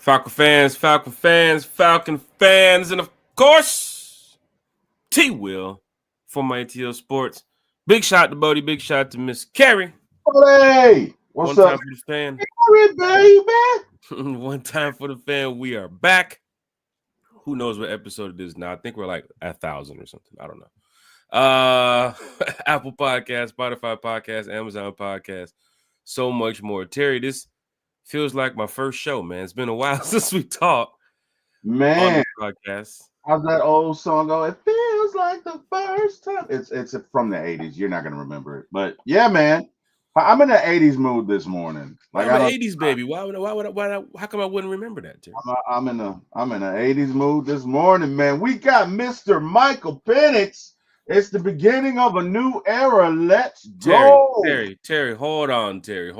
Falcon fans, and of course, T-Will for my ATL Sports. Big shout to Bodie, big shout to Miss Carrie. Hey, what's One up, time for the fan. baby? One time for the fan. We are back. Who knows what episode it is now? I think we're like 1,000 or something. I don't know. Apple Podcast, Spotify Podcast, Amazon Podcast, so much more. Terry, this feels like my first show, man. It's been a while since we talked on Man, this podcast. how's that old song go? It feels like the first time. It's from the '80s. You're not gonna remember it, but yeah, man. I'm in the '80s mood this morning. But Like I'm I an don't. '80s baby. How come I wouldn't remember that, Terry? I'm in a '80s mood this morning, man. We got Mr. Michael Penix. It's the beginning of a new era. Let's go. Terry, hold on, Terry.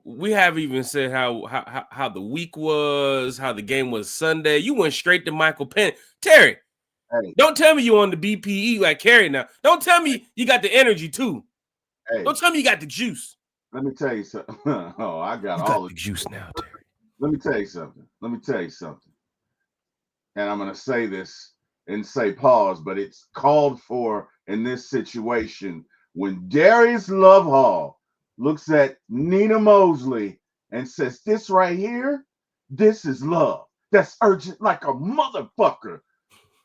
We haven't even said how the week was, how the game was Sunday. You went straight to Michael Penn. Terry, Hey, don't tell me you on the BPE like Carrie now. Don't tell me you got the energy too. hey, Don't tell me you got the juice. let me tell you something. Oh, I got You all got the the juice now, Terry. Let me tell you something. And I'm going to say this and say pause, but it's called for in this situation when Darius Love Hall looks at Nina Mosley and says, "This right here, this is love. That's urgent like a motherfucker."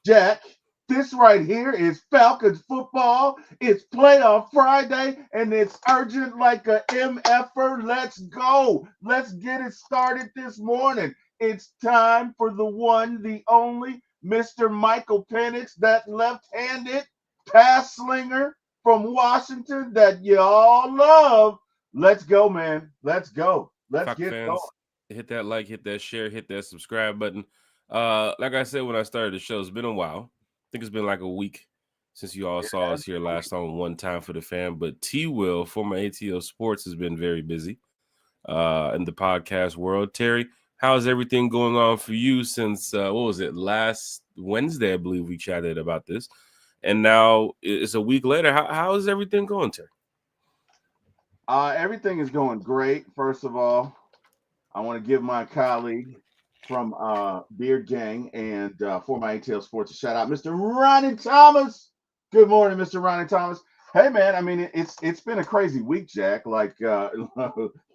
Jack, this right here is Falcons football. It's playoff Friday, and it's urgent like a MFer. Let's go. Let's get it started this morning. It's time for the one, the only Mr. Michael Penix, that left-handed pass slinger from Washington that you all love. Let's go, man. Let's go. Let's Falcon get going. fans, hit that like, hit that share, hit that subscribe button. Like I said when I started the show, it's been a while. I think it's been like a week since you all saw us here last on One Time for the Fan. But T-Will, former ATL Sports, has been very busy in the podcast world. Terry, how's everything going on for you since, what was it, last Wednesday, I believe we chatted about this. And now it's a week later. How is everything going, Terry? Everything is going great. First of all, I want to give my colleague from Beard Gang and for my ATL Sports a shout out, Mr. Ronnie Thomas. Good morning, Mr. Ronnie Thomas. Hey man, I mean it's been a crazy week, Jack. Like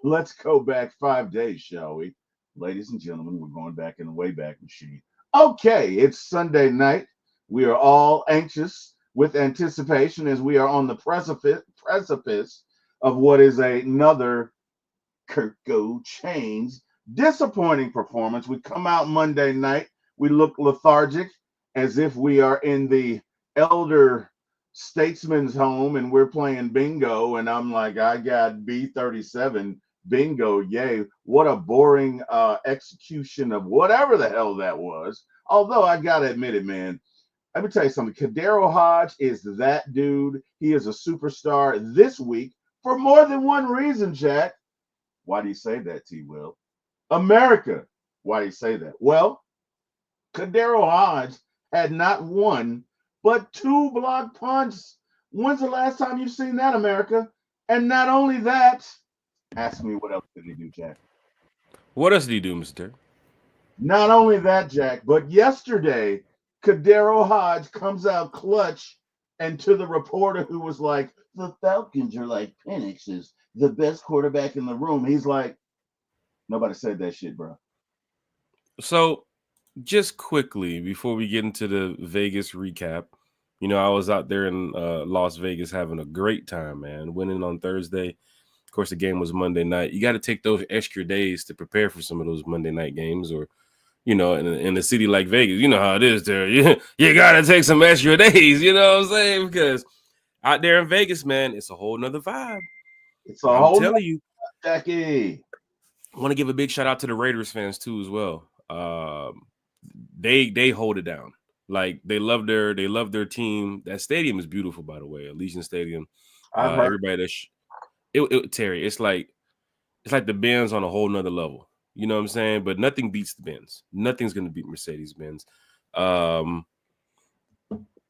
let's go back 5 days, shall we? Ladies and gentlemen, we're going back in the Wayback Machine. Okay, it's Sunday night. We are all anxious with anticipation as we are on the precipice of what is another Kurt Go Chains disappointing performance. We come out Monday night. We look lethargic as if we are in the elder statesman's home and we're playing bingo. And I'm like, I got B37 bingo. Yay. What a boring execution of whatever the hell that was. Although I got to admit it, man. Let me tell you something. Kadero Hodge is that dude. He is a superstar this week for more than one reason, Jack. Why do you say that, T. Will? America. Why do you say that? Well, Kadero Hodge had not one, but two block punts. When's the last time you've seen that, America? And not only that, ask me what else did he do, Jack? What else did you do, Mr. Terry? Not only that, Jack, but yesterday, Kadero Hodge comes out clutch and to the reporter who was like, the Falcons are like Penix is the best quarterback in the room. He's like, nobody said that shit, bro. So, just quickly before we get into the Vegas recap, I was out there in Las Vegas having a great time, man. Winning on Thursday. Of course, the game was Monday night. You got to take those extra days to prepare for some of those Monday night games, or in a city like Vegas, you know how it is there. You got to take some extra days, you know what I'm saying? Because out there in Vegas, man, it's a whole nother vibe. It's a I'm whole telling you. Jackie. I want to give a big shout out to the Raiders fans too as well. They hold it down. Like they love their team. That stadium is beautiful, by the way. Allegiant Stadium. I've heard. Everybody Terry, it's like the Benz on a whole nother level. You know what I'm saying? But nothing beats the Benz. Nothing's gonna beat Mercedes Benz. But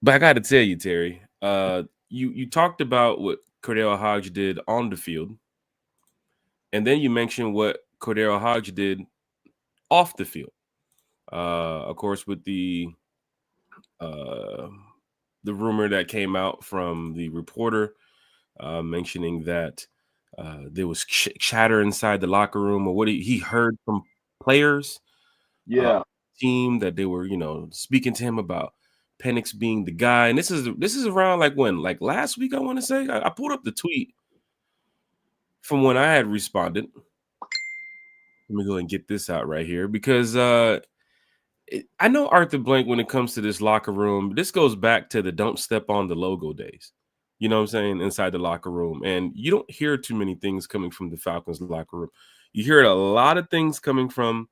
I got to tell you, Terry, you talked about what Cordell Hodge did on the field, and then you mentioned what Cordell Hodge did off the field. Of course, with the rumor that came out from the reporter mentioning that there was chatter inside the locker room, or what he heard from players, Yeah. team, that they were, speaking to him about Penix being the guy. And this is around like when, like last week, I want to say. I pulled up the tweet from when I had responded. Let me go and get this out right here because I know Arthur Blank when it comes to this locker room. This goes back to the don't step on the logo days. You know what I'm saying? Inside the locker room. And you don't hear too many things coming from the Falcons locker room. You hear a lot of things coming from,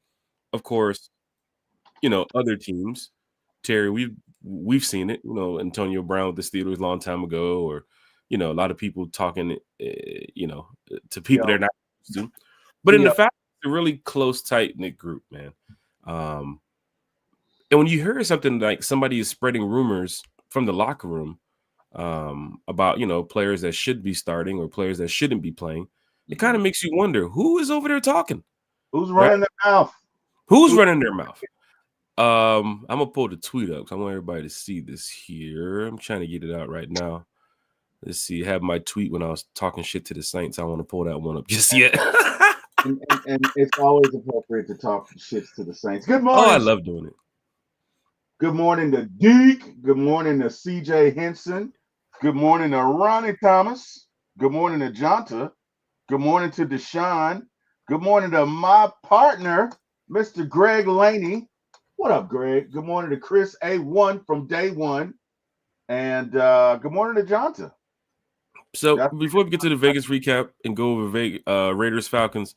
of course, other teams. Terry, we've seen it, Antonio Brown with the Steelers a long time ago, or, a lot of people talking, to people they're not used to. But in the fact, it's a really close, tight-knit group, man. And when you hear something like somebody is spreading rumors from the locker room about, players that should be starting or players that shouldn't be playing, it kind of makes you wonder who is over there talking. Who's running their mouth? Who's running their mouth? I'm gonna pull the tweet up because I want everybody to see this here. I'm trying to get it out right now. Let's see. I have my tweet when I was talking shit to the Saints. I want to pull that one up just yet. and it's always appropriate to talk shit to the Saints. Good morning. Oh, I love doing it. Good morning to Deke. Good morning to CJ Henson. Good morning to Ronnie Thomas. Good morning to Jonta. Good morning to Deshaun. Good morning to my partner, Mr. Greg Laney. What up, Greg? Good morning to Chris A1 from day one. And good morning to Jonta. So before we get to the Vegas recap and go over Raiders Falcons,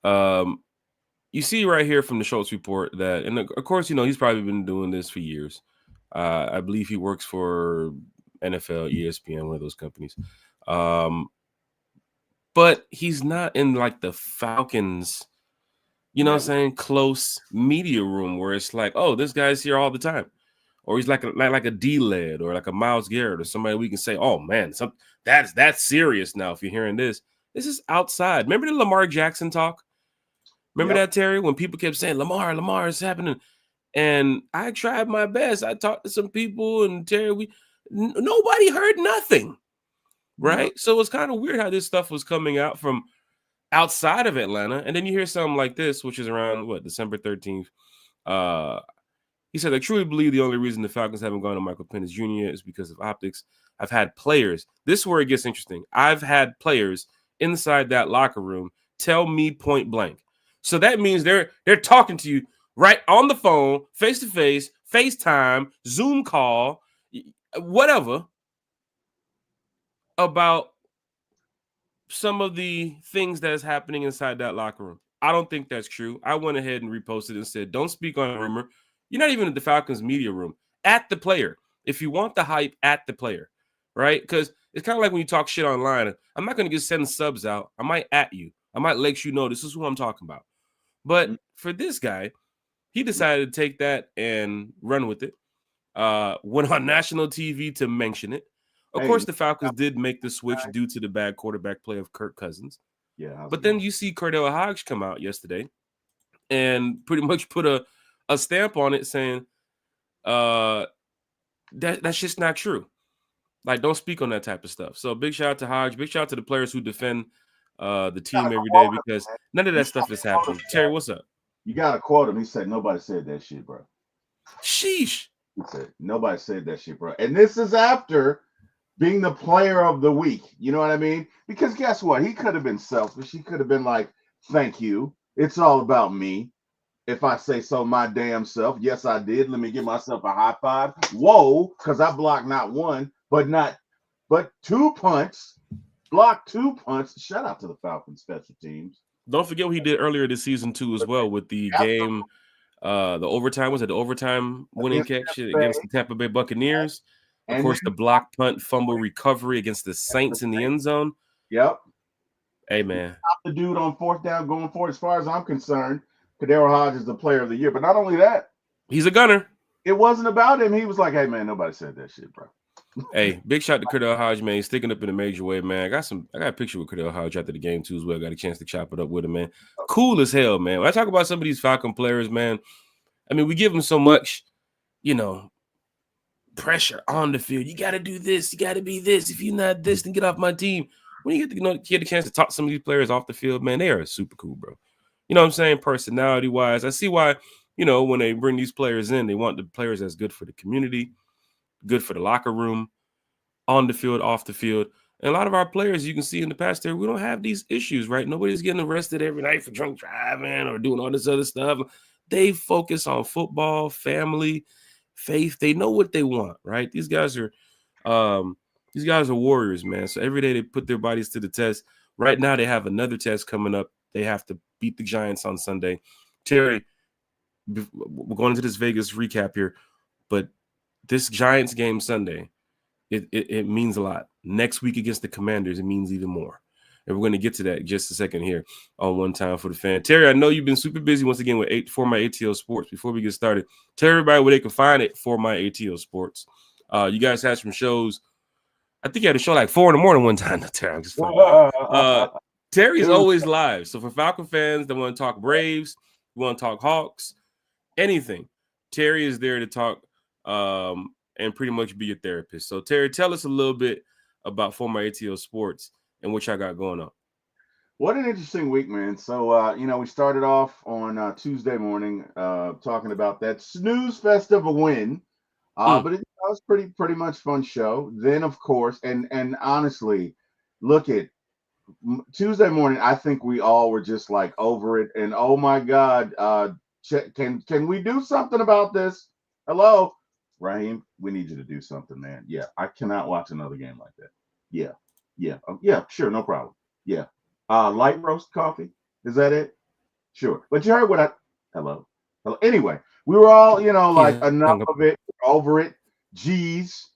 you see right here from the Schultz report that, and of course, he's probably been doing this for years. I believe he works for NFL, ESPN, one of those companies. But he's not in like the Falcons, what I'm saying, close media room where it's like, oh, this guy's here all the time. Or he's like a D-Led or like a Myles Garrett or somebody we can say, oh, man, that's serious now if you're hearing this. This is outside. Remember the Lamar Jackson talk? Remember that, Terry, when people kept saying, Lamar is happening. And I tried my best. I talked to some people, and Terry, nobody heard nothing, right? Yep. So it's kind of weird how this stuff was coming out from outside of Atlanta. And then you hear something like this, which is around, December 13th. He said, I truly believe the only reason the Falcons haven't gone to Michael Penix Jr. is because of optics. I've had players. This is where it gets interesting. I've had players inside that locker room tell me point blank. So that means they're talking to you right on the phone, face-to-face, FaceTime, Zoom call, whatever, about some of the things that is happening inside that locker room. I don't think that's true. I went ahead and reposted and said, don't speak on a rumor. You're not even in the Falcons media room. At the player. If you want the hype, at the player, right? Because it's kind of like when you talk shit online. I'm not going to just send subs out. I might at you. I might let you know this is who I'm talking about. But for this guy, he decided to take that and run with it. Went on national TV to mention it. Of course, the Falcons did make the switch due to the bad quarterback play of Kirk Cousins. Yeah. But then you see Cordell Hodge come out yesterday and pretty much put a stamp on it saying that's just not true. Like, don't speak on that type of stuff. So big shout out to Hodge. Big shout out to the players who defend the team every day, because none of that stuff is happening. Terry, what's up? You got to quote him. He said, nobody said that shit, bro. Sheesh. He said, nobody said that shit, bro. And this is after being the player of the week. You know what I mean? Because guess what? He could have been selfish. He could have been like, thank you. It's all about me. If I say so my damn self. Yes, I did. Let me give myself a high five. Whoa, because I blocked not one, but two punts. Blocked two punts. Shout out to the Falcons special teams. Don't forget what he did earlier this season too, as well, with the game, the overtime. Was it the overtime winning catch against the Tampa Bay Buccaneers? Of course, the block punt fumble recovery against the Saints in the end zone. Yep. Hey, man. The dude on fourth down going for it. As far as I'm concerned, Cordell Hodge is the player of the year. But not only that, he's a gunner. It wasn't about him. He was like, hey, man, nobody said that shit, bro. Hey, big shout to Cordell Hodge, man. He's sticking up in a major way, man. I got a picture with Cordell Hodge after the game too as well. Got a chance to chop it up with him, man. Cool as hell, man. When I talk about some of these Falcon players, man, I mean, we give them so much, you know, pressure on the field. You got to do this. You got to be this. If you're not this, then get off my team. When you get a chance to talk to some of these players off the field, man, they are super cool, bro. You know what I'm saying? Personality wise, I see why, when they bring these players in, they want the players that's good for the community, good for the locker room, on the field, off the field. And a lot of our players, you can see in the past there, we don't have these issues, right? Nobody's getting arrested every night for drunk driving or doing all this other stuff. They focus on football, family, faith. They know what they want, right? These guys are warriors, man. So every day they put their bodies to the test. Right now they have another test coming up. They have to beat the Giants on Sunday. Terry, we're going into this Vegas recap here, but this Giants game Sunday, it means a lot. Next week against the Commanders, it means even more. And we're going to get to that in just a second here on One Time for the Fan. Terry, I know you've been super busy once again with For My ATL Sports. Before we get started, tell everybody where they can find it For My ATL Sports. You guys had some shows. I think you had a show like 4 a.m. one time. Terry, I'm just funny. Terry's always live. So for Falcon fans that want to talk Braves, want to talk Hawks, anything, Terry is there to talk and pretty much be a therapist. So Terry, tell us a little bit about For My ATL Sports and what y'all got going on. What an interesting week, man. So, we started off on Tuesday morning talking about that snooze fest of a win. But it was pretty much fun show. Then, of course, and honestly, look at Tuesday morning. I think we all were just like over it. And oh my God, can we do something about this? Hello, Raheem, we need you to do something, man. Yeah, I cannot watch another game like that. Yeah, sure, no problem. Yeah, light roast coffee. Is that it? Sure. But you heard what I. Hello. Anyway, we were all, like enough of it, over it. Geez,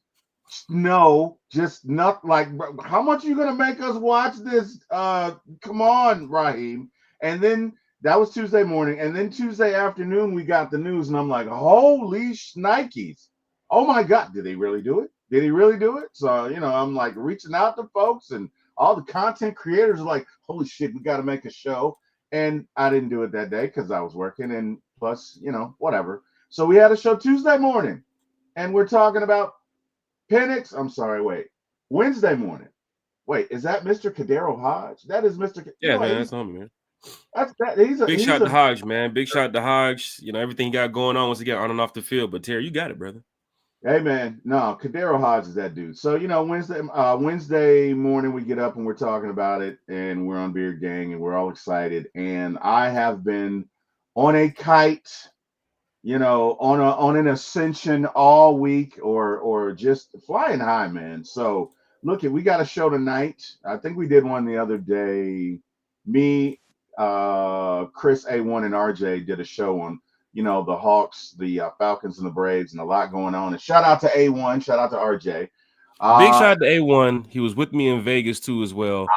no, just not like. How much are you gonna make us watch this? Come on, Raheem. And then that was Tuesday morning, and then Tuesday afternoon we got the news, and I'm like, holy shnikes! Oh my God, did he really do it? Did he really do it? So I'm like reaching out to folks, and all the content creators are like, holy shit, we got to make a show. And I didn't do it that day because I was working, and plus, whatever. So we had a show Tuesday morning, and we're talking about Penix. I'm sorry, wait. Wednesday morning. Wait, is that Mr. Cordell Hodge? That is Mr. Yeah, man, that's him, man. That's that. Big shout to Hodge, man. Big shout to Hodge. Everything he got going on once again on and off the field. But Terry, you got it, brother. Hey man, no, Cordell Hodge is that dude. So Wednesday morning we get up and we're talking about it, and we're on Beard Gang and we're all excited. And I have been on a kite, on an ascension all week, or just flying high, man. So we got a show tonight. I think we did one the other day. Me, Chris A1 and RJ did a show on the Hawks, the Falcons, and the Braves, and a lot going on. And shout out to A1, shout out to RJ. Big shout out to A1. He was with me in Vegas too as well.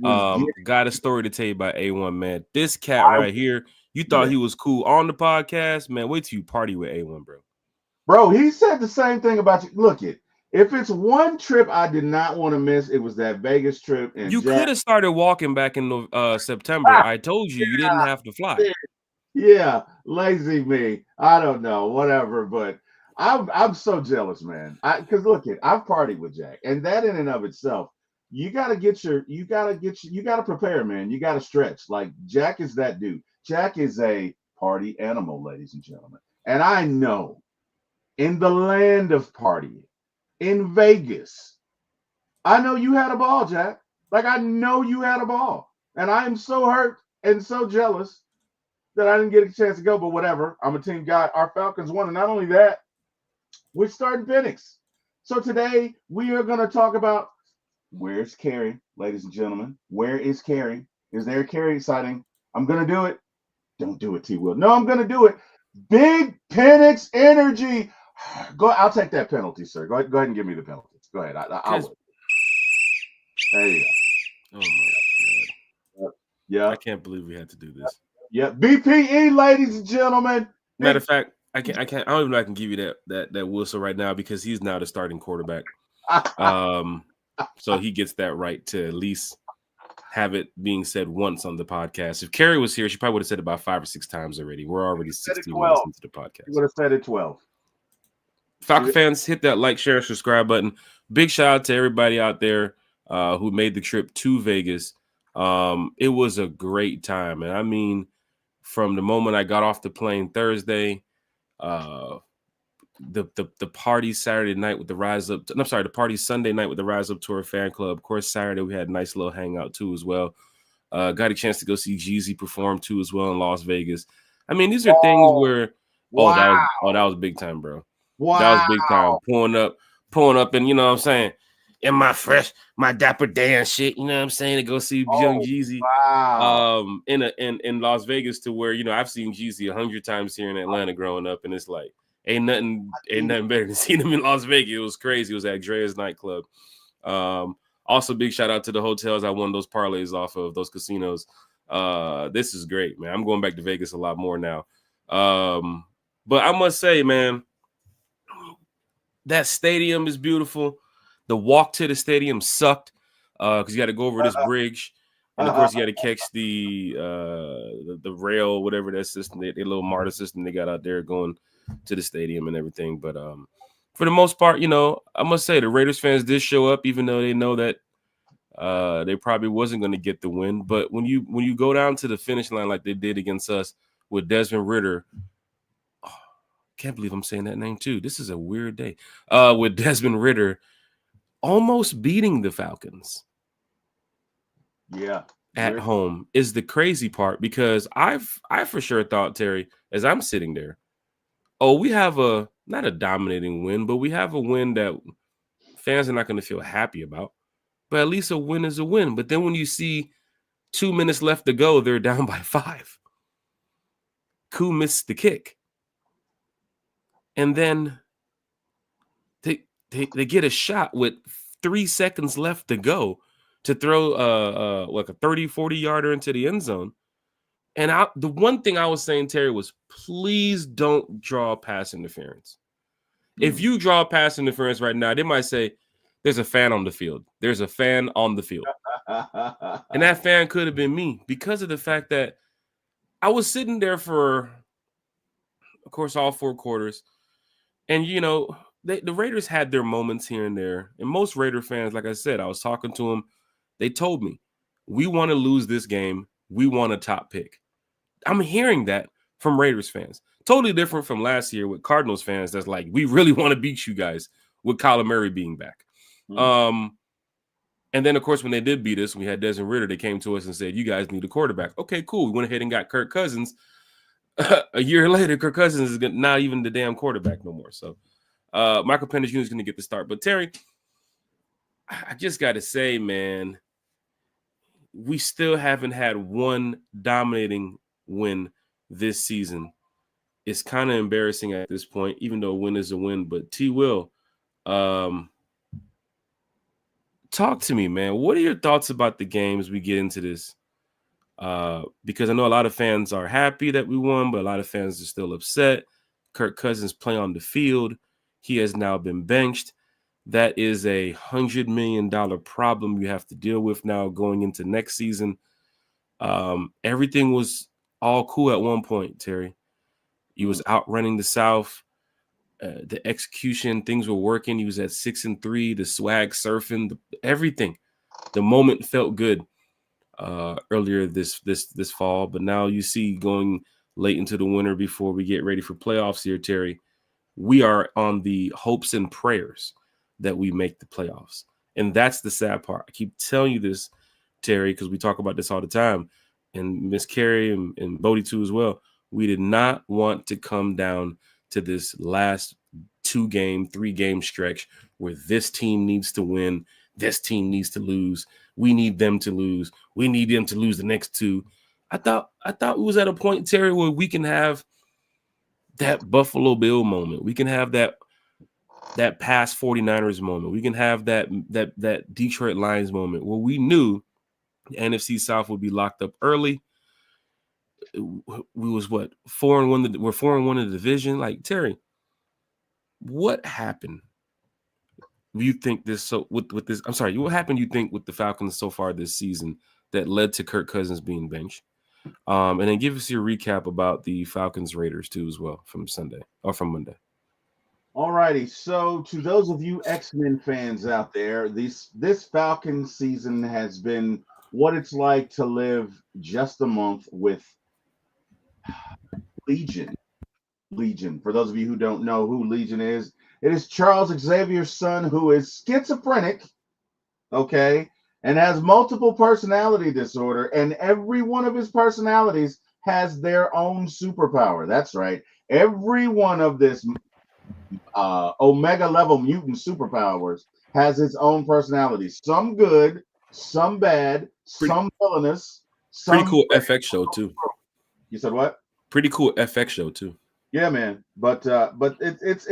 Got a story to tell you about A1, man. This cat right here, you thought he was cool on the podcast, man. Wait till you party with A1, bro. Bro, he said the same thing about you. Look, if it's one trip I did not want to miss, it was that Vegas trip. And you could have started walking back in September. I told you didn't have to fly. Yeah, lazy me. I don't know, whatever. But I'm so jealous, man. Because I've partied with Jack, and that in and of itself, you gotta prepare, man. You gotta stretch. Like Jack is that dude. Jack is a party animal, ladies and gentlemen. And I know in the land of partying, in Vegas, I know you had a ball, Jack. Like I know you had a ball, and I am so hurt and so jealous that I didn't get a chance to go, but whatever. I'm a team guy. Our Falcons won, and not only that, we're starting Penix. So today we are going to talk about where's Carey, ladies and gentlemen. Where is Carey? Is there a Carey sighting? I'm going to do it. Don't do it, T. Will. No, I'm going to do it. Big Penix energy. I'll take that penalty, sir. Go ahead and give me the penalty. Go ahead. I'll. There you go. Oh my God. Yeah. I can't believe we had to do this. Yeah, BPE, ladies and gentlemen. Matter of fact, I don't even know I can give you that whistle right now because he's now the starting quarterback. So he gets that right to at least have it being said once on the podcast. If Carrie was here, she probably would have said it about 5 or 6 times already. We're already 16 minutes into the You podcast. would have said it 12. Falcon fans, hit that like, share, subscribe button. Big shout out to everybody out there who made the trip to Vegas. It was a great time. And I mean, from the moment I got off the plane Thursday, the party Saturday night with the Rise Up. The party Sunday night with the Rise Up Tour fan club. Of course, Saturday we had a nice little hangout too as well. Got a chance to go see Jeezy perform too as well in Las Vegas. I mean, these are things where that was big time, bro. Wow. That was big time. Pulling up, and you know what I'm saying, in my Dapper Dan shit, you know what I'm saying, to go see young Jeezy. Wow. In Las Vegas, to where, you know, I've seen Jeezy 100 times here in Atlanta growing up, and it's like ain't nothing better than seeing him in Las Vegas. It was crazy. It was at Drea's nightclub. Also, big shout out to the hotels I won those parlays off of, those casinos. This is great, man. I'm going back to Vegas a lot more now. But I must say, man, that stadium is beautiful. The walk to the stadium sucked because you got to go over this bridge, and of course you got to catch the rail, whatever that system, the little MARTA system they got out there going to the stadium and everything. But for the most part, you know, I must say the Raiders fans did show up, even though they know that they probably wasn't going to get the win. But when you go down to the finish line like they did against us with Desmond Ridder, can't believe I'm saying that name too. This is a weird day. With Desmond Ridder almost beating the Falcons. Yeah. At home is the crazy part, because I for sure thought, Terry, as I'm sitting there, we have not a dominating win, but we have a win that fans are not going to feel happy about. But at least a win is a win. But then when you see 2 minutes left to go, they're down by 5. Koo missed the kick. And then they get a shot with 3 seconds left to go to throw like a 30, 40-yarder into the end zone. And the one thing I was saying, Terry, was please don't draw pass interference. If you draw pass interference right now, they might say there's a fan on the field. There's a fan on the field. And that fan could have been me, because of the fact that I was sitting there for, of course, all 4 quarters. And, you know, the Raiders had their moments here and there. And most Raider fans, like I said, I was talking to them. They told me, we want to lose this game. We want a top pick. I'm hearing that from Raiders fans. Totally different from last year with Cardinals fans. That's like, we really want to beat you guys with Kyler Murray being back. And then, of course, when they did beat us, we had Desmond Ridder. They came to us and said, you guys need a quarterback. Okay, cool. We went ahead and got Kirk Cousins. A year later, Kirk Cousins is not even the damn quarterback no more. So Michael Penix Jr. is going to get the start. But, Terry, I just got to say, man, we still haven't had one dominating win this season. It's kind of embarrassing at this point, even though a win is a win. But T. Will, talk to me, man. What are your thoughts about the game as we get into this? Because I know a lot of fans are happy that we won, but a lot of fans are still upset. Kirk Cousins play on the field. He has now been benched. That is $100 million problem you have to deal with now going into next season. Everything was all cool at one point, Terry. He was outrunning the South. The execution, things were working. He was at 6-3. The swag surfing, everything. The moment felt good earlier this fall, but now you see going late into the winter before we get ready for playoffs here, Terry. We are on the hopes and prayers that we make the playoffs, and that's the sad part. I keep telling you this, Terry, because we talk about this all the time, and Miss Carrie and Bodie too as well. We did not want to come down to this last 3-game stretch where this team needs to win, this team needs to lose, we need them to lose, we need them to lose the next 2. I thought it was at a point, Terry, where we can have that Buffalo Bill moment. We can have that past 49ers moment. We can have that Detroit Lions moment where we knew the NFC South would be locked up early. We was 4-1. We're 4-1 in the division. Like, Terry, what happened? you think this so with this? I'm sorry. What happened? You think with the Falcons so far this season that led to Kirk Cousins being benched? And then give us your recap about the Falcons Raiders too as well from Sunday or from Monday. All righty. So, to those of you X-Men fans out there, this Falcon season has been what it's like to live just a month with Legion. Legion. For those of you who don't know who Legion is, it is Charles Xavier's son who is schizophrenic, okay, and has multiple personality disorder, and every one of his personalities has their own superpower. That's right. Every one of this Omega level mutant superpowers has its own personality. Some good, some bad, Pretty, some villainous, pretty some. cool FX show too. You said what? Pretty cool FX show too. Yeah, man. But it's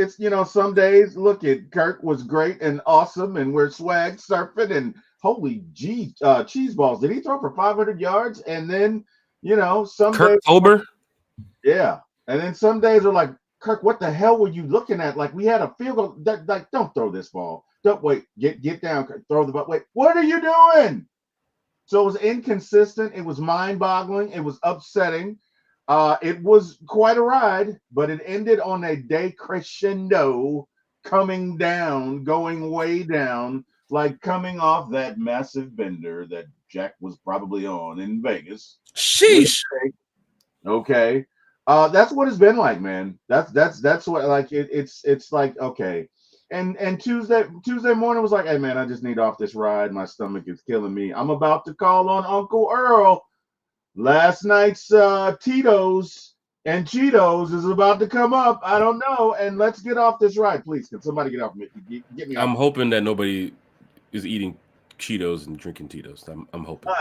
some days look at Kirk was great and awesome, and we're swag surfing and holy gee, cheese balls. Did he throw for 500 yards? And then some days, Kirktober. yeah, and then some days are like, Kirk, what the hell were you looking at? Like we had a field goal. Like, don't throw this ball. Don't wait. Get down. Kirk. Throw the ball. Wait, what are you doing? So it was inconsistent. It was mind-boggling. It was upsetting. It was quite a ride, but it ended on a decrescendo, coming down, going way down, like coming off that massive bender that Jack was probably on in Vegas. Sheesh. Okay. That's what it's been like, man. That's what like it's like okay. And Tuesday morning was like, hey man, I just need off this ride. My stomach is killing me. I'm about to call on Uncle Earl. Last night's Tito's and Cheetos is about to come up. I don't know. And let's get off this ride, please. Can somebody get off me? Get me off. I'm hoping that nobody is eating Cheetos and drinking Tito's. I'm hoping.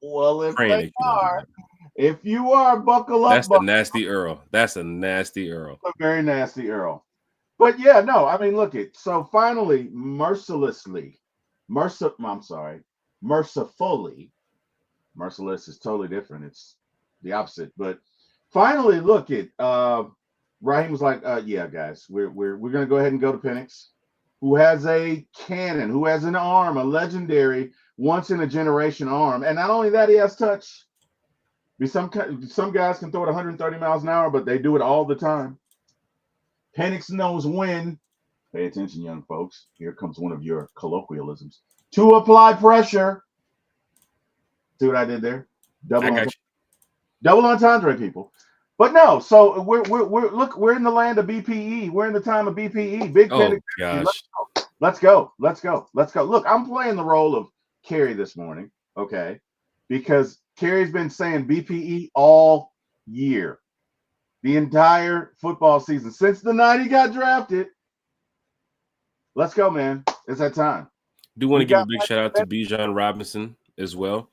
Well, if Praying they are, if you are, buckle up. That's a nasty Earl. That's a nasty Earl. A very nasty Earl. But yeah, no, I mean, look it. So finally, mercilessly, mercifully, merciless is totally different. It's the opposite. But finally, look it. Raheem was like, yeah, guys, we're gonna go ahead and go to Penix, who has a cannon, who has an arm, a legendary, once in a generation arm, and not only that, he has touch. Some guys can throw it 130 miles an hour, but they do it all the time. Penix knows when. Pay attention, young folks. Here comes one of your colloquialisms. To apply pressure. See what I did there? Double entendre, people. But no, so we're in the land of BPE. We're in the time of BPE. Big Penix. Gosh. Let's go. Look, I'm playing the role of Kerry this morning, okay? Because Kerry's been saying BPE all year. The entire football season since the night he got drafted. Let's go, man. It's that time. Do want to give a big shout out to Bijan Robinson as well.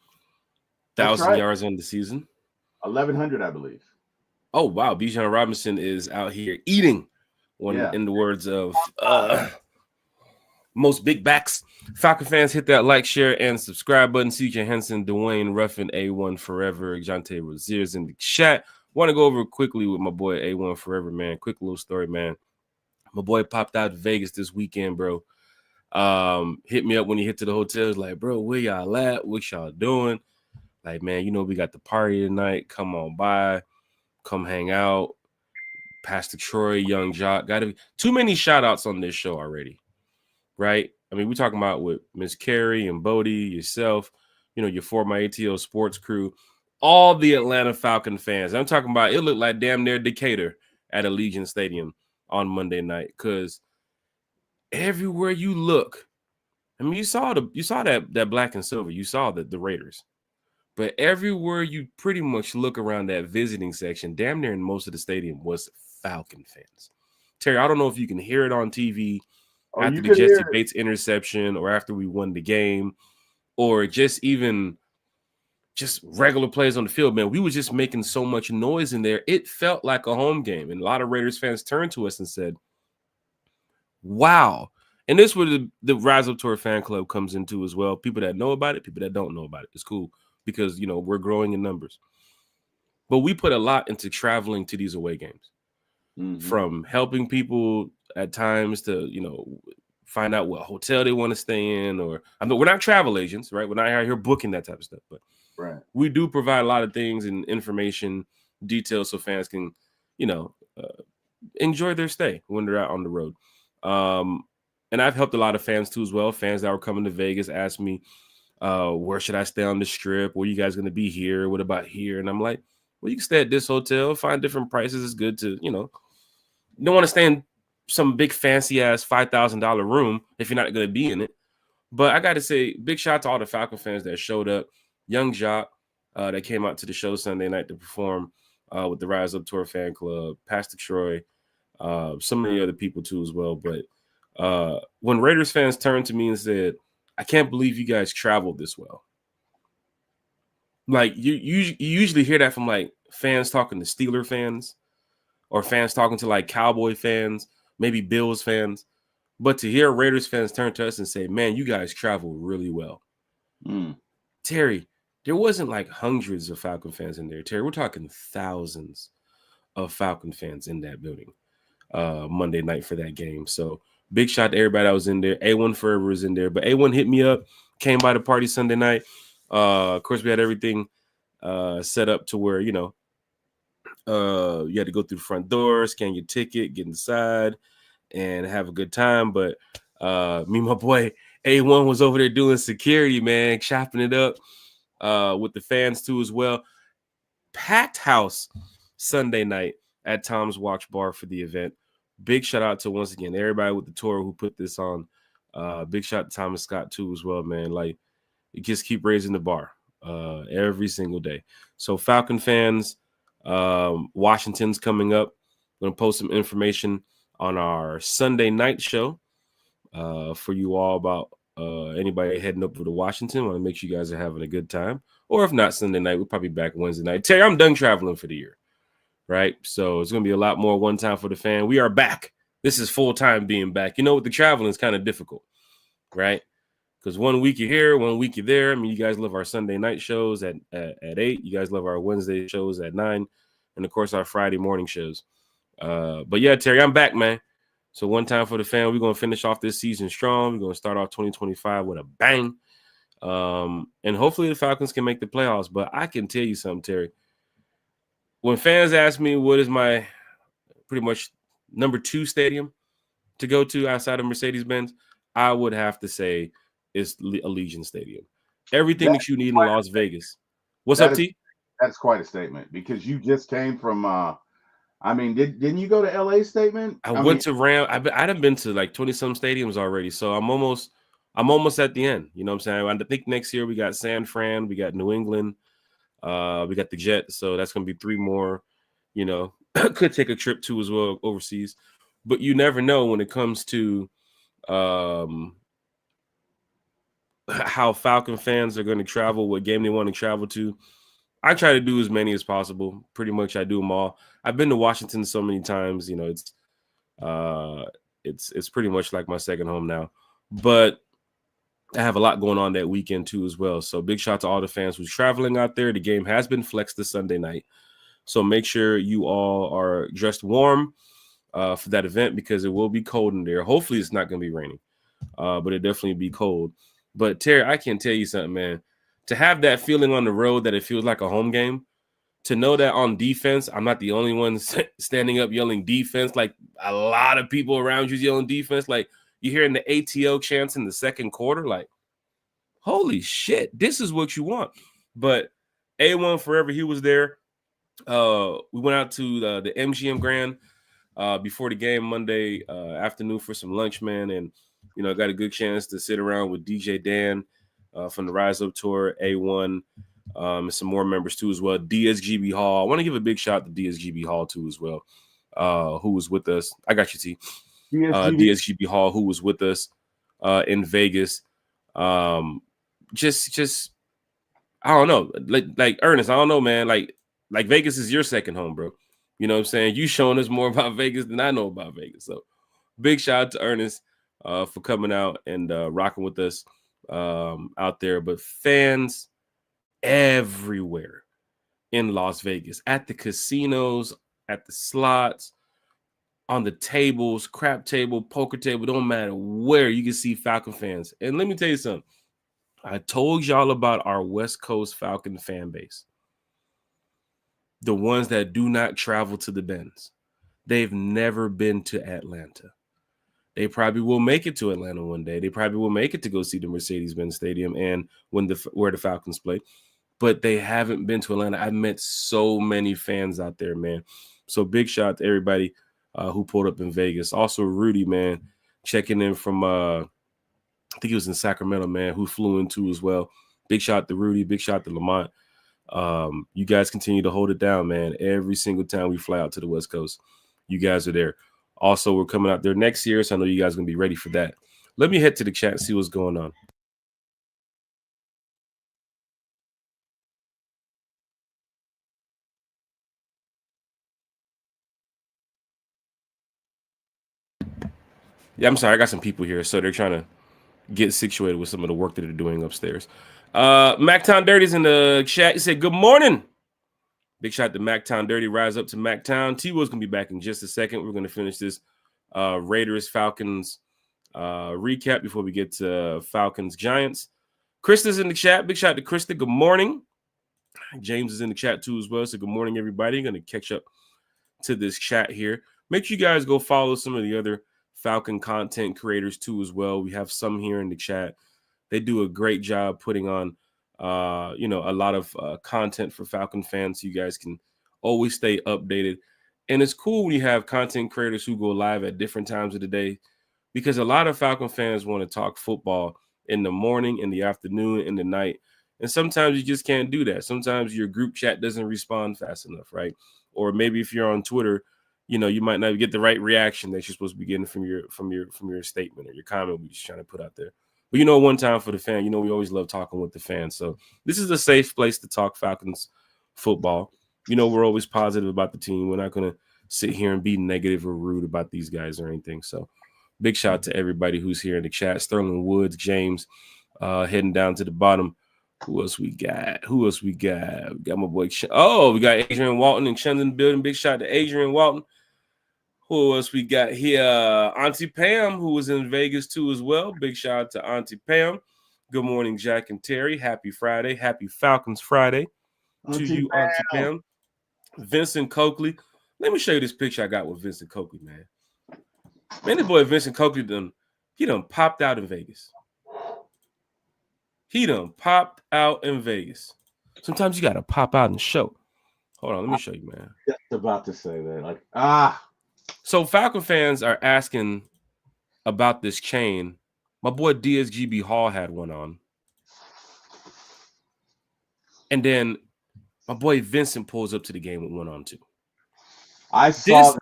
1,000 yards on the season. 1,100, I believe. Oh wow, Bijan Robinson is out here eating. In the words of most big backs. Falcon fans, hit that like, share, and subscribe button. CJ Henson, Dwayne Ruffin, A1 Forever, Jante Rozier's in the chat. Want to go over quickly with my boy A1 Forever, man. Quick little story, man. My boy popped out to Vegas this weekend, bro. Hit me up when he hit to the hotel. He's like, bro, where y'all at? What y'all doing? Like, man, we got the party tonight. Come on by. Come hang out. Pastor Troy, Young Jock. Got to be too many shout outs on this show already, right? I mean, we're talking about with Miss Carrie and Bodie, yourself, your former ATL sports crew. All the Atlanta Falcon fans. I'm talking about it looked like damn near Decatur at Allegiant Stadium on Monday night because everywhere you look, I mean, you saw that black and silver. You saw the Raiders. But everywhere you pretty much look around that visiting section, damn near in most of the stadium was Falcon fans. Terry, I don't know if you can hear it on TV after the Jesse Bates interception or after we won the game or just regular plays on the field, man. We were just making so much noise in there. It felt like a home game. And a lot of Raiders fans turned to us and said, wow. And this is where the Rise Up Tour fan club comes into as well. People that know about it, people that don't know about it. It's cool because, we're growing in numbers. But we put a lot into traveling to these away games, from helping people at times to, find out what hotel they want to stay in, or I mean, we're not travel agents, right? We're not out here booking that type of stuff, but Right. we do provide a lot of things and information, details, so fans can, enjoy their stay when they're out on the road. And I've helped a lot of fans too as well. Fans that were coming to Vegas asked me, where should I stay on the strip? Where you guys going to be here? What about here? And I'm like, well, you can stay at this hotel, find different prices. It's good to, you don't want to stay in some big fancy ass $5,000 room if you're not going to be in it. But I got to say, big shout out to all the Falcon fans that showed up. Young Jock that came out to the show Sunday night to perform with the Rise Up Tour fan club, Pastor Troy, so many other people too as well. But when Raiders fans turned to me and said, I can't believe you guys traveled this well. Like you usually hear that from like fans talking to Steeler fans or fans talking to like Cowboy fans, maybe Bills fans. But to hear Raiders fans turn to us and say, man, you guys travel really well. Terry, there wasn't like hundreds of Falcon fans in there. Terry, we're talking thousands of Falcon fans in that building Monday night for that game. So big shout to everybody that was in there. A1 Forever was in there. But A1 hit me up, came by the party Sunday night. Of course, we had everything set up to where, you had to go through the front door, scan your ticket, get inside, and have a good time. But me and my boy A1 was over there doing security, man, chopping it up with the fans too as well. Packed house Sunday night at Tom's Watch Bar for the event. Big shout out to, once again, everybody with the tour who put this on. Big shout out to Thomas Scott too as well, man. Like, you just keep raising the bar every single day. So Falcon fans, Washington's coming up. I'm going to post some information on our Sunday night show for you all about anybody heading up for the Washington. I want to make sure you guys are having a good time. Or if not Sunday night, we'll probably be back Wednesday night. Terry, I'm done traveling for the year, right? So it's going to be a lot more one time for the fan. We are back. This is full time being back. You know what? The traveling is kind of difficult, right? Because 1 week you're here, 1 week you're there. I mean, you guys love our Sunday night shows at 8. You guys love our Wednesday shows at 9. And, of course, our Friday morning shows. But, yeah, Terry, I'm back, man. So one time for the fan, we're going to finish off this season strong. We're going to start off 2025 with a bang. And hopefully the Falcons can make the playoffs. But I can tell you something, Terry. When fans ask me what is my pretty much number 2 stadium to go to outside of Mercedes-Benz, I would have to say it's Allegiant Stadium. Everything that you need in Las Vegas. What's up, T? That's quite a statement because you just came from didn't you go to LA statement? I went to Ram. I've been to like 20-some stadiums already, so I'm almost at the end. You know what I'm saying? I think next year we got San Fran, we got New England, we got the Jets, so that's gonna be 3 more. Could take a trip too as well overseas, but you never know when it comes to how Falcon fans are going to travel, what game they want to travel to. I try to do as many as possible. Pretty much I do them all. I've been to Washington so many times, it's pretty much like my second home now. But I have a lot going on that weekend too as well. So big shout out to all the fans who's traveling out there. The game has been flexed this Sunday night. So make sure you all are dressed warm for that event because it will be cold in there. Hopefully it's not going to be raining, but it definitely be cold. But Terry, I can tell you something, man. To have that feeling on the road that it feels like a home game, to know that on defense, I'm not the only one standing up yelling defense. Like a lot of people around you yelling defense. Like you're hearing the ATO chants in the second quarter. Like, holy shit, this is what you want. But A1 Forever, he was there. We went out to the MGM Grand before the game Monday afternoon for some lunch, man. And, got a good chance to sit around with DJ Dan from the Rise Up Tour, A1, and some more members too as well. DSGB Hall. I want to give a big shout out to DSGB Hall too as well, who was with us. I got you, T. DSGB Hall, who was with us in Vegas. Just I don't know. Like Ernest, I don't know, man. Like Vegas is your second home, bro. You know what I'm saying? You showing us more about Vegas than I know about Vegas. So big shout out to Ernest for coming out and rocking with us out there. But fans everywhere in Las Vegas, at the casinos, at the slots, on the tables, crap table, poker table, don't matter where, you can see Falcon fans. And let me tell you something. I told y'all about our West Coast Falcon fan base. The ones that do not travel to the Bends. They've never been to Atlanta. They probably will make it to Atlanta one day. They probably will make it to go see the Mercedes-Benz Stadium and where the Falcons play. But they haven't been to Atlanta. I've met so many fans out there, man. So big shout out to everybody who pulled up in Vegas. Also Rudy, man, checking in from I think he was in Sacramento, man, who flew in too as well. Big shout out to Rudy. Big shout out to Lamont. You guys continue to hold it down, man. Every single time we fly out to the West Coast, you guys are there. Also, we're coming out there next year, so I know you guys are going to be ready for that. Let me head to the chat and see what's going on. Yeah, I'm sorry. I got some people here, so they're trying to get situated with some of the work that they're doing upstairs. Mactown Dirty's in the chat. He said, good morning. Big shout out to Mactown Dirty. Rise up to Mactown. T-Will's going to be back in just a second. We're going to finish this Raiders-Falcons recap before we get to Falcons-Giants. Krista's in the chat. Big shout out to Krista. Good morning. James is in the chat too as well. So good morning, everybody. Going to catch up to this chat here. Make sure you guys go follow some of the other Falcon content creators too as well. We have some here in the chat. They do a great job putting on a lot of content for Falcon fans. So you guys can always stay updated. And it's cool when you have content creators who go live at different times of the day, because a lot of Falcon fans want to talk football in the morning, in the afternoon, in the night. And sometimes you just can't do that. Sometimes your group chat doesn't respond fast enough, right? Or maybe if you're on Twitter, you might not get the right reaction that you're supposed to be getting from your statement or your comment we're just trying to put out there. But one time for the fan, we always love talking with the fans. So this is a safe place to talk Falcons football. We're always positive about the team. We're not going to sit here and be negative or rude about these guys or anything. So big shout out to everybody who's here in the chat. Sterling Woods, James, heading down to the bottom. Who else we got? We got my boy. We got Adrian Walton and Chen in the building. Big shout out to Adrian Walton. Who else we got here? Auntie Pam, who was in Vegas too as well. Big shout out to Auntie Pam. Good morning, Jack and Terry. Happy Friday. Happy Falcons Friday to you, Auntie Pam. Vincent Coakley. Let me show you this picture I got with Vincent Coakley, man. Man, this boy Vincent Coakley done popped out in Vegas. He done popped out in Vegas. Sometimes you got to pop out and show. Hold on, let me show you, man. Just about to say that. So Falcon fans are asking about this chain. My boy DSGB Hall had one on. And then my boy Vincent pulls up to the game with one on too. I saw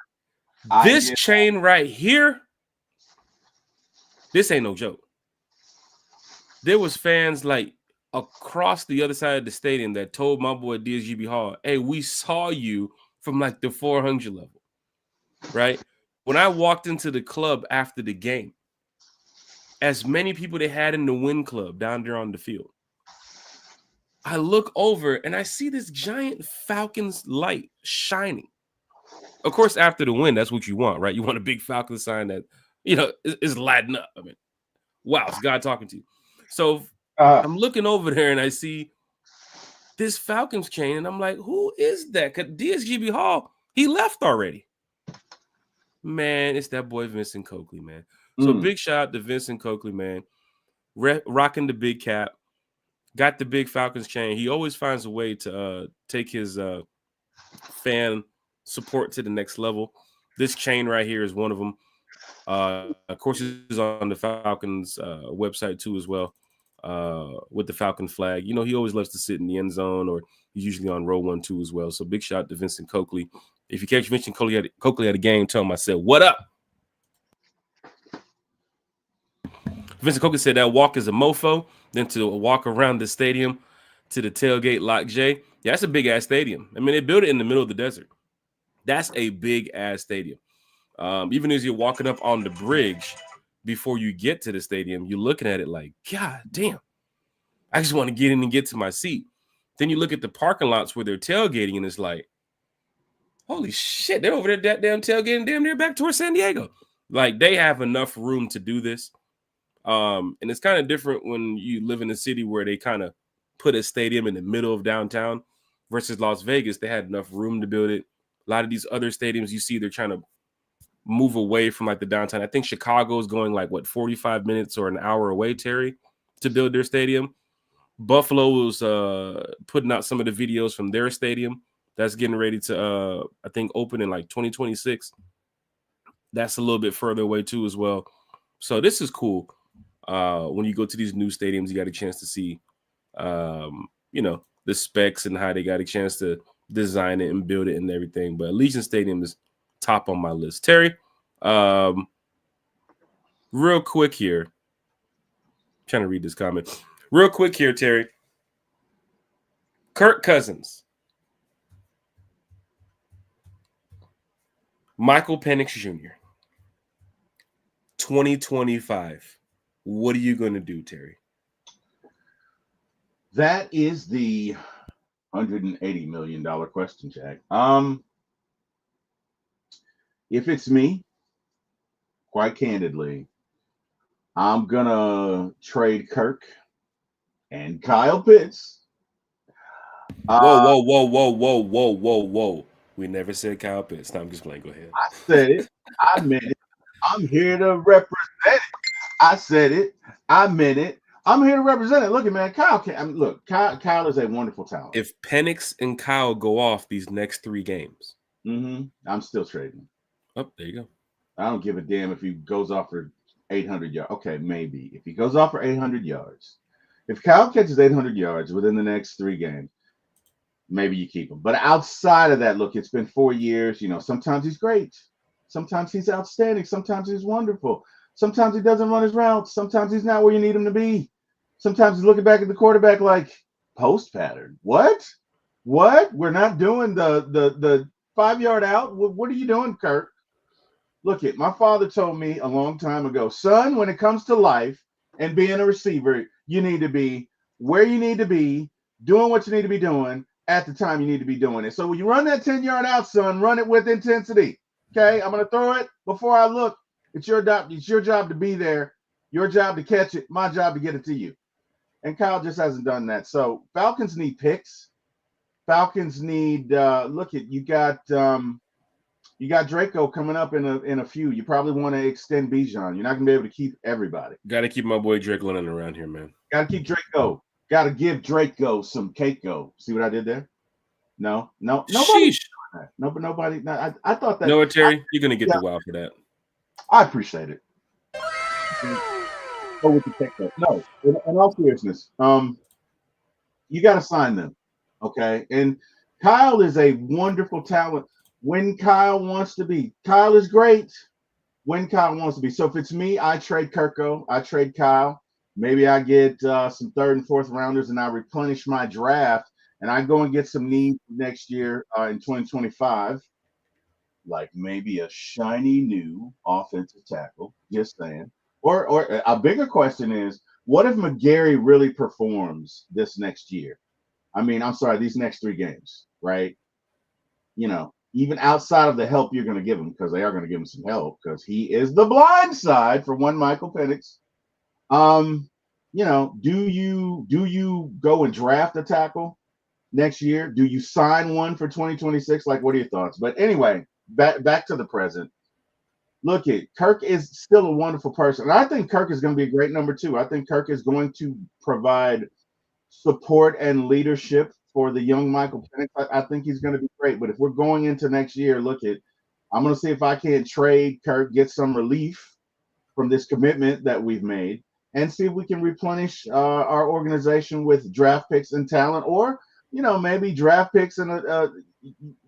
this chain right here. This ain't no joke. There was fans like across the other side of the stadium that told my boy DSGB Hall, hey, we saw you from like the 400 level, right? When I walked into the club after the game, as many people they had in the Win Club down there on the field, I look over and I see this giant Falcons light shining. Of course, after the win, that's what you want, right? You want a big Falcon sign that, is lighting up. I mean, wow, it's God talking to you. So I'm looking over there and I see this Falcons chain and I'm like, who is that? Because DSGB Hall, he left already. Man, it's that boy Vincent Coakley, man. So big shout out to Vincent Coakley, man. Rocking the big cap. Got the big Falcons chain. He always finds a way to take his fan support to the next level. This chain right here is one of them. Of course, he's on the Falcons website too as well, with the Falcon flag. He always loves to sit in the end zone, or he's usually on row 1 too as well. So big shout out to Vincent Coakley. If you catch Vincent Coakley at a game, tell him I said, what up? Vincent Coakley said that walk is a mofo. Then to walk around the stadium to the tailgate Lock J. Yeah, that's a big-ass stadium. I mean, they built it in the middle of the desert. That's a big-ass stadium. Even as you're walking up on the bridge before you get to the stadium, you're looking at it like, God damn, I just want to get in and get to my seat. Then you look at the parking lots where they're tailgating, and it's like, holy shit, they're over there damn tailgating damn near back towards San Diego. Like, they have enough room to do this. And it's kind of different when you live in a city where they kind of put a stadium in the middle of downtown versus Las Vegas. They had enough room to build it. A lot of these other stadiums you see, they're trying to move away from like the downtown. I think Chicago is going like 45 minutes or an hour away, Terry, to build their stadium. Buffalo was putting out some of the videos from their stadium that's getting ready to I think open in like 2026. That's a little bit further away too as well. So this is cool. When you go to these new stadiums, you got a chance to see the specs and how they got a chance to design it and build it and everything. But Allegiant Stadium is top on my list. Terry, real quick here. I'm trying to read this comment. Real quick here, Terry. Kirk Cousins. Michael Penix Jr. 2025. What are you going to do, Terry? That is the $180 million question, Jack. If it's me, quite candidly, I'm gonna trade Kirk and Kyle Pitts. Whoa. We never said Kyle Pitts. No, I'm just playing. Go ahead. I said it. I meant it. I'm here to represent it. I said it. I meant it. I'm here to represent it. Look at man, Kyle Kyle is a wonderful talent. If Penix and Kyle go off these next 3 games, I'm still trading. Oh, there you go. I don't give a damn if he goes off for 800 yards. Okay, maybe. If he goes off for 800 yards, if Kyle catches 800 yards within the next 3 games, maybe you keep him. But outside of that, look, it's been 4 years. Sometimes he's great. Sometimes he's outstanding. Sometimes he's wonderful. Sometimes he doesn't run his routes. Sometimes he's not where you need him to be. Sometimes he's looking back at the quarterback like post pattern. What? We're not doing the 5-yard out. What are you doing, Kirk? Look, my father told me a long time ago, son, when it comes to life and being a receiver, you need to be where you need to be, doing what you need to be doing at the time you need to be doing it. So when you run that 10-yard out, son, run it with intensity. Okay, I'm going to throw it before I look. It's your job to be there, your job to catch it, my job to get it to you. And Kyle just hasn't done that. So Falcons need picks. Falcons need you got Draco coming up in a few. You probably want to extend Bijan. You're not gonna be able to keep everybody. Got to keep my boy Drake London around here, man. Got to keep Draco. Got to give Draco some Keiko. See what I did there? No, nobody. Nobody. No, I thought that. No, Terry, you're gonna get the wow for that. I appreciate it. Go with the Keiko. No, in all seriousness, you got to sign them, okay? And Kyle is a wonderful talent. When Kyle wants to be. Kyle is great when Kyle wants to be. So if it's me, I trade Kirko. I trade Kyle. Maybe I get some 3rd and 4th rounders and I replenish my draft and I go and get some needs next year in 2025, like maybe a shiny new offensive tackle, just saying. Or a bigger question is, what if McGarry really performs this next year? I mean, I'm sorry, these next 3 games, right? Even outside of the help you're going to give him, because they are going to give him some help, because he is the blind side for one Michael Penix. Do you go and draft a tackle next year? Do you sign one for 2026? Like, what are your thoughts? But anyway, back to the present. Look, Kirk is still a wonderful person. And I think Kirk is going to be a great number 2. I think Kirk is going to provide support and leadership for the young Michael Penix. I think he's going to be great. But if we're going into next year, I'm going to see if I can trade Kirk, get some relief from this commitment that we've made, and see if we can replenish our organization with draft picks and talent, or maybe draft picks and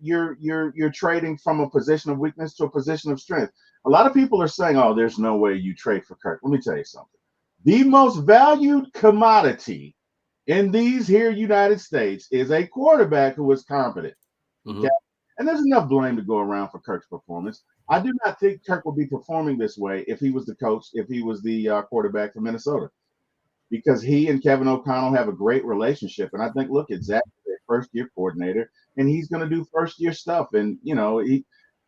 you're trading from a position of weakness to a position of strength. A lot of people are saying, "Oh, there's no way you trade for Kirk." Let me tell you something. The most valued commodity in these here United States is a quarterback who is competent. Okay? And there's enough blame to go around for Kirk's performance. I do not think Kirk would be performing this way if he was the coach, if he was the quarterback for Minnesota, because he and Kevin O'Connell have a great relationship. And I think, look, at Zach, their first-year coordinator. and he's going to do first year stuff. And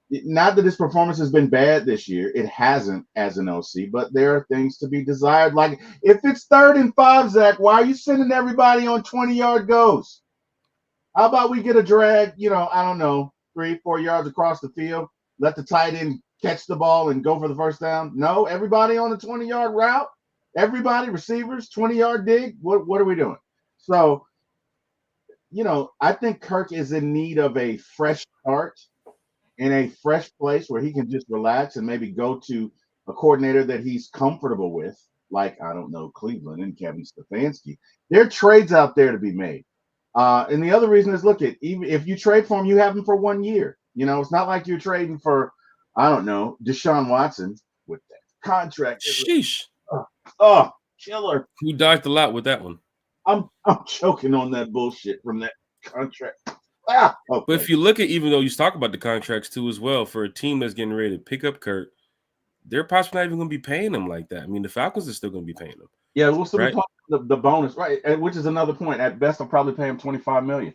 not that his performance has been bad this year. It hasn't as an OC, but there are things to be desired. Like if it's 3rd and 5, Zach, why are you sending everybody on 20-yard goes? How about we get a drag, I don't know, 3-4 yards across the field, let the tight end catch the ball and go for the first down? No, everybody on the 20-yard route, everybody, receivers, 20-yard dig. What are we doing? So, I think Kirk is in need of a fresh start in a fresh place where he can just relax and maybe go to a coordinator that he's comfortable with, like, I don't know, Cleveland and Kevin Stefanski. There are trades out there to be made. And the other reason is, look, even if you trade for him, you have him for 1 year. It's not like you're trading for, I don't know, Deshaun Watson with that contract. Sheesh. Oh, killer. You dodged a lot with that one. I'm choking on that bullshit from that contract. Okay. But if you look at, even though you talk about the contracts too as well, for a team that's getting ready to pick up Kurt, they're possibly not even going to be paying him like that. I mean, the Falcons are still going to be paying him. Yeah, we'll still be paying the bonus, right? Which is another point. At best, I'll probably pay him $25 million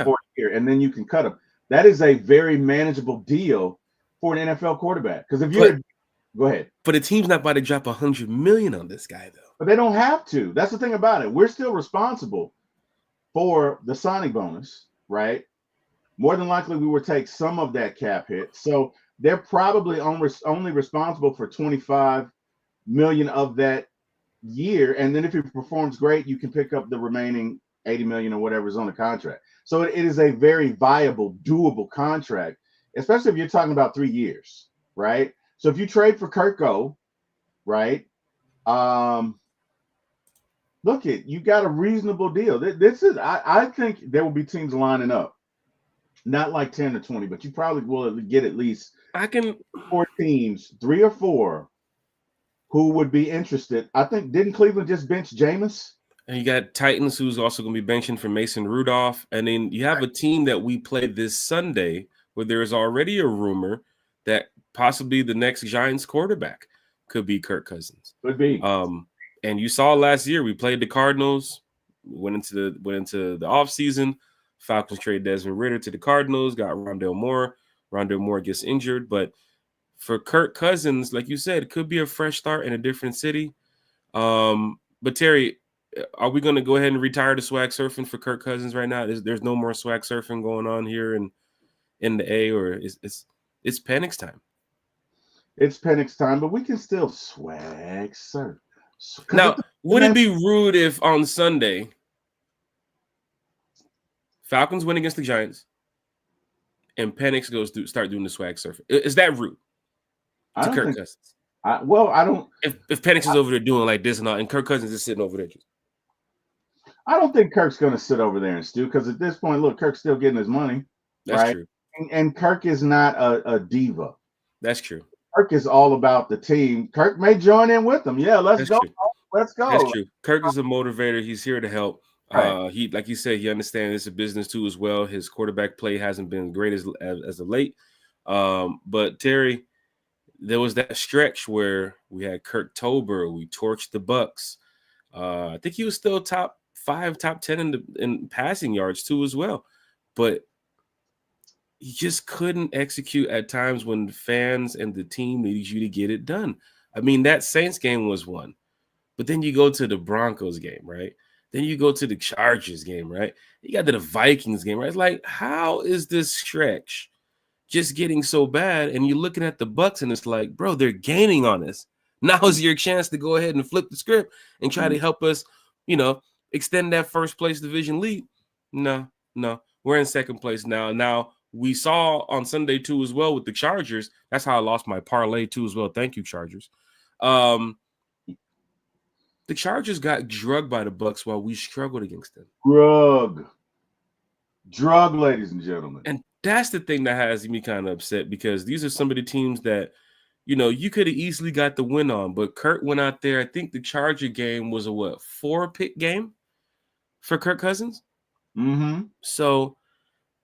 for a year, and then you can cut him. That is a very manageable deal for an NFL quarterback. Because if you're, go ahead. But the team's not about to drop $100 million on this guy, though. But they don't have to. That's the thing about it. We're still responsible for the signing bonus, right? More than likely, we will take some of that cap hit. So they're probably only responsible for $25 million of that year. And then if he performs great, you can pick up the remaining $80 million or whatever is on the contract. So it is a very viable, doable contract, especially if you're talking about 3 years, right? So if you trade for Kurt Go, right? Look, you got a reasonable deal. I think there will be teams lining up. Not like 10 or 20, but you probably will get at least 4 teams, 3 or 4, who would be interested. I think, didn't Cleveland just bench Jameis? And you got Titans, who's also going to be benching for Mason Rudolph. And then you have a team that we played this Sunday where there is already a rumor that possibly the next Giants quarterback could be Kirk Cousins. Could be. And you saw last year we played the Cardinals, went into the offseason. Falcons trade Desmond Ridder to the Cardinals, got Rondale Moore. Rondale Moore gets injured. But for Kirk Cousins, like you said, it could be a fresh start in a different city. But Terry, are we going to go ahead and retire the swag surfing for Kirk Cousins right now? There's no more swag surfing going on here in the A, or it's Penix time? It's Penix time, but we can still swag surf. Now, would it be rude if on Sunday Falcons win against the Giants and Penix start doing the swag surfing? Is that rude to Kirk Cousins? I don't. If Penix is over there doing like this and all, and Kirk Cousins is sitting over there. I don't think Kirk's going to sit over there and stew, because at this point, look, Kirk's still getting his money. That's right? true. And Kirk is not a diva. That's true. Kirk is all about the team. Kirk may join in with them. Yeah, let's go. Let's go. That's true. Kirk is a motivator. He's here to help. He, like you said, he understands it's a business too as well. His quarterback play hasn't been great as of late. But Terry, there was that stretch where we had Kirk Tober. We torched the Bucks. I think he was still top 5, top 10 in passing yards too as well. But he just couldn't execute at times when fans and the team needed you to get it done. I mean, that Saints game was one. But then you go to the Broncos game, right? Then you go to the Chargers game, right? You got to the Vikings game, right? It's like, how is this stretch just getting so bad? And you're looking at the Bucks, and it's like, bro, they're gaining on us. Now's your chance to go ahead and flip the script and try to help us, extend that first place division lead. No, we're in second place now. Now, we saw on Sunday too as well with the Chargers. That's how I lost my parlay too as well. Thank you, Chargers. The Chargers got drugged by the Bucks while we struggled against them. Drug, ladies and gentlemen. And that's the thing that has me kind of upset, because these are some of the teams that, you could have easily got the win on. But Kurt went out there. I think the Charger game was a 4-pick game for Kirk Cousins. Mm-hmm. So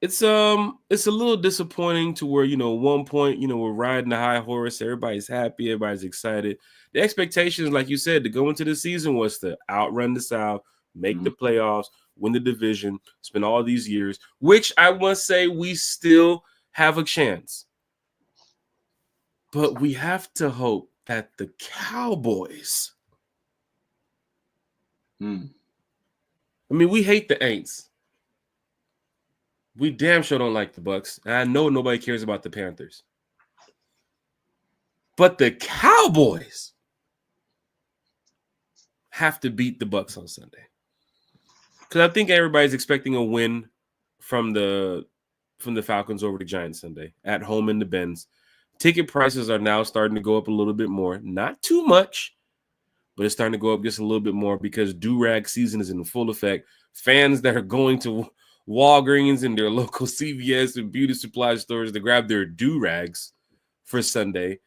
it's a little disappointing to where, 1 point, we're riding the high horse. Everybody's happy. Everybody's excited. The expectations, like you said, to go into the season was to outrun the South, make the playoffs, win the division, spend all these years, which I must say we still have a chance. But we have to hope that the Cowboys. I mean, we hate the Aints. We damn sure don't like the Bucks. And I know nobody cares about the Panthers. But the Cowboys have to beat the Bucks on Sunday. Because I think everybody's expecting a win from the Falcons over the Giants Sunday at home in the Benz. Ticket prices are now starting to go up a little bit more. Not too much, but it's starting to go up just a little bit more because do-rag season is in full effect. Fans that are going to Walgreens and their local CVS and beauty supply stores to grab their do-rags for Sunday,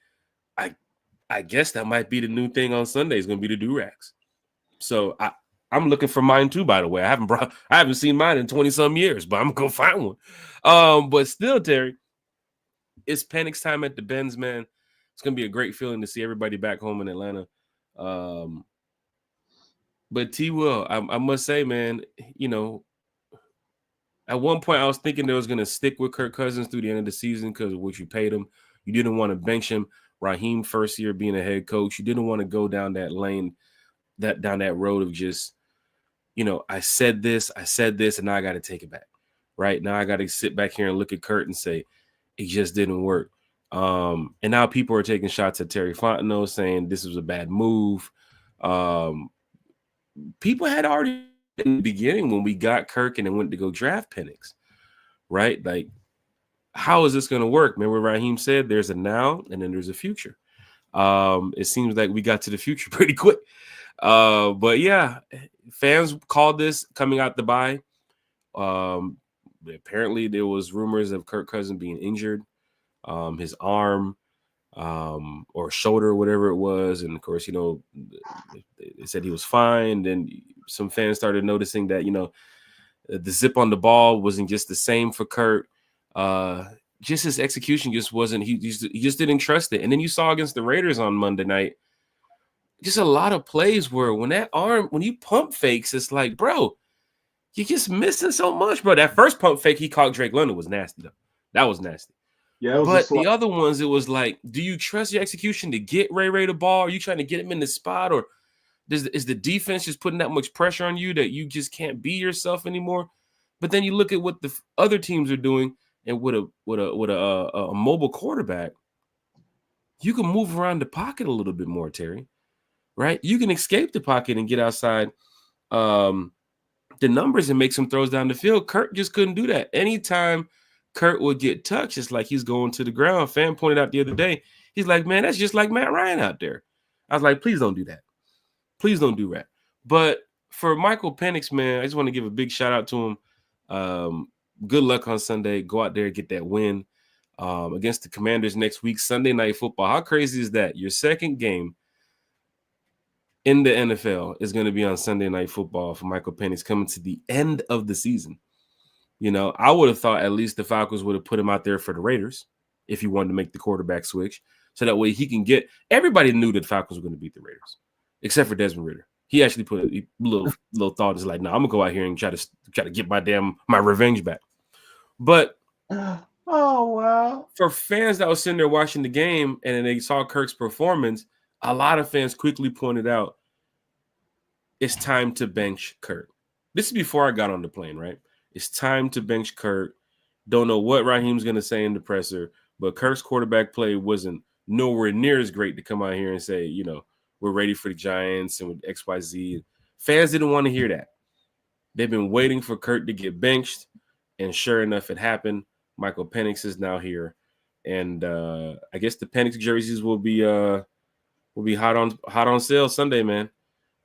I guess that might be the new thing on Sunday is going to be the do-rags. So I'm looking for mine too, by the way. I haven't seen mine in 20-some years, but I'm going to find one. But still, Terry, it's Penix time at the Benz, man. It's going to be a great feeling to see everybody back home in Atlanta. But T. Will, I must say, man, you know, at one point I was thinking they was going to stick with Kirk Cousins through the end of the season because of what you paid him. You didn't want to bench him. Raheem first year being a head coach. You didn't want to go down that lane, down that road of just, you know, I said this, and now I got to take it back. Right now I got to sit back here and look at Kurt and say it just didn't work. And now people are taking shots at Terry Fontenot saying this was a bad move. People had already in the beginning when we got Kirk and then went to go draft Penix, right? Like, how is this going to work? Remember Raheem said there's a now and then there's a future. It seems like we got to the future pretty quick. But yeah, fans called this coming out the bye. Apparently there was rumors of Kirk Cousins being injured, his arm or shoulder, whatever it was. And of course, you know, they said he was fine. Then some fans started noticing that, you know, the zip on the ball wasn't just the same for Kurt. Just his execution just wasn't, he just didn't trust it. And then you saw against the Raiders on Monday night, just a lot of plays where when you pump fakes, it's like, bro, you're just missing so much, bro. That first pump fake he caught Drake London was nasty, though. That was nasty. Yeah, but the other ones, it was like, do you trust your execution to get Ray the ball? Are you trying to get him in the spot? Or is the defense just putting that much pressure on you that you just can't be yourself anymore? But then you look at what the other teams are doing, and with a mobile quarterback, you can move around the pocket a little bit more, Terry. Right? You can escape the pocket and get outside the numbers and make some throws down the field. Kurt just couldn't do that. Anytime Kurt would get touched, it's like he's going to the ground. Fan pointed out the other day, he's like, man, that's just like Matt Ryan out there. I was like, please don't do that. Please don't do that. But for Michael Penix, man, I just want to give a big shout out to him. Good luck on Sunday. Go out there and get that win against the Commanders next week, Sunday Night Football. How crazy is that? Your second game in the NFL is going to be on Sunday Night Football for Michael Penix coming to the end of the season. You know, I would have thought at least the Falcons would have put him out there for the Raiders if he wanted to make the quarterback switch. So that way he can get – everybody knew that the Falcons were going to beat the Raiders, except for Desmond Ridder. He actually put a little thought is like, no, I'm going to go out here and try to get my revenge back. But oh, wow. For fans that was sitting there watching the game and then they saw Kirk's performance, a lot of fans quickly pointed out it's time to bench Kirk. This is before I got on the plane, right? It's time to bench Kirk. Don't know what Raheem's going to say in the presser, but Kirk's quarterback play wasn't nowhere near as great to come out here and say, you know, we're ready for the Giants and with XYZ. Fans didn't want to hear that. They've been waiting for Kirk to get benched, and sure enough, it happened. Michael Penix is now here, and I guess the Penix jerseys will be hot on sale Sunday, man.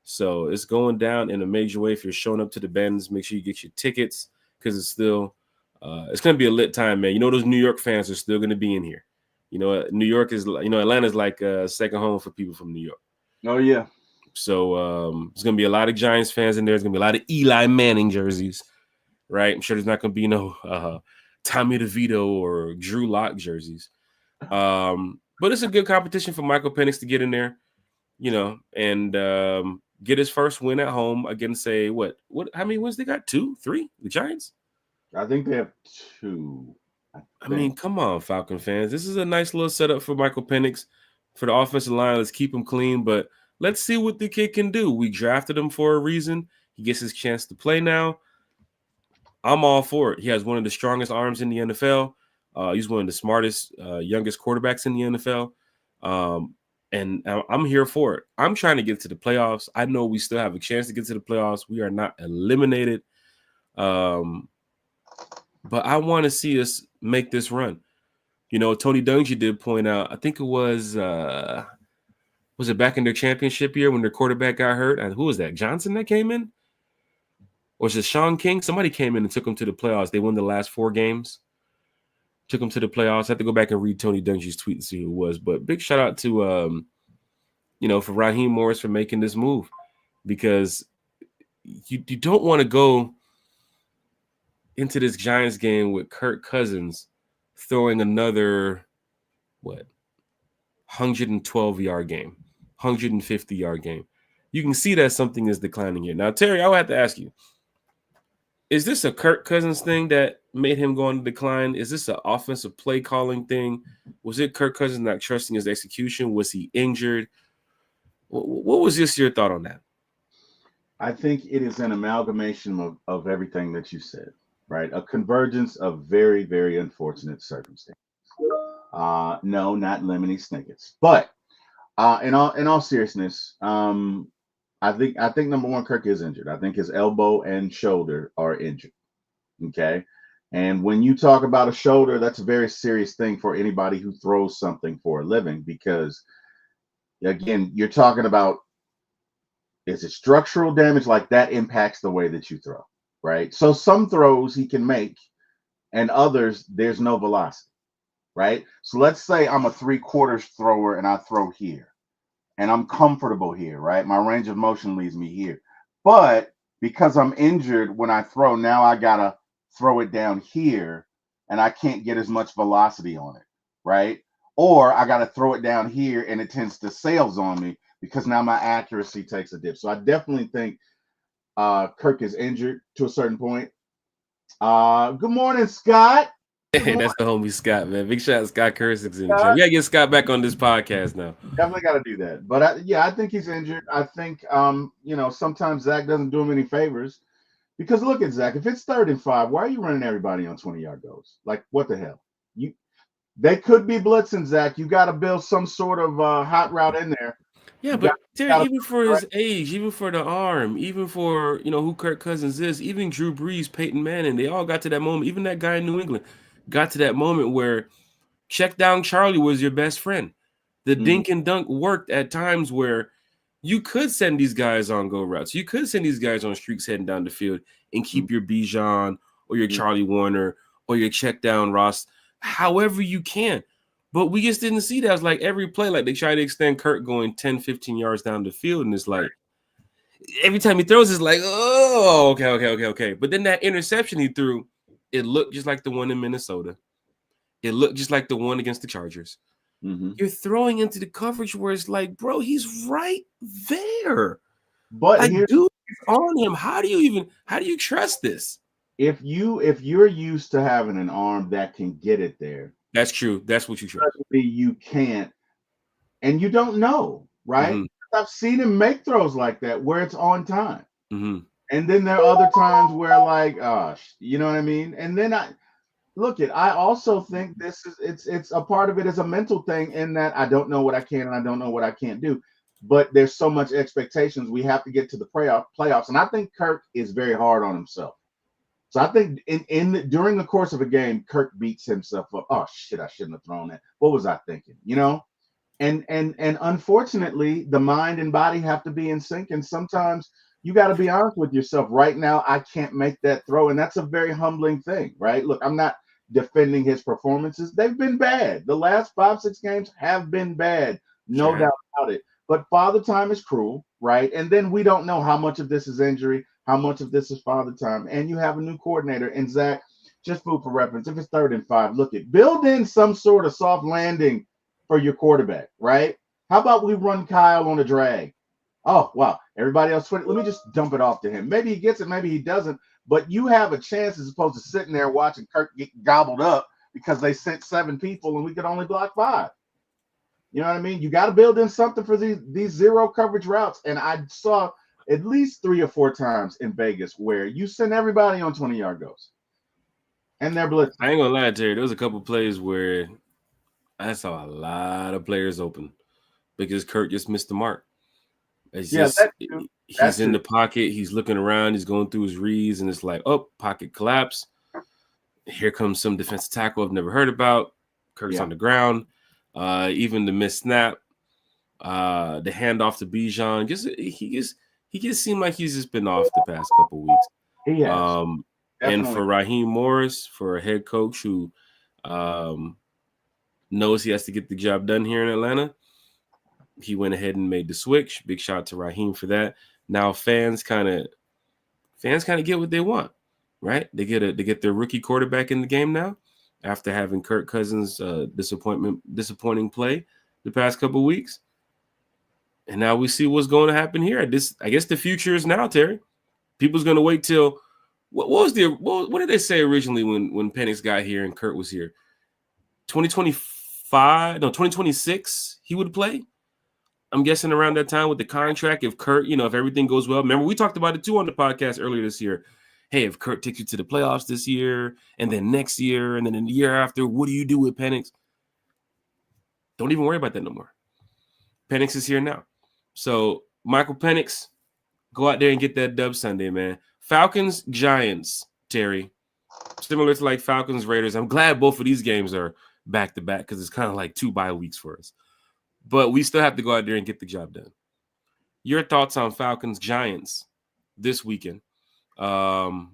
So it's going down in a major way. If you're showing up to the Benz, make sure you get your tickets because it's still it's going to be a lit time, man. You know, those New York fans are still going to be in here. You know, New York is, you know, Atlanta's like a second home for people from New York. Oh, yeah. So there's going to be a lot of Giants fans in there. There's going to be a lot of Eli Manning jerseys, right? I'm sure there's not going to be no Tommy DeVito or Drew Lock jerseys. But it's a good competition for Michael Penix to get in there, you know, and get his first win at home against, say, what? How many wins they got? 2, 3? The Giants? I think they have 2. I mean, come on, Falcon fans. This is a nice little setup for Michael Penix for the offensive line. Let's keep him clean, but let's see what the kid can do. We drafted him for a reason. He gets his chance to play now. I'm all for it. He has one of the strongest arms in the NFL. He's one of the smartest, youngest quarterbacks in the NFL. And I'm here for it. I'm trying to get to the playoffs. I know we still have a chance to get to the playoffs. We are not eliminated. But I want to see us make this run. You know, Tony Dungy did point out, I think it was it back in their championship year when their quarterback got hurt? And who was that? Johnson that came in? Or was it Sean King? Somebody came in and took them to the playoffs. They won the last 4 games. Took them to the playoffs. I have to go back and read Tony Dungy's tweet and see who it was. But big shout out to, for Raheem Morris for making this move. Because you don't want to go into this Giants game with Kirk Cousins throwing another, 112-yard game, 150-yard game. You can see that something is declining here. Now, Terry, I would have to ask you, is this a Kirk Cousins thing that made him go on decline? Is this an offensive play calling thing? Was it Kirk Cousins not trusting his execution? Was he injured? What was just your thought on that? I think it is an amalgamation of everything that you said, right? A convergence of very, very unfortunate circumstances. No, not Lemony Snickets, but in all seriousness, I think number one, Kirk is injured. I think his elbow and shoulder are injured. Okay. And when you talk about a shoulder, that's a very serious thing for anybody who throws something for a living, because again, you're talking about, is it structural damage? Like that impacts the way that you throw, right? So some throws he can make and others, there's no velocity, right? So let's say I'm a 3/4 thrower and I throw here. And I'm comfortable here, right? My range of motion leads me here. But because I'm injured when I throw, now I got to throw it down here and I can't get as much velocity on it, right? Or I got to throw it down here and it tends to sails on me because now my accuracy takes a dip. So I definitely think Kirk is injured to a certain point. Good morning, Scott. Hey, that's the homie Scott, man. Big shout out Scott Cursick's in the chat. We gotta get Scott back on this podcast now. Definitely got to do that. But I think he's injured. I think sometimes Zach doesn't do him any favors, because look at Zach. If it's 3rd and 5, why are you running everybody on 20-yard goals? Like, what the hell? They could be blitzing, Zach. You got to build some sort of hot route in there. Yeah, but even for his age, even for the arm, even for who Kirk Cousins is, even Drew Brees, Peyton Manning, they all got to that moment. Even that guy in New England got to that moment where check down Charlie was your best friend. The dink and dunk worked at times where you could send these guys on go routes. You could send these guys on streaks heading down the field and keep your Bijan or your Charlie Warner or your check down Ross, however you can. But we just didn't see that. It was like every play, like they try to extend Kirk going 10, 15 yards down the field. And it's like every time he throws, it's like, oh, okay. But then that interception he threw, it looked just like the one in Minnesota. It looked just like the one against the Chargers. You're throwing into the coverage where it's like, bro, he's right there. But like, dude, on him. How do you trust this? If you're used to having an arm that can get it there, that's true. That's what you trust. You can't, and you don't know, right? I've seen him make throws like that where it's on time, and then there are other times where, like, gosh, you know what I mean? And then I also think this is it's a part of it is a mental thing, in that I don't know what I can and I don't know what I can't do. But there's so much expectations. We have to get to the playoffs. And I think Kirk is very hard on himself. So I think during the course of a game, Kirk beats himself up. Oh shit, I shouldn't have thrown that. What was I thinking? And unfortunately, the mind and body have to be in sync. And sometimes you got to be honest with yourself. Right now, I can't make that throw. And that's a very humbling thing, right? Look, I'm not defending his performances. They've been bad. The last 5-6 games have been bad. No doubt about it. But Father Time is cruel, right? And then we don't know how much of this is injury, how much of this is Father Time. And you have a new coordinator. And Zach, just food for reference, if it's 3rd and 5, look at build in some sort of soft landing for your quarterback, right? How about we run Kyle on a drag? Oh, wow. Everybody else, let me just dump it off to him. Maybe he gets it, maybe he doesn't. But you have a chance as opposed to sitting there watching Kirk get gobbled up because they sent 7 people and we could only block 5. You know what I mean? You got to build in something for these zero coverage routes. And I saw at least 3 or 4 times in Vegas where you send everybody on 20-yard goes. And they're blitzing. I ain't gonna lie, Terry. There was a couple plays where I saw a lot of players open because Kirk just missed the mark. It's just he's in the pocket, he's looking around, he's going through his reads, and it's like, oh, pocket collapse. Here comes some defensive tackle I've never heard about. Kirk's on the ground. Even the missed snap, the handoff to Bijan, he just seemed like he's just been off the past couple weeks. He has. And for Raheem Morris, for a head coach who knows he has to get the job done here in Atlanta, he went ahead and made the switch. Big shout out to Raheem for that. Now fans kind of get what they want, right? They get their rookie quarterback in the game now after having Kirk Cousins disappointing play the past couple of weeks. And now we see what's going to happen here. I guess the future is now, Terry. People's going to wait till what did they say originally when Penix got here and Kirk was here? 2026 he would play. I'm guessing around that time with the contract, if Kurt, if everything goes well. Remember, we talked about it too on the podcast earlier this year. Hey, if Kurt takes you to the playoffs this year, and then next year, and then in the year after, what do you do with Penix? Don't even worry about that no more. Penix is here now. So, Michael Penix, go out there and get that dub Sunday, man. Falcons, Giants, Terry. Similar to like Falcons, Raiders. I'm glad both of these games are back-to-back because it's kind of like 2 bye weeks for us. But we still have to go out there and get the job done. Your thoughts on Falcons Giants this weekend? Because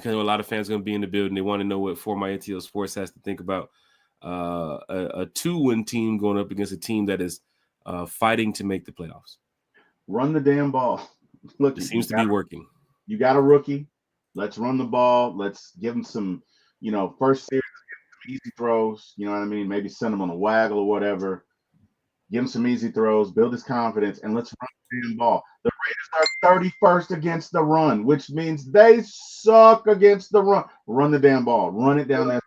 a lot of fans are going to be in the building. They want to know what For My ATL Sports has to think about a 2-win team going up against a team that is fighting to make the playoffs. Run the damn ball. Look, it seems to be working. You got a rookie. Let's run the ball. Let's give him some, first series, some easy throws. You know what I mean? Maybe send him on a waggle or whatever. Give him some easy throws, build his confidence, and let's run the damn ball. The Raiders are 31st against the run, which means they suck against the run. Run the damn ball. Run it down that road,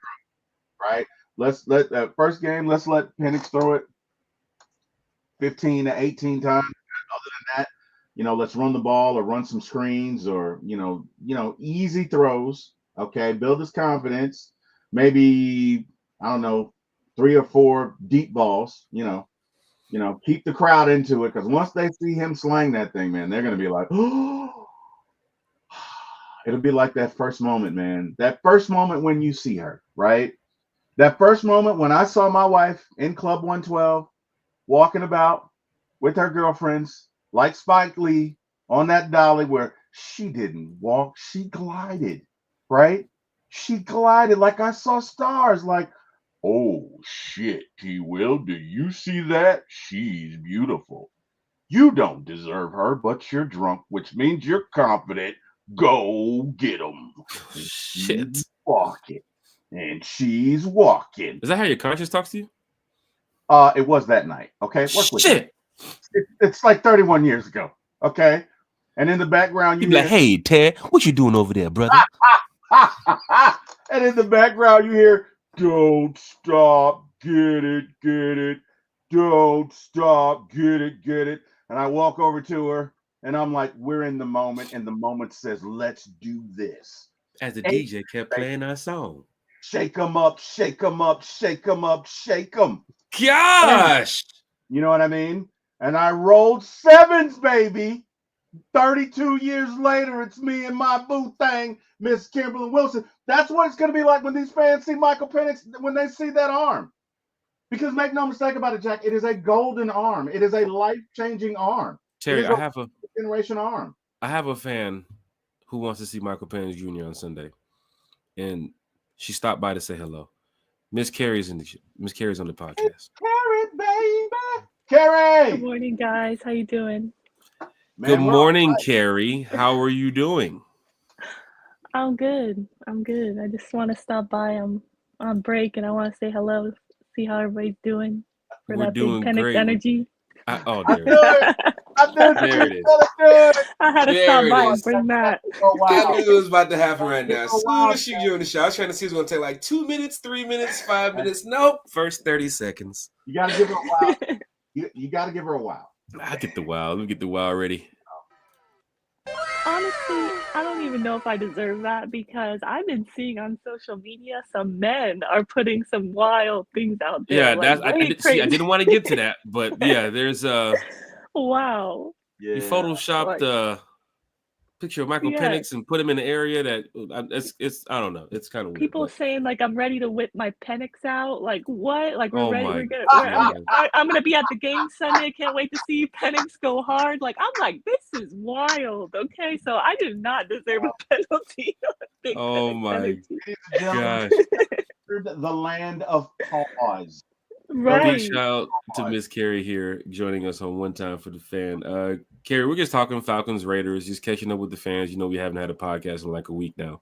right? Let's let that first game, let's let Penix throw it 15 to 18 times. Other than that, let's run the ball or run some screens or, easy throws, okay? Build his confidence. Maybe, I don't know, 3 or 4 deep balls, keep the crowd into it because once they see him slang that thing, man, they're going to be like, oh, it'll be like that first moment, man. That first moment when you see her, right? That first moment when I saw my wife in Club 112 walking about with her girlfriends like Spike Lee on that dolly where she didn't walk, she glided, right? She glided like I saw stars, like, oh, shit, T-Will, do you see that? She's beautiful. You don't deserve her, but you're drunk, which means you're confident. Go get them. Shit. She's walking. Is that how your conscience talks to you? It was that night, okay? Shit. It's like 31 years ago, okay? And in the background, you be like, hey, Ted, what you doing over there, brother? And in the background, you hear, don't stop, get it. Don't stop, get it. And I walk over to her, and I'm like, we're in the moment, and the moment says, let's do this. As the DJ kept playing our song. Shake them up, shake them up, shake them up, shake them. Gosh! You know what I mean? And I rolled 7s, baby. 32 years later, it's me and my boo thing, Miss Kimberly Wilson. That's what it's going to be like when these fans see Michael Penix, when they see that arm. Because make no mistake about it, Jack, it is a golden arm. It is a life-changing arm. Terry, I have a generation arm. I have a fan who wants to see Michael Penix Jr. on Sunday. And she stopped by to say hello. Miss Carrie's on the podcast. Carrie, baby. Carrie. Good morning, guys. How you doing? Man, good morning, Carrie. How are you doing? I'm good. I just want to stop by. I'm on break, and I want to say hello, see how everybody's doing. For We're that doing big Penix great. energy. I knew There you it is. was gonna do it. I had to There stop it by and is. bring that. Oh I wow. knew it was about to happen right now. As Oh, soon wow, as she joined the show, I was trying to see if it was going to take like 2 minutes, 3 minutes, 5 minutes. Nope. First 30 seconds. You gotta give her a wow. You gotta give her a wow. I get the wow. Let me get the wow ready. Honestly, I don't even know if I deserve that because I've been seeing on social media some men are putting some wild things out there, Yeah, like that's I way did see. I crazy. didn't want to get to that, but yeah, there's Wow. he Yeah. photoshopped Like, picture of Michael yes. Penix and put him in an area that it's I don't know. It's kind of weird. People But saying like I'm ready to whip my Penix out. Like what? Like we're oh ready. my I'm gonna be at the game Sunday. Can't wait to see Penix go hard. Like I'm like this is wild. Okay, so I do not deserve a penalty. Big oh Penix my energy. Ladies and gentlemen, gosh. the land of pause. Big Right. shout out to Miss Carrie here joining us on One Time for the Fan. Carrie, we're just talking Falcons Raiders, just catching up with the fans. You know, we haven't had a podcast in like a week now.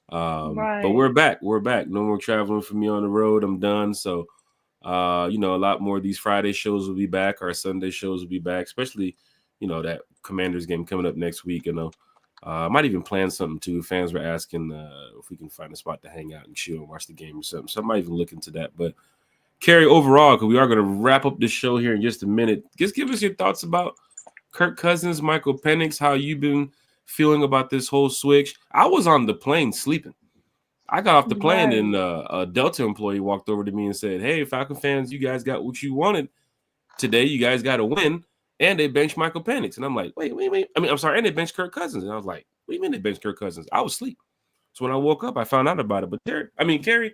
But we're Right. back. We're back. No more traveling for me on the road. I'm done. So you know, a lot more of these Friday shows will be back. Our Sunday shows will be back, especially, you know, that Commanders game coming up next week. You know, I might even plan something too. Fans were asking if we can find a spot to hang out and chill and watch the game or something. So I might even look into that. But Carrie, overall, because we are going to wrap up this show here in just a minute, just give us your thoughts about Kirk Cousins, Michael Penix, how you've been feeling about this whole switch. I was on the plane sleeping. I got off the plane and Right. a Delta employee walked over to me and said, "Hey, Falcon fans, you guys got what you wanted today. You guys got to win." And they benched Michael Penix. And I'm like, wait. I mean, I'm sorry. And they benched Kirk Cousins. And I was like, what do you mean they benched Kirk Cousins? I was asleep. So when I woke up, I found out about it. But Carrie,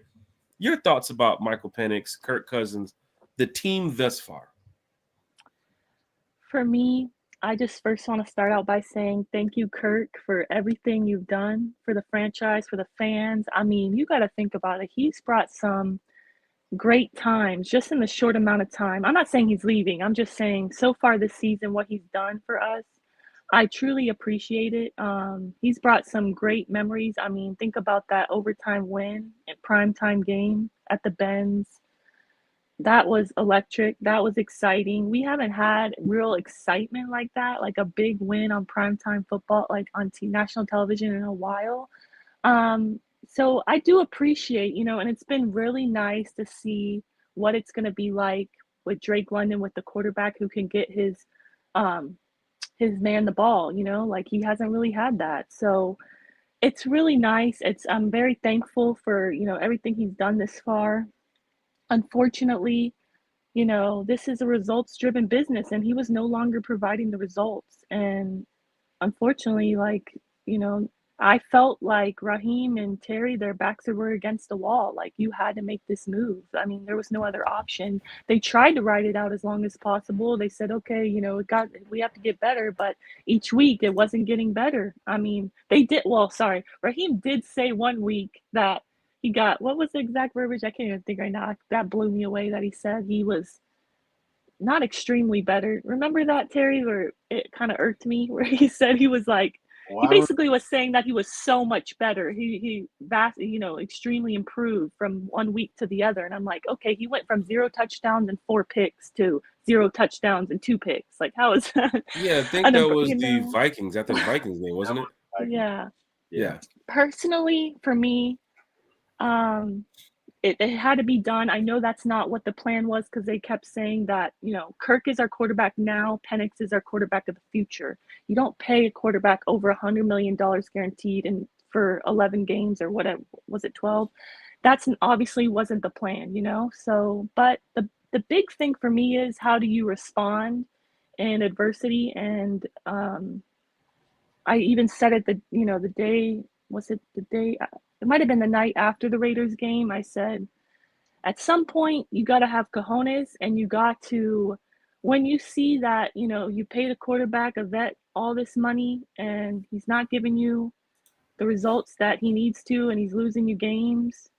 your thoughts about Michael Penix, Kirk Cousins, the team thus far? For me, I just first want to start out by saying thank you, Kirk, for everything you've done for the franchise, for the fans. I mean, you got to think about it. He's brought some great times just in the short amount of time. I'm not saying he's leaving. I'm just saying so far this season, what he's done for us, I truly appreciate it. He's brought some great memories. I mean, think about that overtime win and primetime game at the Benz. That was electric. That was exciting. We haven't had real excitement like that, like a big win on primetime football, like on national television in a while. So I do appreciate, and it's been really nice to see what it's going to be like with Drake London, with the quarterback who can get um, his man the ball, like he hasn't really had that. So it's really nice. I'm very thankful for, everything he's done this far. Unfortunately, this is a results driven business and he was no longer providing the results. And unfortunately, like, I felt like Raheem and Terry, their backs were against the wall. Like, you had to make this move. I mean, there was no other option. They tried to ride it out as long as possible. They said, okay, we have to get better. But each week it wasn't getting better. I mean, Raheem did say one week that he got, what was the exact verbiage? I can't even think right now. That blew me away that he said he was not extremely better. Remember that, Terry, where it kind of irked me, where he said he was like, he Well, basically was saying that he was so much better. He vast, extremely improved from one week to the other. And I'm like, okay, he went from 0 touchdowns and 4 picks to 0 touchdowns and 2 picks. Like, how is that? Yeah, I think that was the Vikings after the Vikings game, wasn't it? Yeah. Yeah. Personally, for me, it had to be done. I know that's not what the plan was because they kept saying that, Kirk is our quarterback now, Penix is our quarterback of the future. You don't pay a quarterback over $100 million guaranteed and for 11 games or whatever, was it 12? That's obviously wasn't the plan, So, but the big thing for me is how do you respond in adversity? And I even said it the day, was it the day? It might have been the night after the Raiders game. I said, at some point, you got to have cojones and you got to, when you see that, you paid a quarterback, a vet, all this money and he's not giving you the results that he needs to and he's losing you games.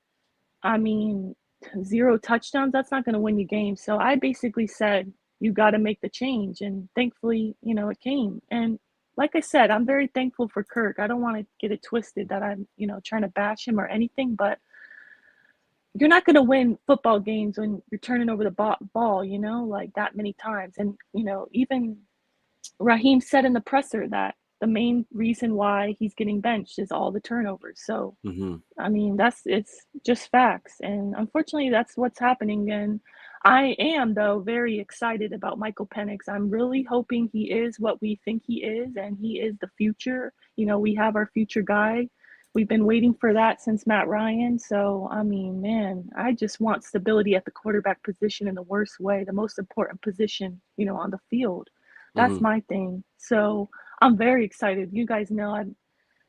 I mean, 0 touchdowns, that's not going to win you games. So I basically said, you got to make the change. And thankfully, it came. And like I said, I'm very thankful for Kirk. I don't want to get it twisted that I'm, trying to bash him or anything, but you're not going to win football games when you're turning over the ball, like that many times. And, even Raheem said in the presser that the main reason why he's getting benched is all the turnovers. So, I mean, it's just facts. And unfortunately, that's what's happening. And I am, though, very excited about Michael Penix. I'm really hoping he is what we think he is, and he is the future. You know, we have our future guy. We've been waiting for that since Matt Ryan. So, I mean, man, I just want stability at the quarterback position in the worst way, the most important position, you know, on the field. That's my thing. So I'm very excited. You guys know I'm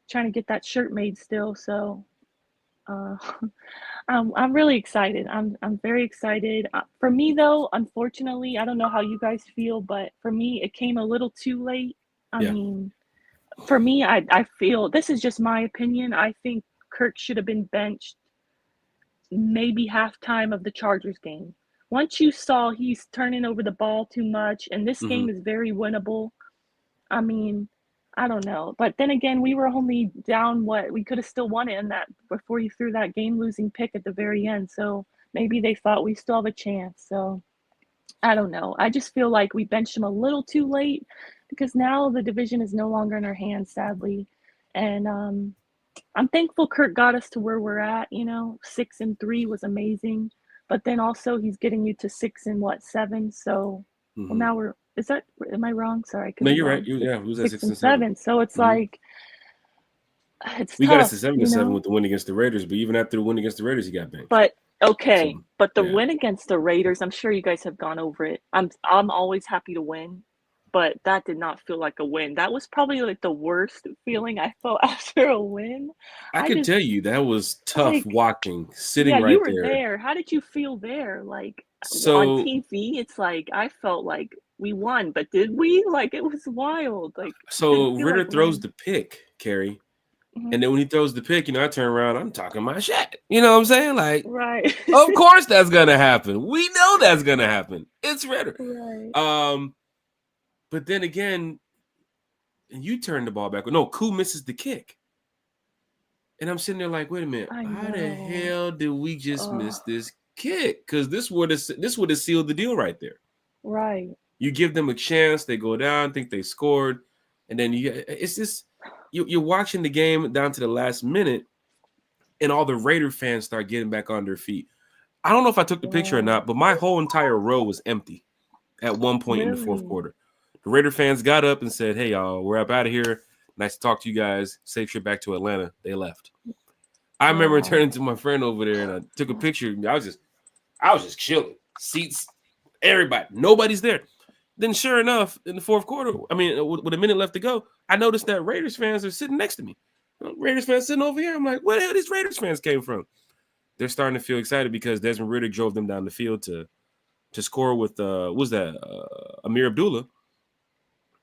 trying to get that shirt made still. So uh, I'm really excited. I'm very excited. For me though, unfortunately, I don't know how you guys feel, but for me, it came a little too late. I mean, for me, I feel this is just my opinion. I think Kirk should have been benched maybe halftime of the Chargers game. Once you saw he's turning over the ball too much, and this game is very winnable. I mean, I don't know. But then again, we were only down we could have still won it in that before he threw that game-losing pick at the very end. So maybe they thought we still have a chance. So I don't know. I just feel like we benched him a little too late because now the division is no longer in our hands, sadly. And I'm thankful Kirk got us to where we're at. You know, 6-3 was amazing. But then also he's getting you to 7. So well, now am I wrong? Sorry, I could No, be you're wrong. right. Yeah, we was at 6 and 7. So it's like it's we tough, got us to 7-7 you know? with the win against the Raiders, but even after the win against the Raiders, he got benched. But okay, So, but the yeah. win against the Raiders, I'm sure you guys have gone over it. I'm always happy to win, but that did not feel like a win. That was probably like the worst feeling I felt after a win. I could tell you that was tough watching, sitting Yeah, right you were there. there. How did you feel there? Like on So TV, it's like I felt like we won, but did we? Like it was wild. Like so didn't feel Ritter like throws win. the pick, Carrie. And then when he throws the pick, you know, I turn around, I'm talking my shit. You know what I'm saying? Like, Right. of course that's gonna happen. We know that's gonna happen. It's Ritter. Right. But then again, you turn the ball back. No, Koo misses the kick. And I'm sitting there like, wait a minute, how the hell did we just miss this kick? Because this would have sealed the deal right there. Right. You give them a chance, they go down, think they scored, and then it's just you're watching the game down to the last minute, and all the Raider fans start getting back on their feet. I don't know if I took the picture or not, but my whole entire row was empty at one point in the fourth quarter. The Raider fans got up and said, "Hey, y'all, we're up out of here. Nice to talk to you guys. Safe trip back to Atlanta." They left. I remember turning to my friend over there and I took a picture. I was just chilling. Seats, everybody, nobody's there. Then, sure enough, in the fourth quarter, I mean, with a minute left to go, I noticed that Raiders fans are sitting next to me. Raiders fans sitting over here. I'm like, where the hell these Raiders fans came from? They're starting to feel excited because Desmond Ridder drove them down the field to score with Amir Abdullah.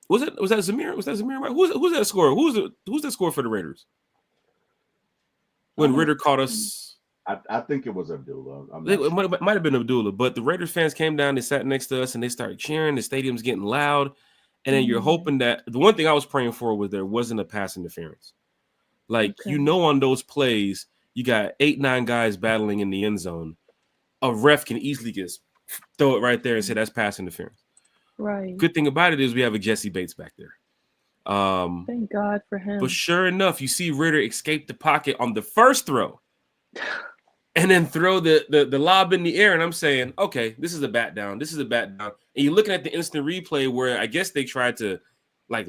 Was that Zamir? Was that Zamir? Who's that scorer? Who's that scorer for the Raiders? When Ridder caught us, I think it was Abdullah. It might have been Abdullah, but the Raiders fans came down, they sat next to us, and they started cheering. The stadium's getting loud, and then you're hoping that the one thing I was praying for was there wasn't a pass interference. Like on those plays, you got 8-9 guys battling in the end zone. A ref can easily just throw it right there and say that's pass interference. Right. Good thing about it is we have a Jesse Bates back there. Thank God for him. But sure enough, you see Ridder escape the pocket on the first throw and then throw the lob in the air. And I'm saying, okay, this is a bat down. This is a bat down. And you're looking at the instant replay where I guess they tried to like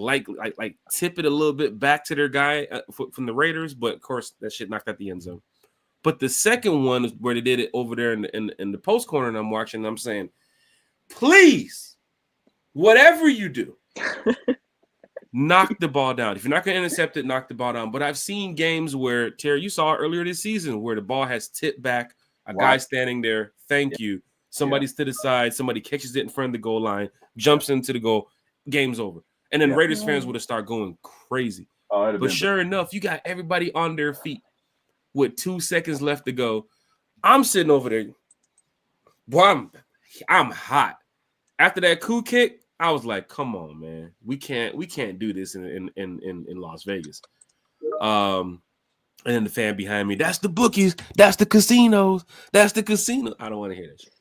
tip it a little bit back to their guy from the Raiders. But of course, that shit knocked out the end zone. But the second one is where they did it over there in the post corner. And I'm watching, and I'm saying, please, whatever you do, knock the ball down. If you're not going to intercept it, knock the ball down. But I've seen games where, Terry, you saw earlier this season where the ball has tipped back, a guy standing there, thank you. Somebody's to the side, somebody catches it in front of the goal line, jumps into the goal, game's over. And then Raiders fans would have started going crazy. But sure enough, you got everybody on their feet with 2 seconds left to go. I'm sitting over there. Boy, I'm hot. After that coup kick, I was like, come on, man. We can't do this in Las Vegas. And then the fan behind me, that's the bookies, that's the casinos, that's the casino. I don't want to hear that shit.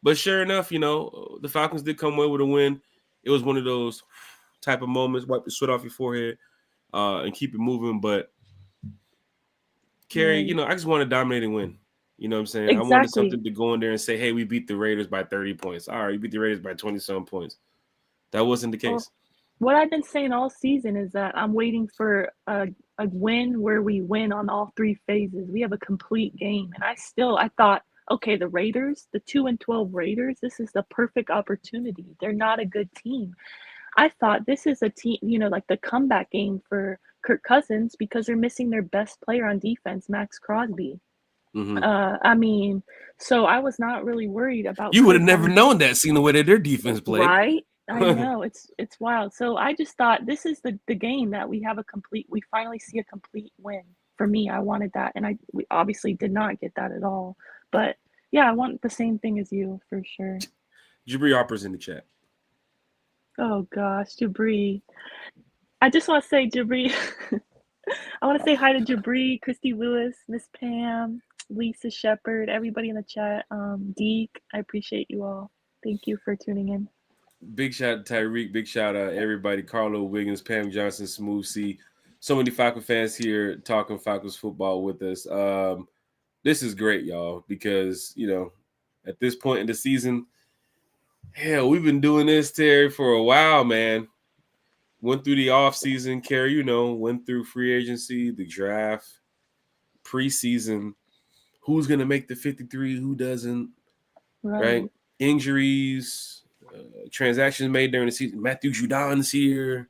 But sure enough, the Falcons did come away with a win. it was one of those type of moments. Wipe the sweat off your forehead and keep it moving. But Carrie, Right. I just want to dominate and win. You know what I'm saying? I wanted Exactly. something to go in there and say, hey, we beat the Raiders by 30 points. All right, you beat the Raiders by 20-some points. That wasn't the Well, case. what I've been saying all season is that I'm waiting for a win where we win on all 3 phases. We have a complete game. And I thought, okay, the Raiders, the 2-12 Raiders, this is the perfect opportunity. They're not a good team. I thought this is a team, like the comeback game for Kirk Cousins because they're missing their best player on defense, Max Crosby. Mm-hmm. So I was not really worried about You would Kirk have never having known that, seeing the way that their defense played. right. I know it's wild. So I just thought this is the game that we finally see a complete win. For me, I wanted that, and we obviously did not get that at all. But yeah, I want the same thing as you for sure. Jabri Harper's in the chat. Oh gosh, Jabri. I just want to say, Jabri, I want to say hi to Jabri, Christy Lewis, Miss Pam, Lisa Shepard, everybody in the chat. Deke, I appreciate you all. Thank you for tuning in. Big shout out to Tyreek. Big shout out everybody. Carlo Wiggins, Pam Johnson, Smooth C. So many Falcon fans here talking Falcons football with us. This is great, y'all, because, at this point in the season, hell, we've been doing this, Terry, for a while, man. Went through the offseason, Carrie, went through free agency, the draft, preseason. Who's going to make the 53? Who doesn't? Right? Injuries, transactions made during the season. Matthew Judon's here.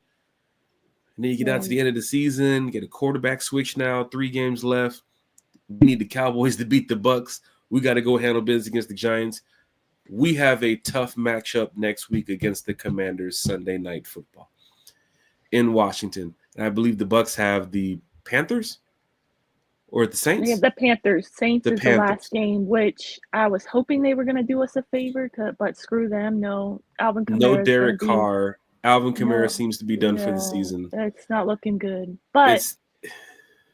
And then you get down to the end of the season, get a quarterback switch now, 3 games left. We need the Cowboys to beat the Bucks. We got to go handle business against the Giants. We have a tough matchup next week against the Commanders Sunday Night Football in Washington. And I believe the Bucks have the Panthers or the Saints? Yeah, the Panthers. Saints is the last game, which I was hoping they were going to do us a favor, but screw them. No, Alvin Kamara. No Derek Carr. Alvin Kamara seems to be done for the season. It's not looking good. But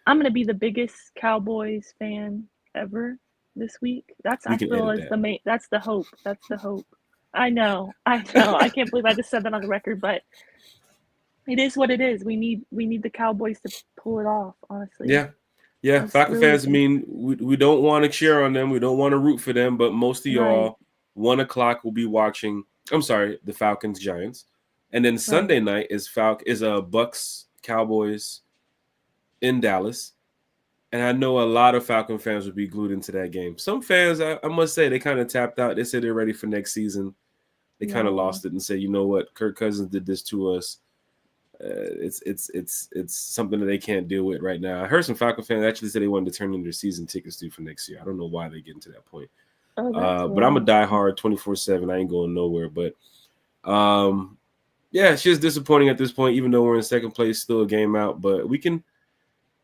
I'm going to be the biggest Cowboys fan ever this week. That's the hope. That's the hope. I know. I can't believe I just said that on the record, but it is what it is. We need the Cowboys to pull it off, honestly. Yeah. Falcon fans, we don't want to cheer on them. We don't want to root for them, but most of y'all, 1 o'clock will be watching. I'm sorry, the Falcons Giants, and then Sunday night is Bucks Cowboys in Dallas, and I know a lot of Falcon fans would be glued into that game. Some fans, I must say, they kind of tapped out. They said they're ready for next season. They kind of lost it and said, you know what, Kirk Cousins did this to us. It's something that they can't deal with right now. I heard some Falcon fans actually say they wanted to turn in their season tickets due for next year. I don't know why they get to that point. But I'm a diehard 24/7. I ain't going nowhere. But it's just disappointing at this point, even though we're in second place, still a game out. But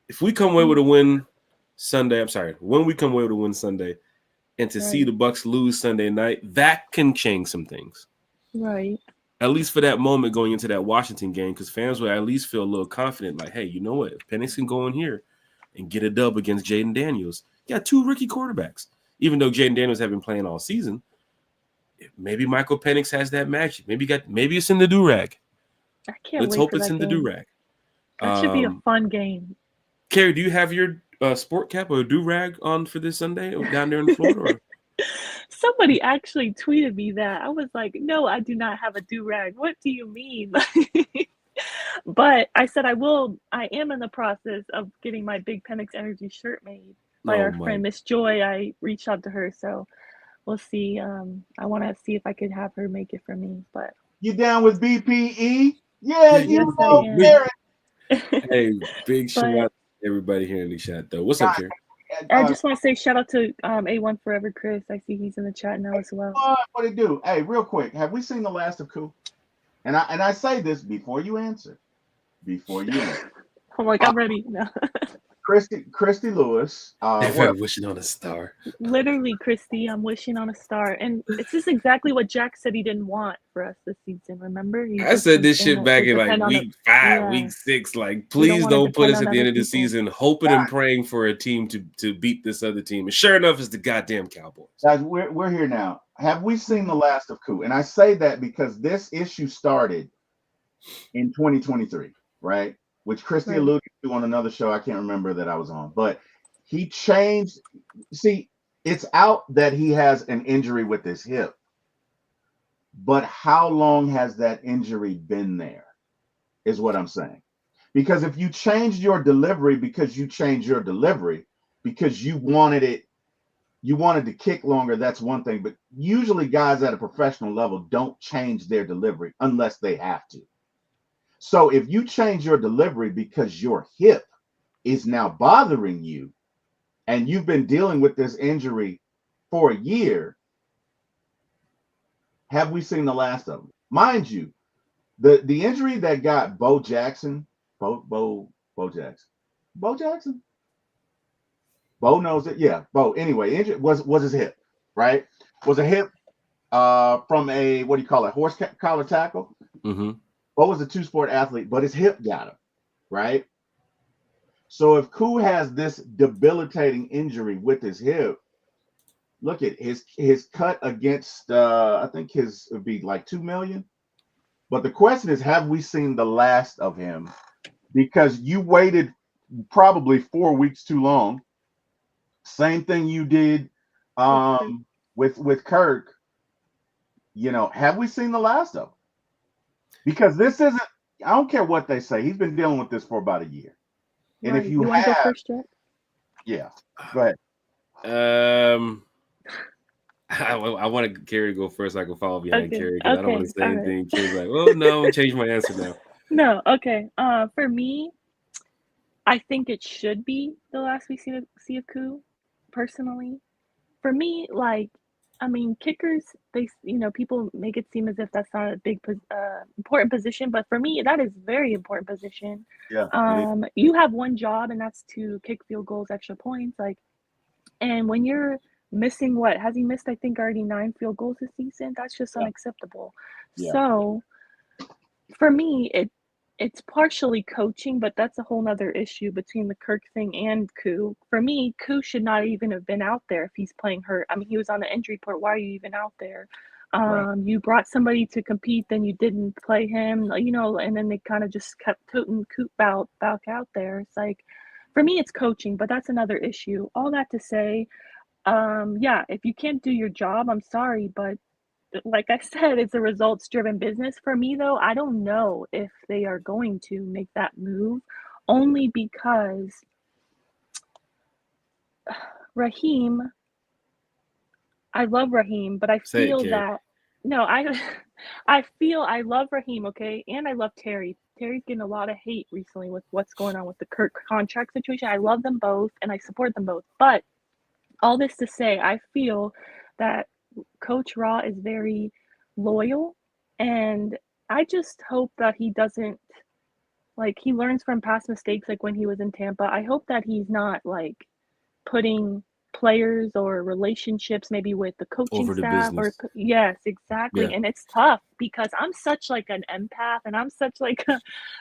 if we come away with a win Sunday, when we come away with a win Sunday, and to see the Bucks lose Sunday night, that can change some things. Right. At least for that moment going into that Washington game, because fans will at least feel a little confident, like, hey, you know what? If Penix can go in here and get a dub against Jaden Daniels, you got 2 rookie quarterbacks. Even though Jaden Daniels have been playing all season, maybe Michael Penix has that magic. Maybe it's in the do-rag. I can't Let's wait hope for it's that in the game. do-rag. That should be a fun game. Carrie, do you have your sport cap or do-rag on for this Sunday down there in Florida? Or? Somebody actually tweeted me that. I was like, no, I do not have a do-rag. What do you mean? But I said I am in the process of getting my Big Penix Energy shirt made by our friend Miss Joy. I reached out to her, so we'll see. I want to see if I could have her make it for me. But you down with BPE? Yeah, you know, Hey, big shout out to everybody here in the chat, though. What's up, Carrie? I just want to say shout out to A1 Forever Chris. I see he's in the chat now as well. What it do? Hey, real quick, have we seen the last of Koo? And I say this before you answer. I'm like, I'm ready. No. Christy Lewis. Wishing on a star. Literally, Christy, I'm wishing on a star. And it's just exactly what Jack said he didn't want for us this season. Remember? I said this shit back in like week 5, week 6. Like, please don't put us at the end of the season hoping and praying for a team to beat this other team. And sure enough, it's the goddamn Cowboys. Guys, we're here now. have we seen the last of Koo? And I say that because this issue started in 2023, right? Which Christy Right. alluded to on another show I can't remember that I was on, but he changed. See, it's out that he has an injury with his hip, but how long has that injury been there? Is what I'm saying. Because if you changed your delivery because you changed your delivery because you wanted to kick longer, that's one thing. But usually guys at a professional level don't change their delivery unless they have to. So if you change your delivery because your hip is now bothering you and you've been dealing with this injury for a year, have we seen the last of them? Mind you, the injury that got Bo Jackson, Bo Jackson, Bo knows it. Yeah, Bo. Anyway, injured was his hip, right? Was a hip from a what do you call it, horse collar tackle. Mm-hmm. Bo was a two-sport athlete, but his hip got him, right? So if Koo has this debilitating injury with his hip, look at his cut against I think his would be like 2 million. But the question is, have we seen the last of him? Because you waited probably 4 weeks too long. Same thing you did with Kirk. You know, have we seen the last of him? Because this isn't. I don't care what they say. He's been dealing with this for about a year. And Right. if you want to go have, first, Jack? yeah, go ahead. I want Carrie to go first. So I can follow behind Okay. Carrie because I don't want to say All right. anything. Carrie's like, "Well, no, change my answer now." No. Okay. For me, I think it should be the last we see of Koo. Personally, for me, like, I mean, kickers, people make it seem as if that's not a big, important position, but for me, that is a very important position. Yeah, it is. You have one job, and that's to kick field goals, extra points, like, and when you're missing what has he missed? I think already 9 field goals this season. That's just Yeah, unacceptable. yeah. So for me, it's partially coaching, but that's a whole nother issue between the Kirk thing and Koo. For me, Koo should not even have been out there if he's playing hurt. I mean, he was on the injury report. Why are you even out there? Right. You brought somebody to compete, then you didn't play him, and then they kind of just kept toting Coop back out there. It's like, for me, it's coaching, but that's another issue. All that to say, yeah, if you can't do your job, I'm sorry, but like I said, it's a results driven business. For me, though, I don't know if they are going to make that move only because Raheem, I love Raheem, but I Say it, feel Carrie. that no, I love Raheem, okay, and I love Terry. Terry's getting a lot of hate recently with what's going on with the Kirk contract situation. I love them both and I support them both. But all this to say, I feel that Coach Raw is very loyal, and I just hope that he doesn't, like, he learns from past mistakes, like when he was in Tampa. I hope that he's not, like, putting players or relationships maybe with the coaching Over the staff or business. yes, exactly. Yeah. And it's tough because I'm such like an empath and I'm such like a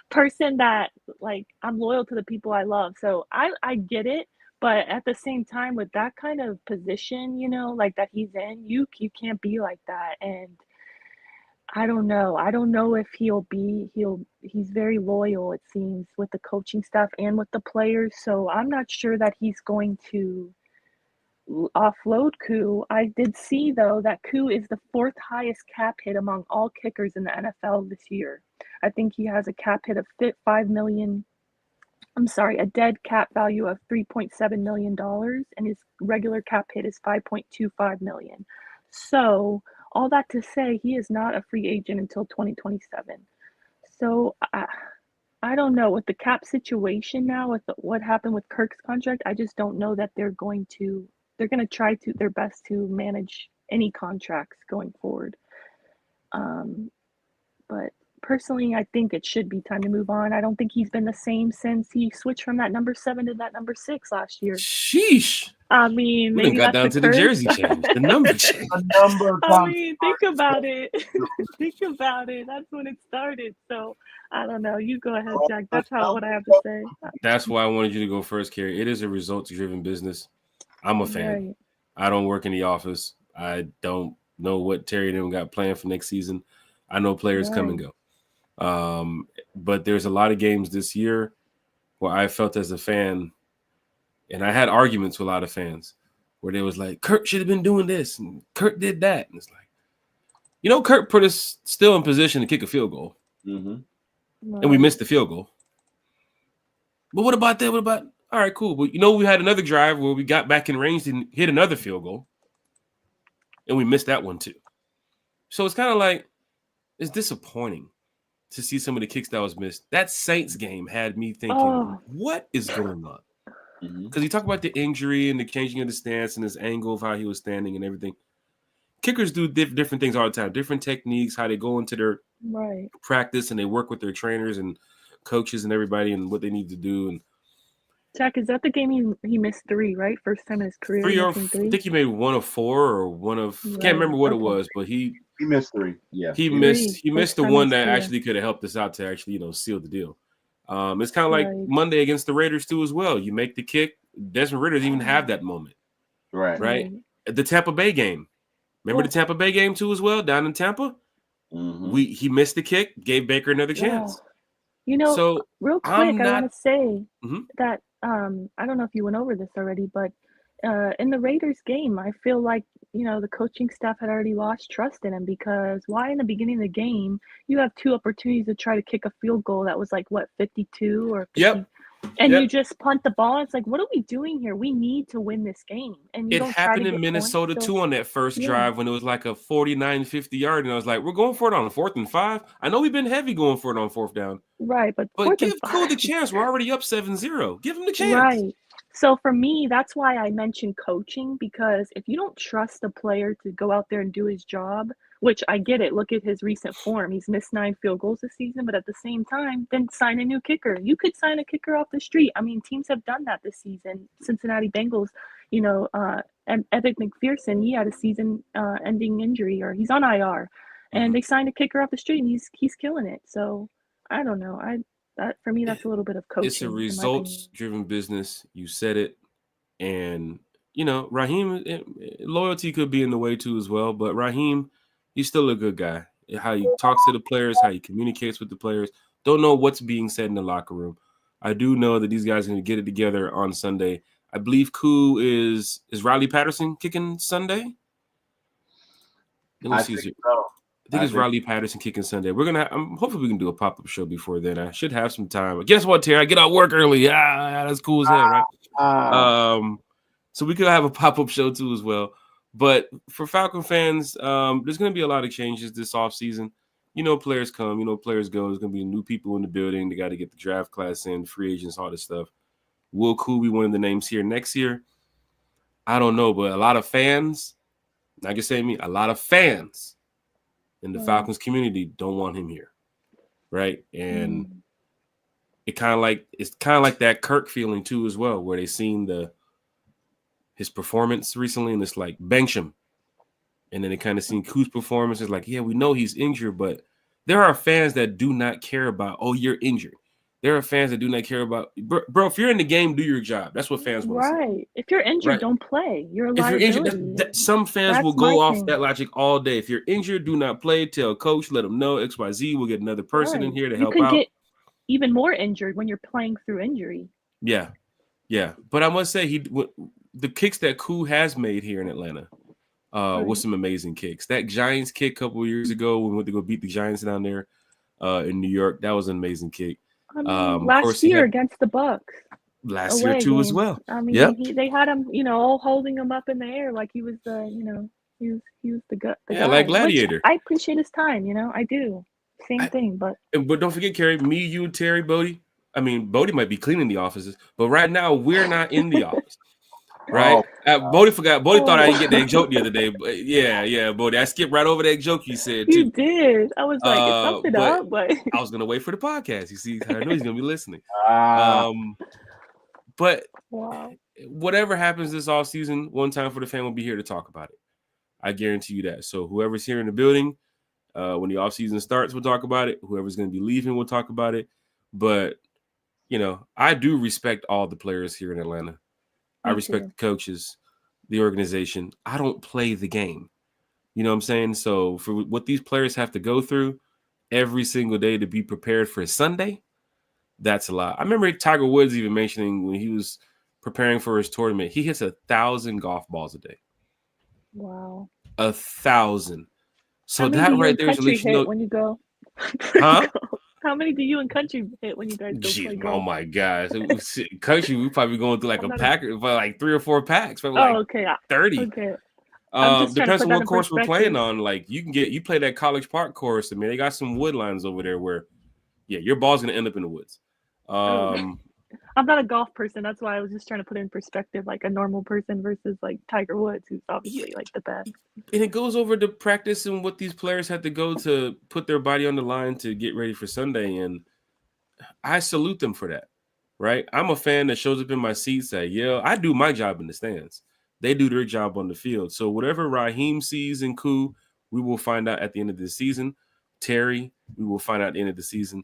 person that, like, I'm loyal to the people I love. So I get it, but at the same time with that kind of position, like that he's in, you can't be like that. And I don't know. I don't know if he's very loyal, it seems, with the coaching staff and with the players. So I'm not sure that he's going to offload Koo. I did see, though, that Koo is the 4th highest cap hit among all kickers in the NFL this year. I think he has a cap hit of $5 million. I'm sorry, a dead cap value of $3.7 million, and his regular cap hit is $5.25 million. So, all that to say, he is not a free agent until 2027. So, I don't know. With the cap situation now, with what happened with Kirk's contract, I just don't know that they're going to try their best to manage any contracts going forward. But personally, I think it should be time to move on. I don't think he's been the same since he switched from that number 7 to that number 6 last year. Sheesh. I mean, We done maybe got that's down a to the curse. jersey change, the number change. A number I comes mean, think about it. Think about it. That's when it started. So I don't know. You go ahead, Jack. That's what I have to say. That's why I wanted you to go first, Carrie. It is a results-driven business. I'm a fan. Right. I don't work in the office. I don't know what Terry and them got planned for next season. I know players come and Right. go. But there's a lot of games this year where I felt as a fan, and I had arguments with a lot of fans where they was like, Kurt should have been doing this, and Kurt did that. And it's like, Kurt put us still in position to kick a field goal, Mm-hmm. and we Right. missed the field goal. But what about that? What about, all right, cool. But we had another drive where we got back in range and hit another field goal, and we missed that one too. So it's kind of like, it's disappointing to see some of the kicks that was missed. That Saints game had me thinking, Oh, what is going on? Mm-hmm. Because you talk about the injury and the changing of the stance and his angle of how he was standing and everything. Kickers do different things all the time, different techniques, how they go into their right. practice and they work with their trainers and coaches and everybody and what they need to do. And Jack, is that the game he missed 3, right? First time in his career missing I 3? think he made 1 of 4 or 1 of, Right. can't remember what it Okay. was, but he missed 3. Yeah. missed First the time in one his that career. actually could have helped us out to actually, seal the deal. It's kind of like Right. Monday against the Raiders too as well. You make the kick. Desmond Ritter didn't even have that moment, Right. right? The Tampa Bay game. Remember the Tampa Bay game too as well, down in Tampa? Mm-hmm. He missed the kick, gave Baker another chance. So real quick, I'm I not. want to say Mhm. that I don't know if you went over this already, but in the Raiders game, I feel like the coaching staff had already lost trust in him, because why in the beginning of the game you have 2 opportunities to try to kick a field goal that was like 52 or 50, Yep. and you Yep. just punt the ball. It's like, what are we doing here? We need to win this game, and you It don't try to happened in get Minnesota points. too on that first Yeah. drive when it was like a 49, 50 yard, and I was like, we're going for it on 4th and 5. I know we've been heavy going for it on 4th down, Right, but but 4th and give Cool the 5. chance. We're already up 7-0. Give him the chance. Right. So for me, that's why I mentioned coaching, because if you don't trust a player to go out there and do his job, which I get it, look at his recent form. He's missed 9 field goals this season, but at the same time, then sign a new kicker. You could sign a kicker off the street. I mean, teams have done that this season. Cincinnati Bengals, and Epic McPherson, he had a season-ending injury, or he's on IR, and they signed a kicker off the street, and he's killing it. So I don't know. That for me, that's a little bit of coaching. It's a in my opinion. results-driven business. You said it, and Raheem, loyalty could be in the way too as well. But Raheem, he's still a good guy. How he talks to the players, how he communicates with the players. Don't know what's being said in the locker room. I do know that these guys are going to get it together on Sunday. I believe is Riley Patterson kicking Sunday. Let me see. I think it's Riley Patterson kicking Sunday. We're gonna. Hopefully, we can do a pop-up show before then. I should have some time. But guess what, Terry? I get out work early. Yeah, that's cool as hell, right? So we could have a pop-up show too as well. But for Falcon fans, there's gonna be a lot of changes this offseason. Players come, players go. There's gonna be new people in the building. They got to get the draft class in, free agents, all this stuff. Will Cool be one of the names here next year? I don't know, but a lot of fans, not just saying me, a lot of fans in the Falcons community don't want him here, right? And it's kind of like that Kirk feeling too as well, where they seen his performance recently, and it's like bench him, and then they kind of seen Cool's performance. It's like, yeah, we know he's injured, but there are fans that do not care about, oh, you're injured. There are fans that do not care about, bro. If you're in the game, do your job. That's what fans want to see. Right. If you're injured, don't play. You're a If you're liability. injured, some fans will go off that logic all day. If you're injured, do not play. Tell coach, let them know XYZ. We'll get another person in here to help out. You could get even more injured when you're playing through injury. Yeah. But I must say, the kicks that Koo has made here in Atlanta was some amazing kicks. That Giants kick a couple of years ago when we went to go beat the Giants down there in New York, that was an amazing kick. I mean, last year against the Bucks. Last year too as well. I mean, they had him, all holding him up in the air like he was the, he was the guy. Like Gladiator. Which I appreciate his time, I do. Same thing, but don't forget, Kerry, me, you, Terry, Bodie. I mean, Bodie might be cleaning the offices, but right now we're not in the office. Right? Bodie forgot. Bodie thought I didn't get that joke the other day. But yeah, Bodie. I skipped right over that joke you said too. You did. I was like, it's something up, but I was gonna wait for the podcast. You see, I know he's gonna be listening. But whatever happens this off season, One Time for the Fan will be here to talk about it. I guarantee you that. So whoever's here in the building, when the off season starts, we'll talk about it. Whoever's gonna be leaving, we'll talk about it. But I do respect all the players here in Atlanta. I respect the coaches, the organization. I don't play the game. You know what I'm saying? So for what these players have to go through every single day to be prepared for Sunday, that's a lot. I remember Tiger Woods even mentioning when he was preparing for his tournament, he hits 1,000 golf balls a day. Wow. 1,000. How So many do that you right and there is at country least you hit know, when you go huh? golf? How many do you and country hit when you guys go play Jeez, oh golf? my gosh. Country, we probably going through like I'm a not a. pack for like 3 or 4 packs, probably Oh, like okay. 30. Okay. I'm just trying to Depends put on that what in course we're playing perspective. on. Like you play that College Park course. I mean, they got some wood lines over there where, yeah, your ball's gonna end up in the woods. Oh, Um, I'm not a golf person. That's why I was just trying to put it in perspective, like a normal person versus like Tiger Woods, who's yeah, obviously like the best. and it goes over the practice and what these players had to go to put their body on the line to get ready for Sunday. And I salute them for that. Right? I'm a fan that shows up in my seat, say, yeah, I do my job in the stands. They do their job on the field. So whatever Raheem sees in Koo, we will find out at the end of the season. Terry, we will find out at the end of the season.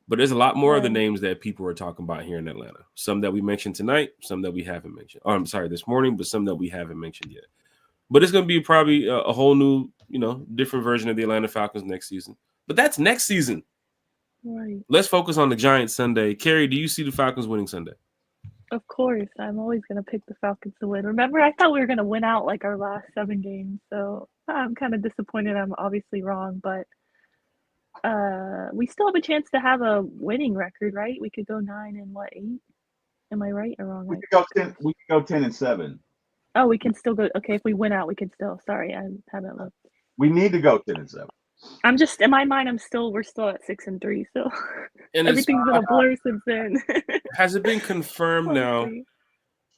But there's a lot more of the Right. names that people are talking about here in Atlanta. Some that we mentioned tonight, some that we haven't mentioned. Oh, I'm sorry, this morning, but some that we haven't mentioned yet. But it's going to be probably a whole new, different version of the Atlanta Falcons next season. But that's next season. Right. Let's focus on the Giants Sunday. Carrie, do you see the Falcons winning Sunday? Of course. I'm always going to pick the Falcons to win. Remember, I thought we were going to win out like our last 7 games. So I'm kind of disappointed. I'm obviously wrong, but we still have a chance to have a winning record, right? We could go 9 and 8? Am I right or wrong? We Like, could go 10. We could go 10-7. oh, we can still go. Okay, if we win out, we can still. Sorry, I haven't looked. We need to go 10-7. I'm just in my mind. We're still at 6-3. So And everything's been a blur since then. has it been confirmed now? Honestly.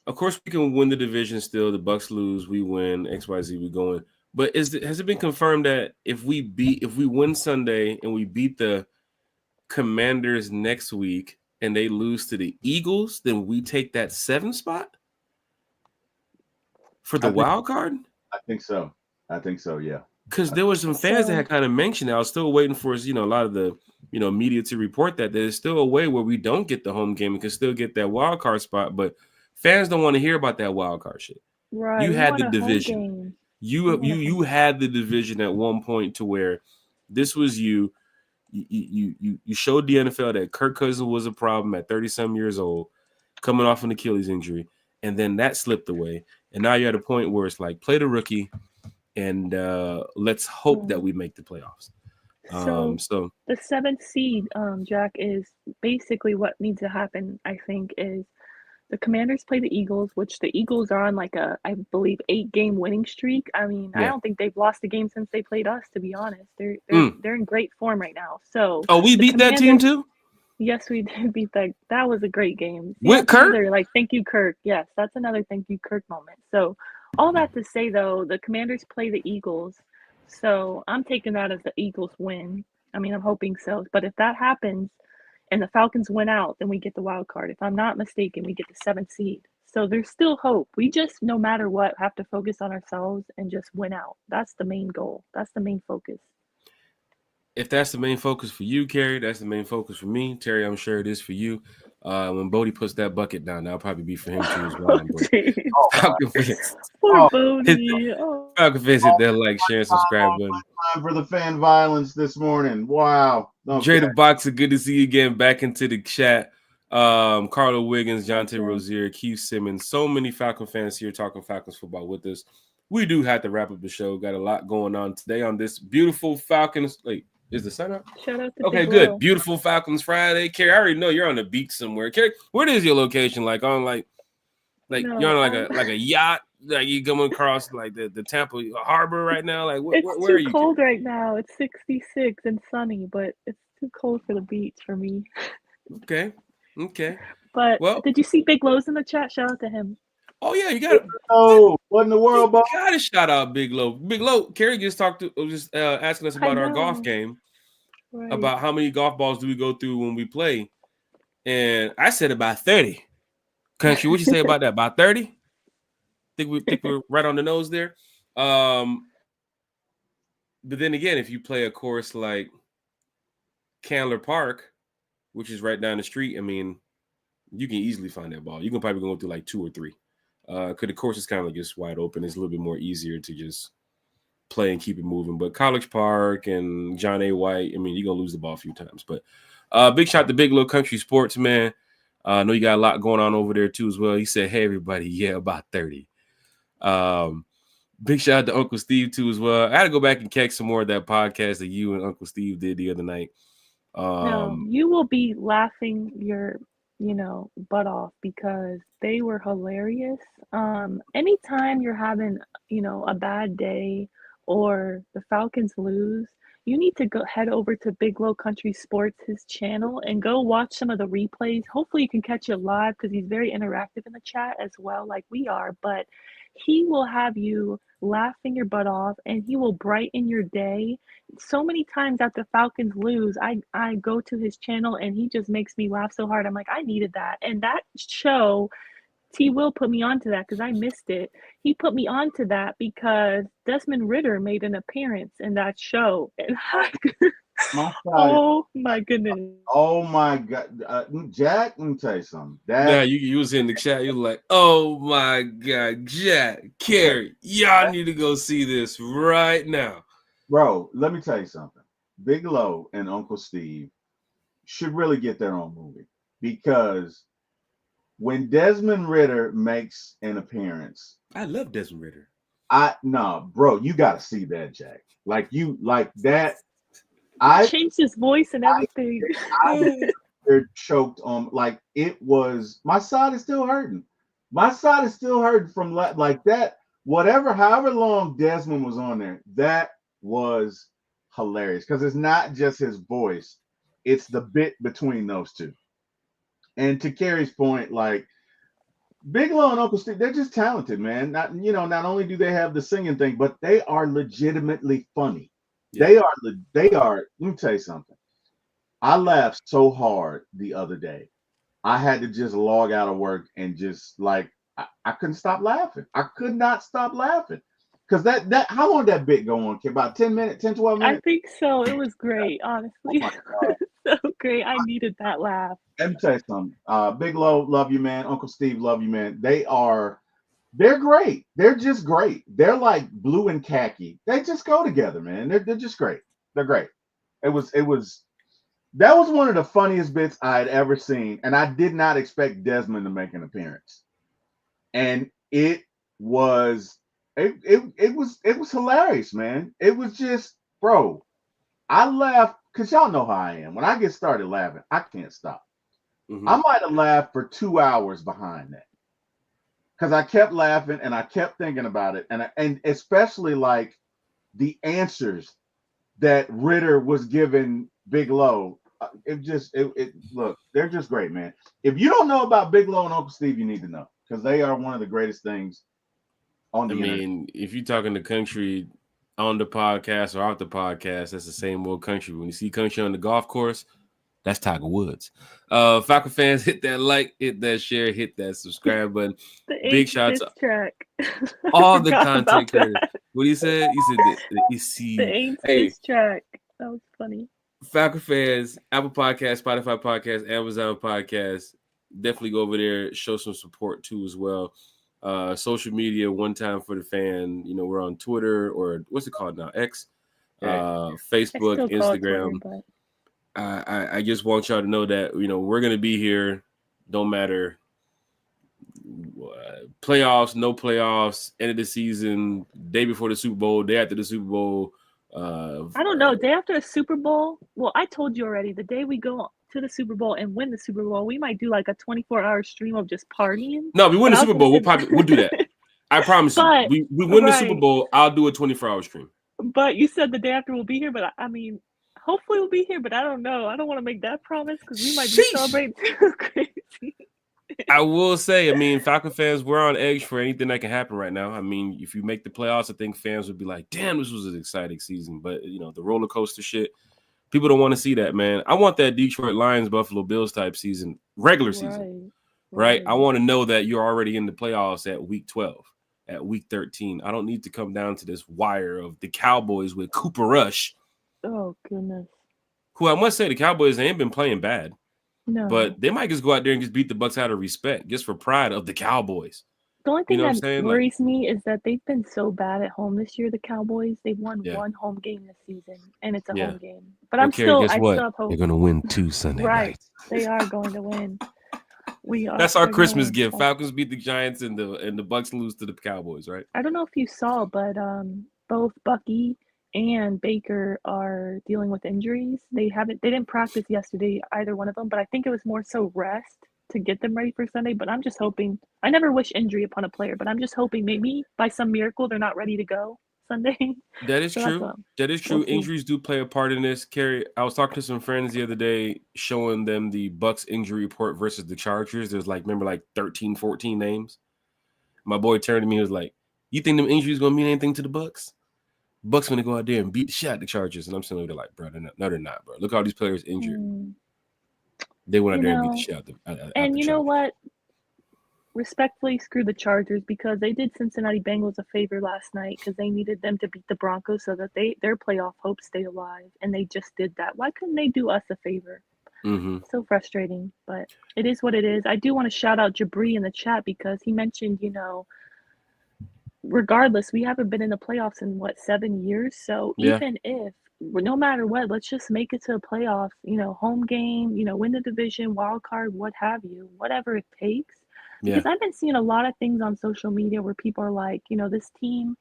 Of course, we can win the division still. The Bucks lose, we win. XYZ, we going. But has it been confirmed that if we win Sunday and we beat the Commanders next week and they lose to the Eagles, then we take that 7 spot for the wild card? I think so. Yeah. Because there were some fans that had kind of mentioned it. I was still waiting for a lot of the media to report that there's still a way where we don't get the home game and can still get that wild card spot. But fans don't want to hear about that wild card shit. Right. You We had want the a home division. game. You had the division at one point to where this was you showed the NFL that Kirk Cousins was a problem at 30-some years old, coming off an Achilles injury, and then that slipped away. And now you're at a point where it's like play the rookie and let's hope that we make the playoffs. So the 7th seed, Jack, is basically what needs to happen, I think, is the Commanders play the Eagles, which the Eagles are on like I believe 8-game winning streak. I mean, I don't think they've lost a game since they played us, to be honest. They're in great form right now. So we beat that team too? Yes, we did beat that. That was a great game. See, With Kirk? Another, thank you, Kirk. Yes, that's another thank you, Kirk moment. So all that to say, though, the Commanders play the Eagles. So I'm taking that as the Eagles win. I mean, I'm hoping so. But if that happens and the Falcons win out, then we get the wild card. If I'm not mistaken, we get the 7th seed. So there's still hope. We just, no matter what, have to focus on ourselves and just win out. That's the main goal. That's the main focus. If that's the main focus for you, Carrie, that's the main focus for me. Terry, I'm sure it is for you. When Bodie puts that bucket down, that'll probably be for him too as well. Falcon fans. Poor Bodie. Falcon fans hit that like, share, and subscribe button. Time for the fan violence this morning. Wow. Okay. Dre the Boxer, good to see you again. Back into the chat. Carlo Wiggins, Jonte Rozier, Keith Simmons. So many Falcon fans here talking Falcons football with us. We do have to wrap up the show. Got a lot going on today on this beautiful Falcons. Wait, is the sun up? Shout out to Okay, Big good. Will. Beautiful Falcons Friday. Carrie, I already know you're on the beach somewhere. Carrie, where is your location? Like on like no, you're on like a yacht. Like you coming across like the Tampa Harbor right now. Like where are you? It's too cold right now. It's 66 and sunny, but it's too cold for the beach for me. Okay. But did you see Big Lowe's in the chat? Shout out to him. Oh yeah, you got it. Oh, what in the world, Bob? Got to shout out Big Low. Big Low. Carrie just asking us about our golf game, about how many golf balls do we go through when we play, and I said about 30. Country, what you say about that? About 30? Think we're right on the nose there. But then again, if you play a course like Candler Park, which is right down the street, I mean, you can easily find that ball. You can probably go through like 2 or 3. Because the course is kind of just wide open. It's a little bit more easier to just play and keep it moving. But College Park and John A. White, I mean, you're going to lose the ball a few times. But big shout to Big Little Country Sports, man. I know you got a lot going on over there, too, as well. He said, hey, everybody, yeah, about 30. Big shout out to Uncle Steve, too, as well. I had to go back and catch some more of that podcast that you and Uncle Steve did the other night. No, you will be laughing your, butt off because they were hilarious. Anytime you're having, a bad day or the Falcons lose, you need to go head over to Big Low Country Sports, his channel, and go watch some of the replays. Hopefully you can catch it live because he's very interactive in the chat as well, like we are. But he will have you laughing your butt off and he will brighten your day. So many times after Falcons lose, I go to his channel and he just makes me laugh so hard. I'm like, I needed that. And that show, T Will put me onto that because I missed it. He put me onto that because Desmond Ritter made an appearance in that show. And oh my goodness. Oh my God. Jack, let me tell you something. Nah, you was in the chat. You were like, oh my God, Jack, Carrie, y'all need to go see this right now. Bro, let me tell you something. Big Low and Uncle Steve should really get their own movie because when Desmond Ritter makes an appearance, I love Desmond Ritter. Bro, you got to see that, Jack. Like that. I changed his voice and everything. They're choked on. Like it was. My side is still hurting. My side is still hurting from like that. However long Desmond was on there, that was hilarious because it's not just his voice; it's the bit between those two. And to Carrie's point, like Big Low and Uncle Steve, they're just talented, man. Not only do they have the singing thing, but they are legitimately funny. Yeah. They are. Let me tell you something. I laughed so hard the other day. I had to just log out of work and just like I couldn't stop laughing. I could not stop laughing. Because that how long did that bit go on? About 10 minutes, 10, 12 minutes? I think so. It was great, honestly. Oh so great. I needed that laugh. Let me tell you something. Big Low, love you, man. Uncle Steve, love you, man. They're great. They're just great. They're like blue and khaki. They just go together, man. They're just great. They're great. That was one of the funniest bits I had ever seen, and I did not expect Desmond to make an appearance. And it was hilarious, man. It was just, bro. I laughed because y'all know how I am. When I get started laughing, I can't stop. Mm-hmm. I might have laughed for 2 hours behind that. Because I kept laughing and I kept thinking about it, and especially like the answers that Ritter was giving Big Low. Look, they're just great, man. If you don't know about Big Low and Uncle Steve, you need to know because they are one of the greatest things on the internet. I mean, if you're talking the country on the podcast or off the podcast, that's the same old country. When you see country on the golf course, that's Tiger Woods. Falcon fans, hit that like, hit that share, hit that subscribe button. Big shout out to track. all the content creators. What he said? He said the Ain't Diss track. That was funny. Falcon fans, Apple Podcast, Spotify Podcast, Amazon Podcast. Definitely go over there, show some support too as well. Social media, One Time for the Fan. You know, we're on Twitter or what's it called now? X. Facebook, Instagram. Twitter, I just want y'all to know that, you know, we're going to be here. Don't matter. Playoffs, no playoffs, end of the season, day before the Super Bowl, day after the Super Bowl. I don't know. Day after the Super Bowl. Well, I told you already. The day we go to the Super Bowl and win the Super Bowl, we might do like a 24-hour stream of just partying. No, we win the Super Bowl. We'll do that. I promise you. We win the Super Bowl. I'll do a 24-hour stream. But you said the day after we'll be here. But I mean, hopefully we'll be here. But I don't know. I don't want to make that promise because we might be celebrating too crazy. I will say, I mean, Falcon fans, we're on edge for anything that can happen right now. I mean, if you make the playoffs, I think fans would be like, damn, this was an exciting season. But, you know, the roller coaster shit, people don't want to see that, man. I want that Detroit Lions, Buffalo Bills type season, regular season, right? I want to know that you're already in the playoffs at week 12, at week 13. I don't need to come down to this wire of the Cowboys with Cooper Rush. Oh, goodness. Who I must say, the Cowboys ain't been playing bad. No. But they might just go out there and just beat the Bucs out of respect, just for pride of the Cowboys. The only You thing know what I'm that saying? Like, worries me is that they've been so bad at home this year, the Cowboys. They've won yeah, 1 home game this season, and it's a yeah. home game. But Well, Kerry, guess I what? still have They're hope. gonna win 2 Sunday Right. nights. They are going to win. That's our They're gonna Christmas win. gift. So Falcons beat the Giants and the Bucks lose to the Cowboys, right? I don't know if you saw, but both Bucky and Baker are dealing with injuries. They didn't practice yesterday, either one of them, but I think it was more so rest to get them ready for Sunday. But I'm just hoping. I never wish injury upon a player, but I'm just hoping maybe by some miracle they're not ready to go Sunday. That is So that's true. what That is we'll true. see. Injuries do play a part in this. Kerry, I was talking to some friends the other day, showing them the Bucks injury report versus the Chargers. There's remember 13, 14 names. My boy turned to me and was like, "You think them injuries gonna mean anything to the Bucks? Bucks gonna go out there and beat the shit out of the Chargers." And I'm sitting there like, bro, they're not, bro. Look at all these players injured. Mm, They went out you there and beat the know, shit out and the you know Chargers. what? Respectfully, screw the Chargers because they did Cincinnati Bengals a favor last night because they needed them to beat the Broncos so that their playoff hopes stay alive, and they just did that. Why couldn't they do us a favor? Mm-hmm. So frustrating, but it is what it is. I do want to shout out Jabri in the chat because he mentioned, regardless, we haven't been in the playoffs in 7 years. So Yeah, even if no matter what, let's just make it to the playoffs, home game, win the division, wild card, what have you, whatever it takes. yeah. Because I've been seeing a lot of things on social media where people are like, this team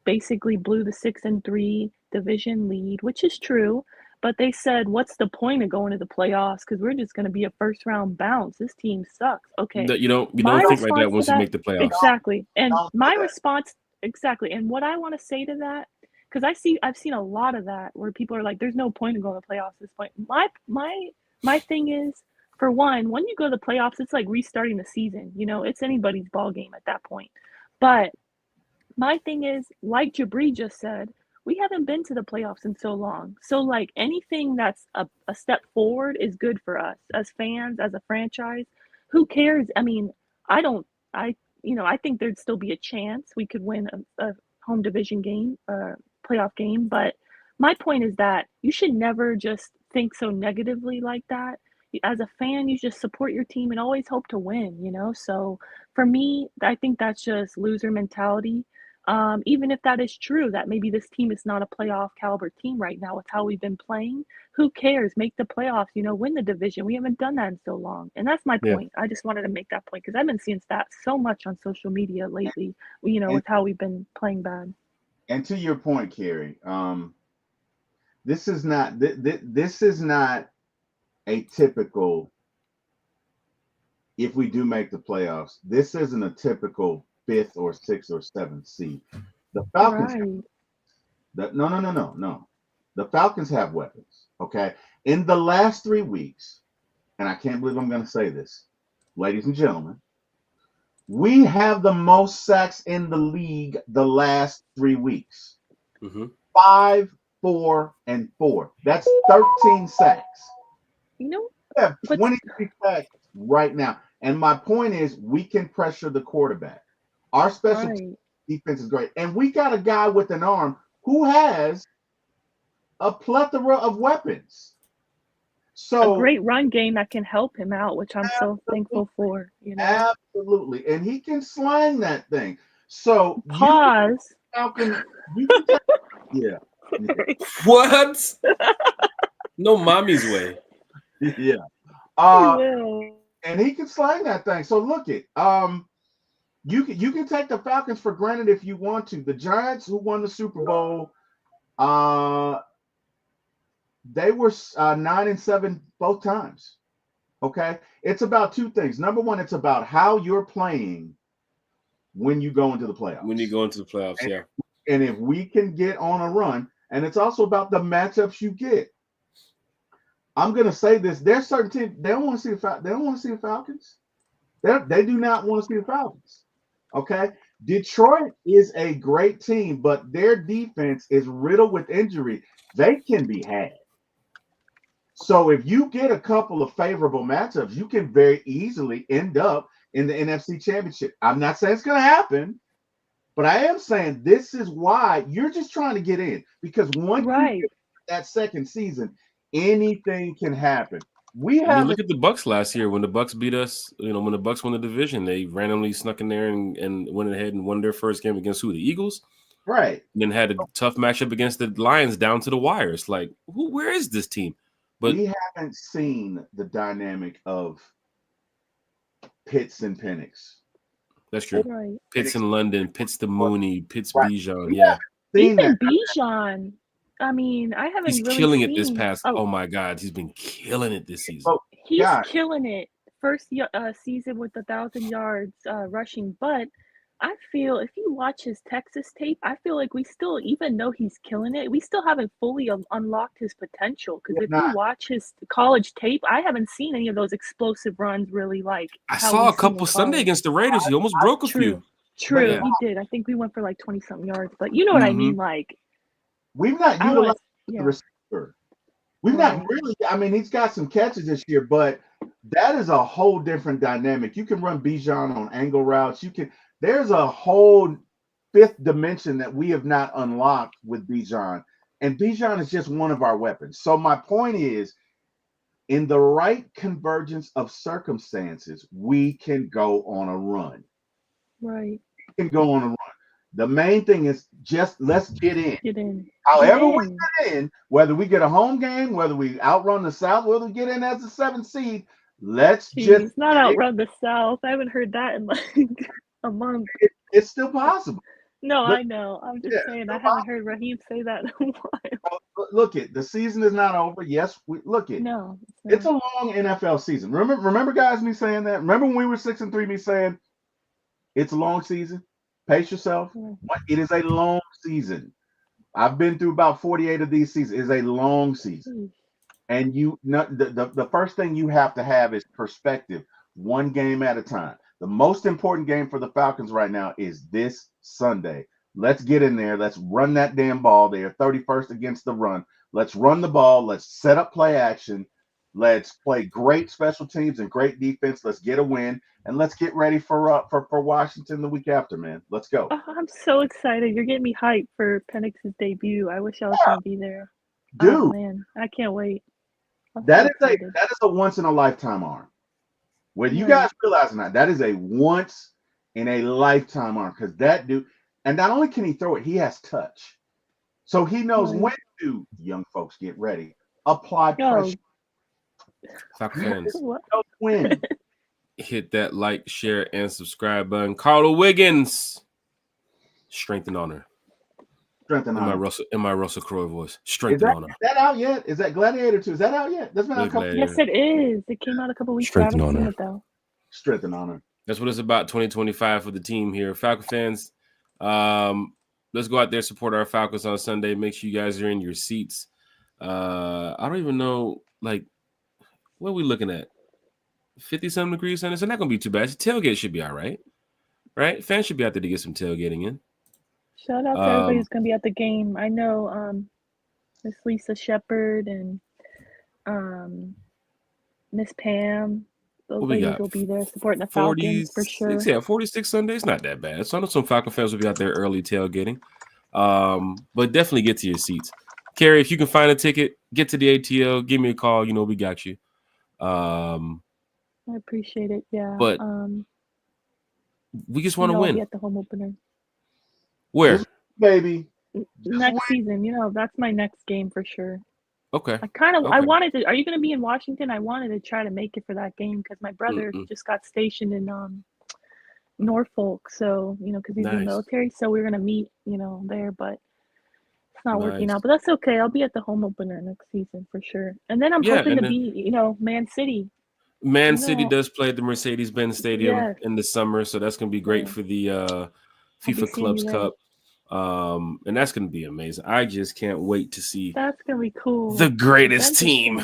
basically blew the 6-3 division lead, which is true. But they said, what's the point of going to the playoffs? Because we're just going to be a first round bounce. This team sucks. Okay. That you don't My think like that response to once you that, make the playoffs. exactly. And Don't do my that. response, exactly. And what I want to say to that, because I've seen a lot of that where people are like, there's no point in going to the playoffs at this point. My thing is, for one, when you go to the playoffs, it's like restarting the season. It's anybody's ball game at that point. But my thing is, like Jabri just said, we haven't been to the playoffs in so long. So, like, anything that's a step forward is good for us as fans, as a franchise. Who cares? I mean, I don't, I, I think there'd still be a chance we could win a home division game, playoff game. But my point is that you should never just think so negatively like that. As a fan, you just support your team and always hope to win. So for me, I think that's just loser mentality. Even if that is true, that maybe this team is not a playoff caliber team right now with how we've been playing, who cares? Make the playoffs, win the division. We haven't done that in so long. And that's my Yeah. point. I just wanted to make that point because I've been seeing stats so much on social media lately, And, with how we've been playing bad. and to your point, Kerry, this is not this is not a typical. If we do make the playoffs, this isn't a typical 5th or 6th or 7th seed. The Falcons. Right. No. The Falcons have weapons. Okay. In the last 3 weeks, and I can't believe I'm going to say this, ladies and gentlemen, we have the most sacks in the league the last 3 weeks. Mm-hmm. 5, 4, and 4. That's 13 sacks. We have 23 sacks right now. And my point is, we can pressure the quarterback. Our special defense is great. And we got a guy with an arm who has a plethora of weapons. So a great run game that can help him out, which I'm so thankful for. Absolutely. And he can slang that thing. So pause. Yeah. What? No mommy's way. Yeah. And he can slang that thing. So look it. You can take the Falcons for granted if you want to. The Giants, who won the Super Bowl, they were 9-7 both times. Okay, it's about 2 things. Number one, it's about how you're playing when you go into the playoffs. When you go into the playoffs, yeah. And if we can get on a run, and it's also about the matchups you get. I'm gonna say this: there's certain teams they don't want to see the Falcons. They do not want to see the Falcons. Okay, Detroit is a great team, but their defense is riddled with injury. They can be had. So if you get a couple of favorable matchups, you can very easily end up in the NFC Championship. I'm not saying it's going to happen, but I am saying this is why you're just trying to get in, because once you get that second season, anything can happen. We I mean, haven't look at the Bucks last year when the Bucks beat us. You know, when the Bucks won the division, they randomly snuck in there and went ahead and won their first game against who? The Eagles. right. And then had a tough matchup against the Lions down to the wires. Like, where is this team? But We haven't seen the dynamic of Pitts and Penix. that's true. Right. Pitts in London, Pitts to Mooney, Pitts Right. Bijan. We Yeah, Seen that. Even Bijan. I mean, I haven't he's really killing it this seen. past. Oh, Oh my God, he's been killing it this season. So, he's God, killing it. First season with 1,000 yards rushing, but I feel if you watch his Texas tape, I feel like we still, even though he's killing it, we still haven't fully unlocked his potential. we Because have if you not. watch his college tape, I haven't seen any of those explosive runs really like I how saw we've a seen couple in Sunday college. against the Raiders. He almost broke a few. True, Yeah. he did. I think we went for like 20-something yards, but you know what I mean. Like We've not I want utilized to, the yeah, receiver. We've not right, really. I mean, he's got some catches this year, but that is a whole different dynamic. You can run Bijan on angle routes. You can. There's a whole fifth dimension that we have not unlocked with Bijan, and Bijan is just one of our weapons. So my point is, in the right convergence of circumstances, we can go on a run. right. We can go on a run. The main thing is just let's get in. Get in. However Get we in. get in, whether we get a home game, whether we outrun the South, whether we get in as the 7th seed, let's just Jeez, not outrun the South. I haven't heard that in like a month. it's still possible. No, Look, I know. I'm just yeah, saying still I haven't heard Raheem say that in a while. look it. The season is not over. Yes, we look it. No, It's a long NFL season. Remember, guys, me saying that. Remember when we were 6-3, me saying it's a long season. Pace yourself. It is a long season. I've been through about 48 of these seasons. It's a long season. And you know, the first thing you have to have is perspective, one game at a time. The most important game for the Falcons right now is this Sunday. Let's get in there. Let's run that damn ball. They are 31st against the run. Let's run the ball. Let's set up play action. Let's play great special teams and great defense. Let's get a win, and let's get ready for Washington the week after, man. Let's go. Oh, I'm so excited. You're getting me hyped for Penix's debut. I wish I was going to be there. Dude, oh, man, I can't wait. That is a once in a lifetime arm. Whether you guys realize or not, that is a once in a lifetime arm because that dude, and not only can he throw it, he has touch. So he knows when to, young folks, get ready, apply pressure. Falcon fans, win. Hit that like, share, and subscribe button. Carla Wiggins, strength and honor. Strength and honor. In my Russell Crowe voice. Strength and honor. Is that out yet? Is that Gladiator 2? Is that out yet? That's been out a couple. Yes, it is. It came out a couple weeks ago. I haven't seen it though. Strength and honor. That's what it's about. 2025 for the team here, Falcon fans. Let's go out there, support our Falcons on Sunday. Make sure you guys are in your seats. I don't even know, like, what are we looking at? 50-something degrees, and it's not going to be too bad. Tailgate should be all right, right? Fans should be out there to get some tailgating in. Shout out to everybody who's going to be at the game. I know Miss Lisa Shepard and Miss Pam. Those ladies will be there supporting the Falcons for sure. Yeah, 46 Sundays, not that bad. So I know some Falcon fans will be out there early tailgating. But definitely get to your seats. Carrie, if you can find a ticket, get to the ATL, give me a call. You know, we got you. I appreciate it. Yeah. But we just want to win. Be at the home opener. Where? Baby. Next season. You know, that's my next game for sure. Okay. I wanted to. Are you going to be in Washington? I wanted to try to make it for that game because my brother just got stationed in Norfolk. So, you know, because he's in the military. So we were going to meet, you know, there, but it's not working out. But that's okay. I'll be at the home opener next season for sure. And then I'm hoping to be, you know, Man City. Man City does play at the Mercedes-Benz Stadium in the summer, so that's going to be great for the FIFA Clubs Cup. And that's going to be amazing. I just can't wait to see. That's going to be cool. The greatest team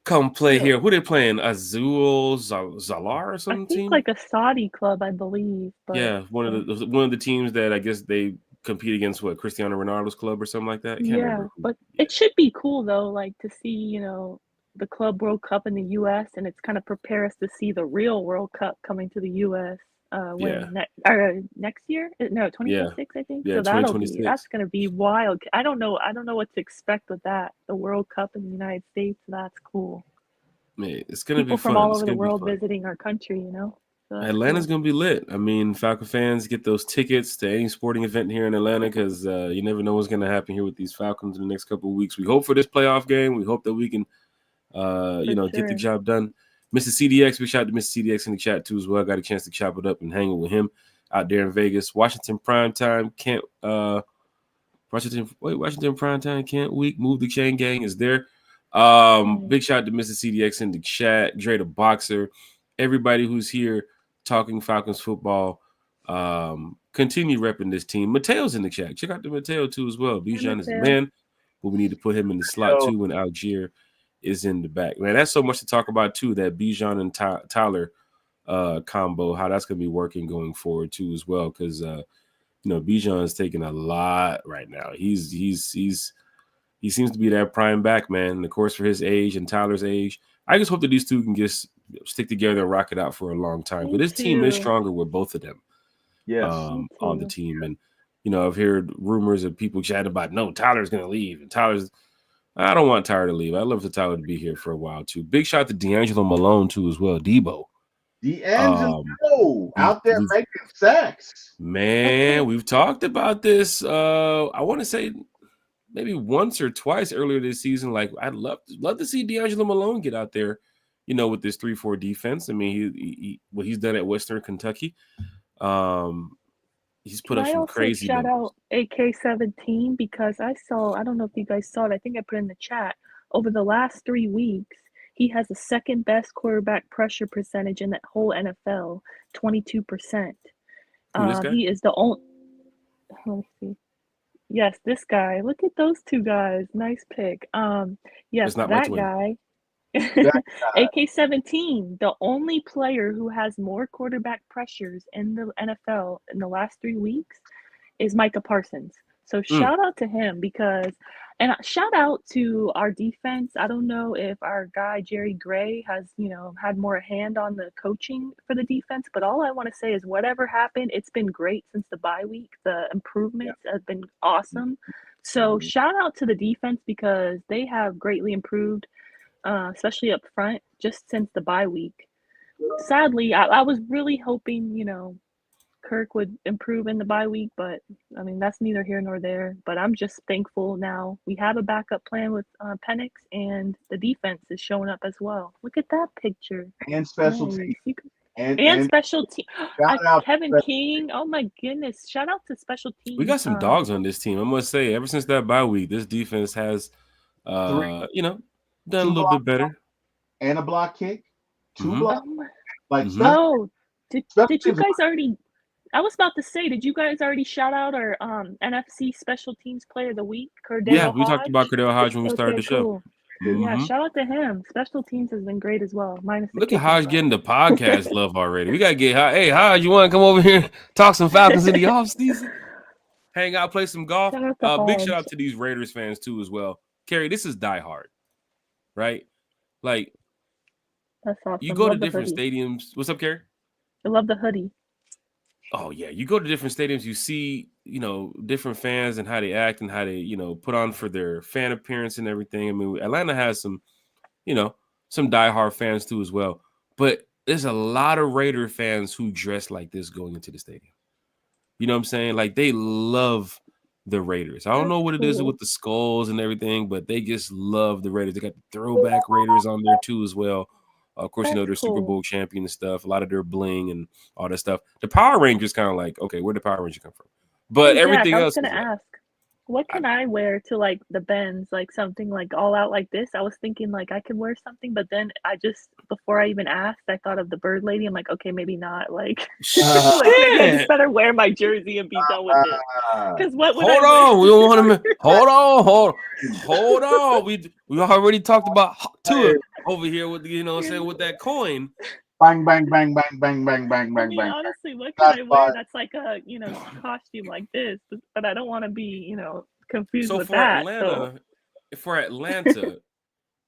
come play here. Who they playing? Azul Zalar or something? I think like a Saudi club, I believe. But, yeah, one of the teams that I guess they compete against Cristiano Ronaldo's club or something like that. I can't remember. But it should be cool though, like to see, you know, the Club World Cup in the U.S. and it's kind of prepare us to see the real World Cup coming to the U.S. Next year? No, 2026, I think. Yeah, so that's going to be wild. I don't know what to expect with that. The World Cup in the United States, that's cool. Man, it's gonna be People from fun. all It's over the gonna be world fun. visiting our country, So that's Atlanta's cool. gonna be lit. I mean, Falcon fans get those tickets to any sporting event here in Atlanta because you never know what's gonna happen here with these Falcons in the next couple of weeks. We hope for this playoff game. We hope that we can, For get the sure. job done. Mr. CDX, we shout out to Mr. CDX in the chat too as well. Got a chance to chop it up and hang it with him out there in Vegas. Washington primetime can't. Washington primetime can't week. Move the chain gang is there. Big shout out to Mr. CDX in the chat. Dre the Boxer. Everybody who's here talking Falcons football. Continue repping this team. Mateo's in the chat. Check out the Mateo too as well. Bijan is the Mateo. man, but we need to put him in the slot too when Algier is in the back. Man, that's so much to talk about too. That Bijan and Tyler combo, how that's gonna be working going forward too as well. Because Bijan is taking a lot right now. He seems to be that prime back, man. And of course, for his age and Tyler's age, I just hope that these two can just stick together and rock it out for a long time. Me But this team is too. stronger with both of them Yes. on the team. And, I've heard rumors of people chatting about, no, Tyler's going to leave. And I don't want Tyler to leave. I'd love for Tyler to be here for a while, too. Big shout to D'Angelo Malone, too, as well. Debo. D'Angelo out there making sacks. Man, we've talked about this. I want to say maybe once or twice earlier this season. Like, I'd love to see D'Angelo Malone get out there, with this 3-4 defense. I mean, he what he's done at Western Kentucky. He's put up some crazy shout numbers. out AK-17 because I don't know if you guys saw it. I think I put in the chat. Over the last 3 weeks, he has the second best quarterback pressure percentage in that whole NFL, 22%. This guy? He is the only. Let me see. Yes, this guy. Look at those two guys. Nice pick. Yes, It's not my that twin. guy. That guy. AK-17, the only player who has more quarterback pressures in the NFL in the last 3 weeks is Micah Parsons. So shout out to him and shout out to our defense. I don't know if our guy Jerry Gray has, had more hand on the coaching for the defense, but all I want to say is whatever happened, it's been great since the bye week. The improvements have been awesome. So shout out to the defense because they have greatly improved, especially up front, just since the bye week. Sadly, I was really hoping, Kirk would improve in the bye week, but I mean, that's neither here nor there. But I'm just thankful now we have a backup plan with Penix, and the defense is showing up as well. Look at that picture. And special teams. And special team. Shout out Kevin King. Oh my goodness. Shout out to special teams. We got some dogs on this team. I must say, ever since that bye week, this defense has, done a little bit better. And a block kick. 2 blocks. Did you guys already? I was about to say, did you guys already shout out our NFC Special Teams Player of the Week, Cordell Hodge? We talked about Cordell Hodge when we started the show. Cool. Yeah, shout out to him. Special teams has been great as well. Look at Hodge getting the podcast love already. We gotta get Hodge. Hey, Hodge, you want to come over here talk some Falcons in the offseason? Hang out, play some golf. Big shout out to these Raiders fans too as well. Kerry, this is Die Hard, right? Like, that's awesome. You go to different stadiums. What's up, Kerry? I love the hoodie. Oh yeah, you go to different stadiums. You see, different fans and how they act and how they, put on for their fan appearance and everything. I mean, Atlanta has some, some diehard fans too as well. But there's a lot of Raider fans who dress like this going into the stadium. You know what I'm saying? Like they love the Raiders. I don't know what it is with the skulls and everything, but they just love the Raiders. They got the throwback Raiders on there too as well. Of course, they're Super Bowl champion and stuff. A lot of their bling and all that stuff. The Power Rangers kind of like, okay, where'd the Power Rangers come from? But everything else. I was gonna ask, what can I wear to like the Benz, like something like all out like this? I was thinking like I could wear something, but then before I even asked, I thought of the Bird Lady. I'm like, okay, maybe not. Like, maybe I just better wear my jersey and be done with it. Because what would hold on, we don't want to. Hold on. We already talked about Tua over here with with that coin. Bang, bang, bang, bang, bang, bang, bang, bang, bang. Honestly, what can I wear that's like a costume like this? But I don't want to be confused with that. For Atlanta,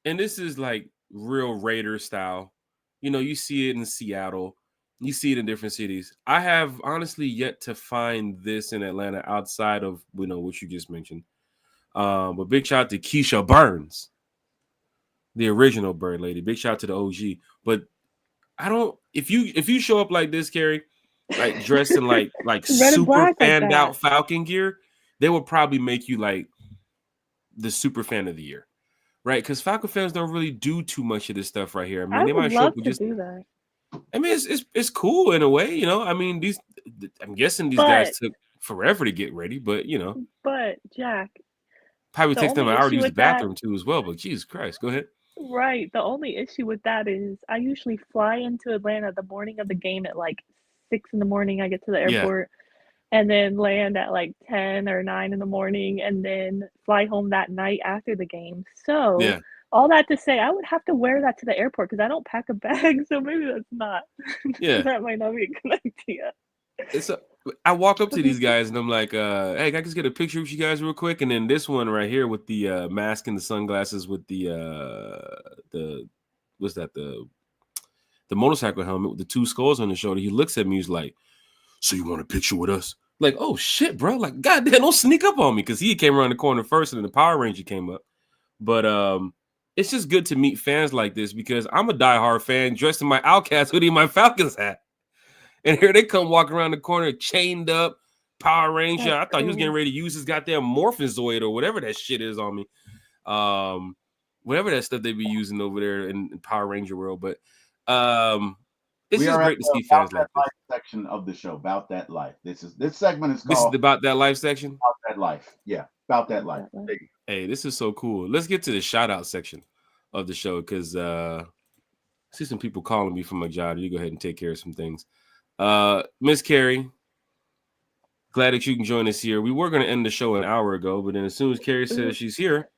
and this is like real Raider style. You see it in Seattle, you see it in different cities. I have honestly yet to find this in Atlanta outside of what you just mentioned. But big shout out to Keisha Burns. the original Bird Lady. Big shout out to the OG. But I don't. If you show up like this, Carrie, like dressed in like Red and super black like fanned that. out Falcon gear, they would probably make you like the super fan of the year, right? Because Falcon fans don't really do too much of this stuff right here. I mean, I they would might show love up with to just. do that. I mean, it's cool in a way, you know. I mean, these. I'm guessing these guys But took forever to get ready, but you know, Jack, probably the takes them only an hour to issue use the with that, bathroom too as well. But Jesus Christ, go ahead. right? The only issue with that is I usually fly into Atlanta the morning of the game at like 6 in the morning. I get to the Yeah, airport and then land at like 10 or 9 in the morning and then fly home that night after the game. So yeah, all that to say, I would have to wear that to the airport because I don't pack a bag. So maybe that's not. yeah. That might not be a good idea. It's a, I walk up to Let me these see. guys and I'm like, hey, can I just get a picture with you guys real quick? And then this one right here with the mask and the sunglasses with the what's that, the motorcycle helmet with the two skulls on the shoulder. He looks at me, he's like, so you want a picture with us? Like, oh shit, bro. Like, goddamn, don't sneak up on me, because he came around the corner first and then the Power Ranger came up. But it's just good to meet fans like this because I'm a diehard fan dressed in my Outcast hoodie and my Falcons hat. And here they come walking around the corner chained up, Power Ranger. That's I thought he was getting cool. ready to use his goddamn Morphozoid or whatever that shit is on me. Whatever that stuff they be using over there in Power Ranger world. But it's We just are at great to the see About fans That like this. Life section of the show. About That Life. This segment is This is called About That Life section. About That Life. Yeah, About That Life. That way. There you Hey, this is so cool. Let's get to the shout out section of the show because I see some people calling me from my job. You go ahead and take care of some things. Miss Carrie, glad that you can join us here. We were going to end the show an hour ago, but then as soon as Carrie Ooh, says she's here,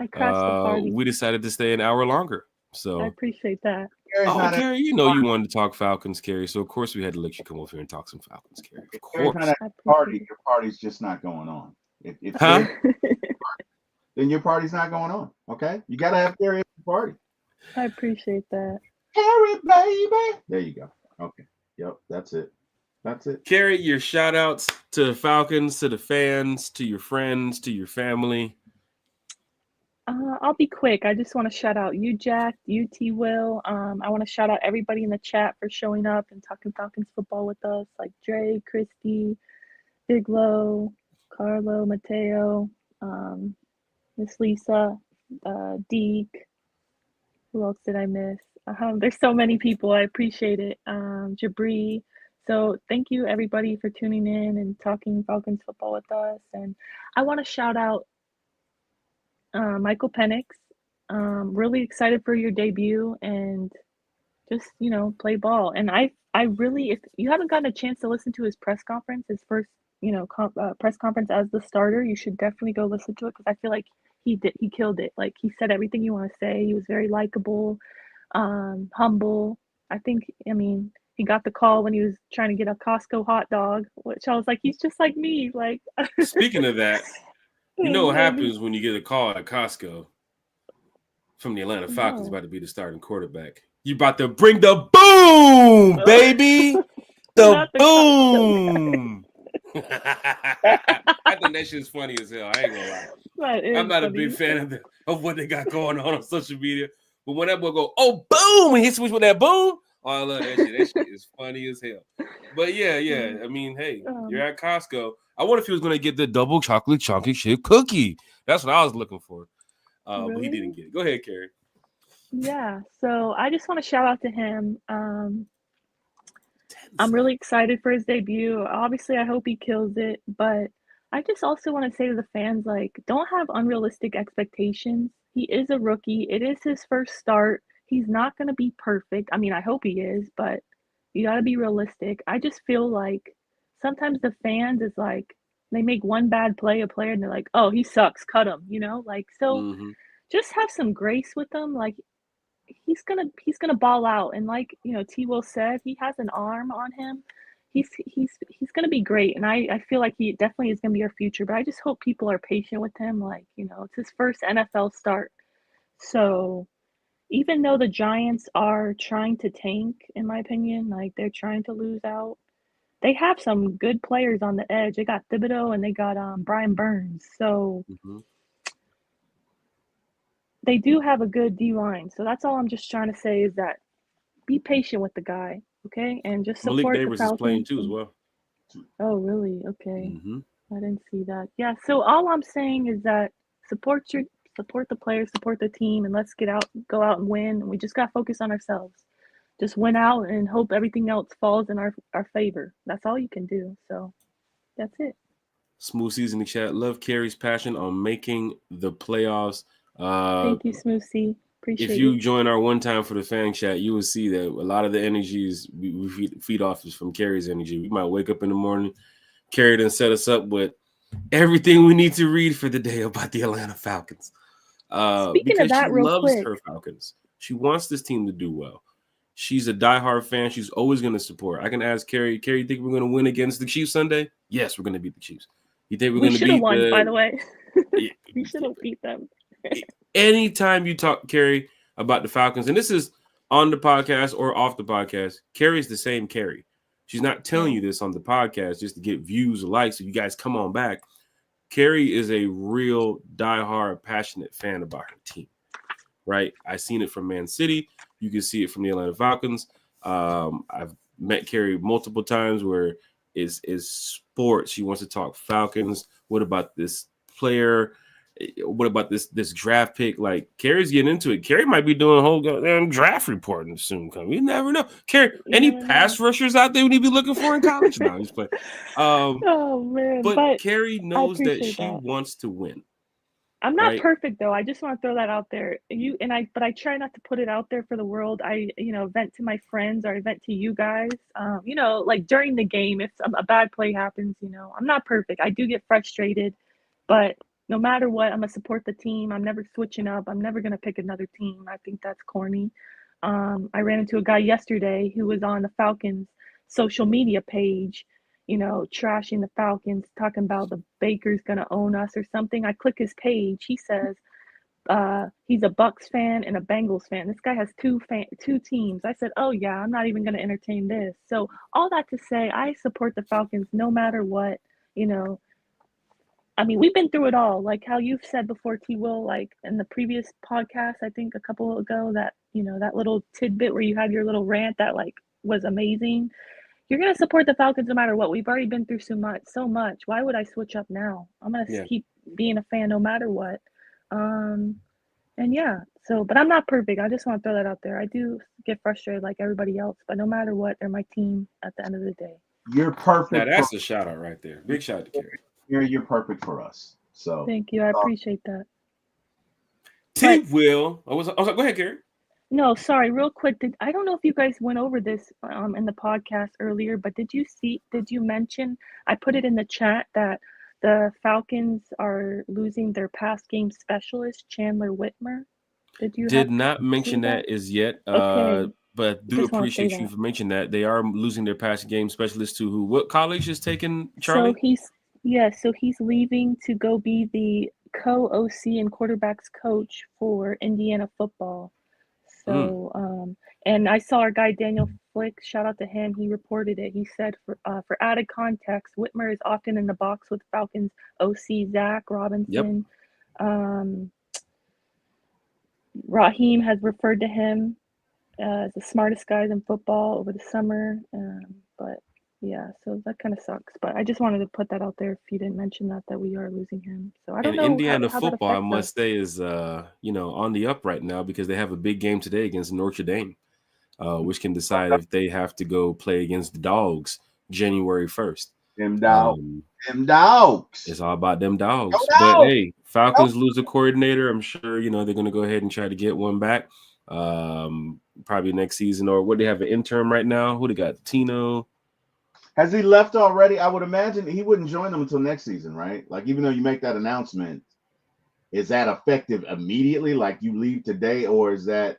I crashed the party. we decided to stay an hour longer. I So, appreciate that. Carrie's oh, not at Carrie, you know you wanted to talk Falcons, Carrie. So of course we had to let you come over here and talk some Falcons, Carrie. Of Carrie's course. not at I the party. appreciate Your party's just not going on. If Huh? Carrie, then your party's not going on. Okay, you gotta have Carrie at the party. I appreciate that. Carrie, baby. There you go. Okay. Yep. That's it. That's it. Carrie, your shout outs to the Falcons, to the fans, to your friends, to your family. I'll be quick. I just want to shout out you, Jack, you, T. Will. I want to shout out everybody in the chat for showing up and talking Falcons football with us, like Dre, Christy, Big Lo, Carlo, Mateo, Miss Lisa, Deke. Who else did I miss? There's so many people. I appreciate it. Jabri. So thank you everybody for tuning in and talking Falcons football with us. And I want to shout out Michael Penix. Really excited for your debut and just, play ball. And I really, if you haven't gotten a chance to listen to his press conference, his first, press conference as the starter, you should definitely go listen to it because I feel like he killed it. Like he said everything you want to say. He was very likable, humble. He got the call when he was trying to get a Costco hot dog, which I was like, he's just like me. Like, Speaking of that, you know what and happens when you get a call at Costco from the Atlanta Falcons no. about to be the starting quarterback. You about to bring the boom, baby. The Not the boom. I think that shit's funny as hell. I ain't gonna lie. That is I'm not a funny. big fan of what they got going on social media. But when that boy go, oh, boom, and he switch with that boom, oh, I love that shit. That shit is funny as hell. But yeah. I mean, hey, you're at Costco. I wonder if he was going to get the double chocolate chunky chip cookie. That's what I was looking for. But he Really? didn't get it. Go ahead, Carrie. Yeah, so I just want to shout out to him. I'm really excited for his debut. Obviously, I hope he kills it, but I just also want to say to the fans, like, don't have unrealistic expectations. He is a rookie. It is his first start. He's not going to be perfect. I mean, I hope he is, but you got to be realistic. I just feel like sometimes the fans is like, they make one bad play, a player, and they're like, oh, he sucks, cut him, Like, so just have some grace with him. Like, he's gonna ball out, and like T. Will said, he has an arm on him. He's gonna be great, and I feel like he definitely is gonna be our future. But I just hope people are patient with him. Like it's his first NFL start, so even though the Giants are trying to tank, in my opinion, like they're trying to lose out, they have some good players on the edge. They got Thibodeau and they got Brian Burns. So they do have a good D line. So that's all I'm just trying to say is that be patient with the guy, okay? And just Malik support the Neighbors is playing Falcons. too as well. Oh, really? Okay. Mm-hmm. I didn't see that. Yeah, so all I'm saying is that support the players, support the team, and let's go out and win. And we just got to focus on ourselves. Just win out and hope everything else falls in our favor. That's all you can do. So that's it. Smooth season in the chat. Love Carrie's passion on making the playoffs. Thank you, Smoothie. Appreciate If you it. join our one time for the fan chat, you will see that a lot of the energies we feed off is from Carrie's energy. We might wake up in the morning, Carrie done set us up with everything we need to read for the day about the Atlanta Falcons. Speaking of Because she that, real loves quick, her Falcons. She wants this team to do well. She's a diehard fan. She's always going to support. I can ask Carrie, you think we're going to win against the Chiefs Sunday? Yes, we're going to beat the Chiefs. You think we're we going to should have beat won, by the way. We should have beat them. Anytime you talk, Carrie, about the Falcons, and this is on the podcast or off the podcast, Carrie's the same Carrie. She's not telling you this on the podcast just to get views or likes, so you guys come on back. Carrie is a real diehard, passionate fan about her team, right? I've seen it from Man City. You can see it from the Atlanta Falcons. I've met Carrie multiple times where is sports. She wants to talk Falcons. What about this player? What about this draft pick? Like, Carrie's getting into it. Carrie might be doing a whole goddamn draft reporting soon. You never know. Carrie, any pass rushers out there we need to be looking for in college? No, I'm just playing. Oh man, but Carrie knows that she wants to win. I'm not perfect though. I just want to throw that out there. But I try not to put it out there for the world. I vent to my friends or I vent to you guys. Like during the game, if a bad play happens, I'm not perfect. I do get frustrated, but no matter what, I'm gonna support the team. I'm never switching up. I'm never gonna pick another team. I think that's corny. I ran into a guy yesterday who was on the Falcons social media page, trashing the Falcons, talking about the Baker's gonna own us or something. I click his page. He says he's a Bucks fan and a Bengals fan. This guy has two teams. I said, oh yeah, I'm not even gonna entertain this. So all that to say, I support the Falcons no matter what. I mean, we've been through it all. Like how you've said before, T. Will, like in the previous podcast, I think a couple ago, that that little tidbit where you had your little rant that like was amazing. You're gonna support the Falcons no matter what. We've already been through so much. Why would I switch up now? I'm gonna keep being a fan no matter what. And yeah, but I'm not perfect. I just want to throw that out there. I do get frustrated like everybody else, but no matter what, they're my team at the end of the day. You're perfect. Now that's a shout out right there. Big shout out to Carrie. You're perfect for us. So thank you. I appreciate that. T. Will. I was like, go ahead, Carrie. No, sorry, real quick. I don't know if you guys went over this in the podcast earlier, but did you mention, I put it in the chat, that the Falcons are losing their pass game specialist, Chandler Whitmer? Did not mention that as yet. Okay. But do appreciate you for mentioning that. They are losing their passing game specialist to who? What college is taking Charlie? So he's leaving to go be the co-OC and quarterbacks coach for Indiana football. So, and I saw our guy Daniel Flick, shout out to him. He reported it. He said, for added context, Whitmer is often in the box with Falcons OC Zach Robinson. Yep. Raheem has referred to him as the smartest guys in football over the summer. But yeah, so that kind of sucks. But I just wanted to put that out there if you didn't mention that we are losing him. So I don't know. Indiana football, I must say, is on the up right now because they have a big game today against Notre Dame, which can decide if they have to go play against the Dogs January 1st. Them dogs. It's all about them dogs. But hey, Falcons lose a coordinator. I'm sure they're going to go ahead and try to get one back. Probably next season, or what, they have an interim right now. Who they got? Tino. Has he left already? I would imagine he wouldn't join them until next season, right? Like, even though you make that announcement, is that effective immediately? Like, you leave today, or is that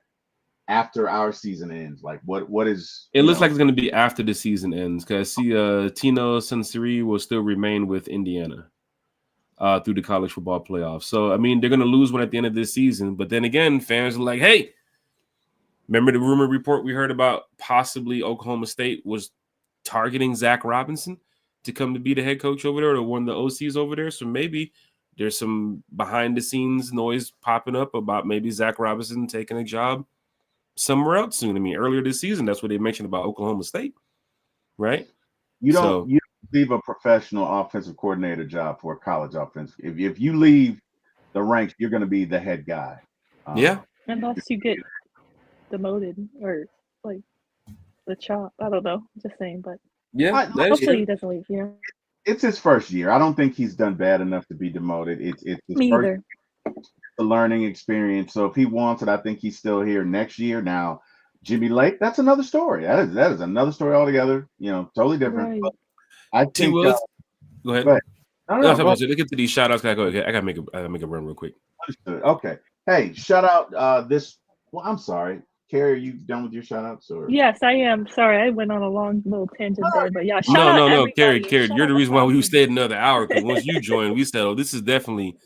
after our season ends? Like, what is? It looks like it's going to be after the season ends, because I see Tino Sunseri will still remain with Indiana through the college football playoffs. So, I mean, they're going to lose one at the end of this season. But then again, fans are like, hey, remember the rumor report we heard about possibly Oklahoma State was targeting Zach Robinson to come to be the head coach over there, or one of the OCs over there? So maybe there's some behind the scenes noise popping up about maybe Zach Robinson taking a job somewhere else soon. I mean, earlier this season, that's what they mentioned about Oklahoma State, right? You don't leave a professional offensive coordinator job for a college offense. If you leave the ranks, you're going to be the head guy. Yeah. Unless you get demoted or like the chop. I don't know. Just saying, but Yeah, hopefully he doesn't leave. Yeah. It's his first year. I don't think he's done bad enough to be demoted. It's his Me first either. the learning experience. So if he wants it, I think he's still here next year. Now, Jimmy Lake, that's another story. That is another story altogether. Totally different. Right. But I T. think. Willis, go ahead. Go ahead. No, No, go ahead. let's get to these shout outs. I gotta make a run real quick. Understood. Okay. Hey, shout out this. Well, I'm sorry. Carrie, are you done with your shout outs? Or Yes, I am. Sorry, I went on a long little tangent there, but yeah, shout No, out no, everybody. Carrie, Shout you're out the reason why we Falcons. stayed another hour, because once you joined, we said, "Oh, this is definitely."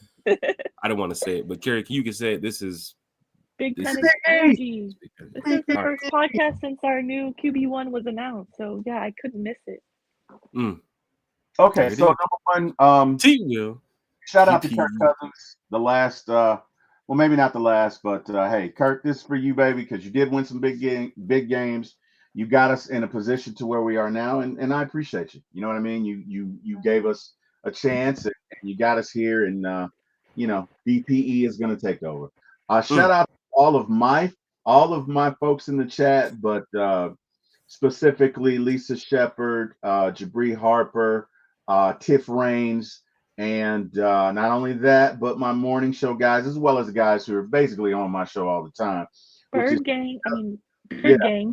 I don't want to say it, but Carrie, you can say it. This is Big this Ten is- energy. This is the All right. first podcast since our new QB1 was announced. So yeah, I couldn't miss it. Okay, There it so is. number one, T. Will. shout out to TP. Kirk Cousins. The last, well, maybe not the last, but hey, Kirk, this is for you, baby, because you did win some big games. You got us in a position to where we are now, and I appreciate you. You know what I mean? You gave us a chance, and you got us here, and BPE is going to take over. Shout out to all of my folks in the chat, but specifically Lisa Shepard, Jabri Harper, Tiff Raines, and not only that, but my morning show guys, as well as the guys who are basically on my show all the time. Bird Gang.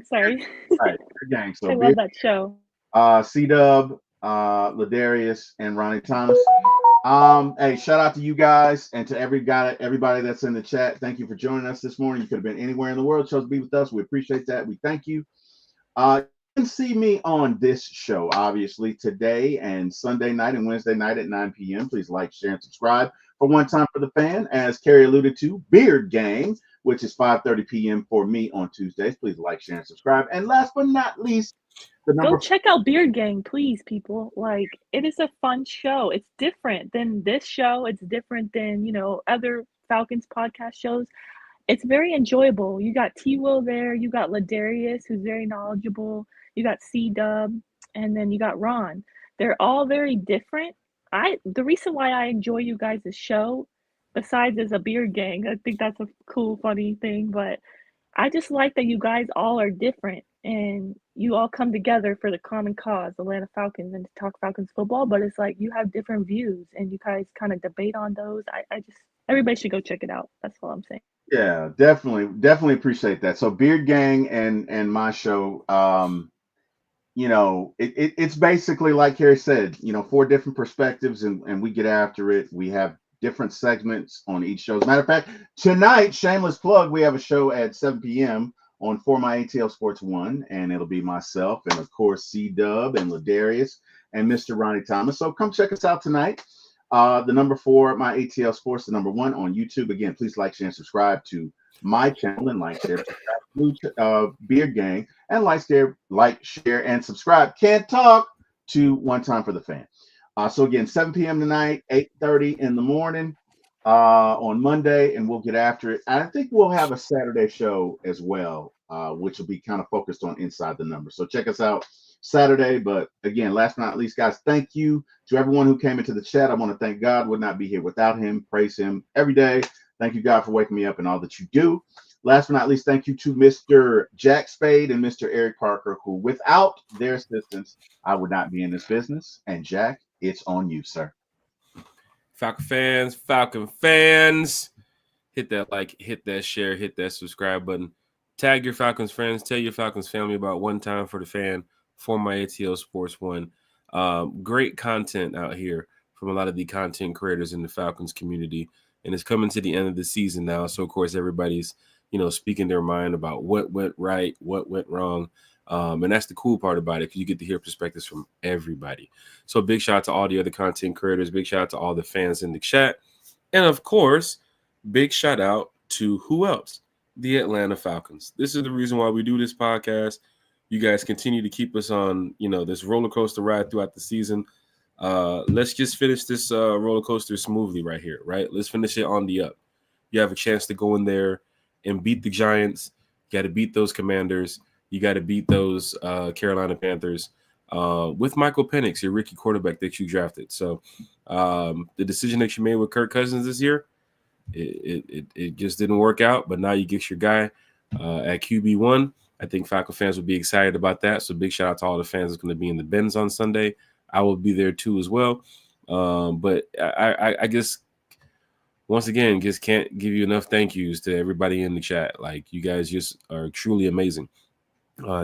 Sorry. Right, gang. So I love that show. C-Dub, Ladarius, and Ronnie Thomas. Hey, shout out to you guys and to everybody that's in the chat. Thank you for joining us this morning. You could have been anywhere in the world, chose to be with us. We appreciate that. We thank you. You can see me on this show, obviously, today and Sunday night and Wednesday night at 9 p.m. Please like, share, and subscribe. For One Time for the Fan, as Carrie alluded to, Beard Gang, which is 5:30 p.m. for me on Tuesdays. Please like, share, and subscribe. And last but not least, Go check out Beard Gang, please, people. Like, it is a fun show. It's different than this show. It's different than, other Falcons podcast shows. It's very enjoyable. You got T. Will there. You got Ladarius, who's very knowledgeable. You got C-Dub, and then you got Ron. They're all very different. The reason why I enjoy you guys' show, besides as a Beard Gang, I think that's a cool, funny thing, but I just like that you guys all are different and you all come together for the common cause, Atlanta Falcons, and to talk Falcons football. But it's like you have different views and you guys kind of debate on those. Everybody should go check it out. That's all I'm saying. Yeah, definitely appreciate that. So Beard Gang and my show, it's basically like Carrie said, 4 different perspectives, and we get after it. We have different segments on each show. As a matter of fact, tonight, shameless plug, we have a show at 7 p.m. on For My ATL Sports 1, and it'll be myself and, of course, C-Dub and Ladarius and Mr. Ronnie Thomas. So come check us out tonight. The number 4, My ATL Sports, the number 1 on YouTube. Again, please like, share, and subscribe to my channel, and like, share, Beard Gang, and like, share, and subscribe. Can't talk to One Time for the Fan. So again, 7 p.m. tonight, 8:30 in the morning on Monday, and we'll get after it. I think we'll have a Saturday show as well, which will be kind of focused on Inside the Numbers. So check us out Saturday. But again, last but not least, guys, thank you to everyone who came into the chat. I want to thank God. Would not be here without him. Praise him every day. Thank you, God, for waking me up and all that you do. Last but not least, thank you to Mr. Jack Spade and Mr. Eric Parker, who without their assistance, I would not be in this business. And Jack, it's on you, sir. Falcon fans, hit that like, hit that share, hit that subscribe button. Tag your Falcons friends. Tell your Falcons family about One Time for the Fan, For My ATL Sports 1. Great content out here from a lot of the content creators in the Falcons community. And it's coming to the end of the season now. So, of course, everybody's, speaking their mind about what went right, what went wrong. And that's the cool part about it, because you get to hear perspectives from everybody. So big shout out to all the other content creators. Big shout out to all the fans in the chat. And, of course, big shout out to who else? The Atlanta Falcons. This is the reason why we do this podcast. You guys continue to keep us on, this roller coaster ride throughout the season. Let's just finish this roller coaster smoothly right here, right? Let's finish it on the up. You have a chance to go in there and beat the Giants. You got to beat those Commanders. You got to beat those Carolina Panthers with Michael Penix, your rookie quarterback that you drafted. So the decision that you made with Kirk Cousins this year, it just didn't work out. But now you get your guy at QB1. I think Falcon fans will be excited about that. So big shout out to all the fans that's going to be in the Benz on Sunday. I will be there too as well. But I guess once again, just can't give you enough thank yous to everybody in the chat. Like you guys just are truly amazing.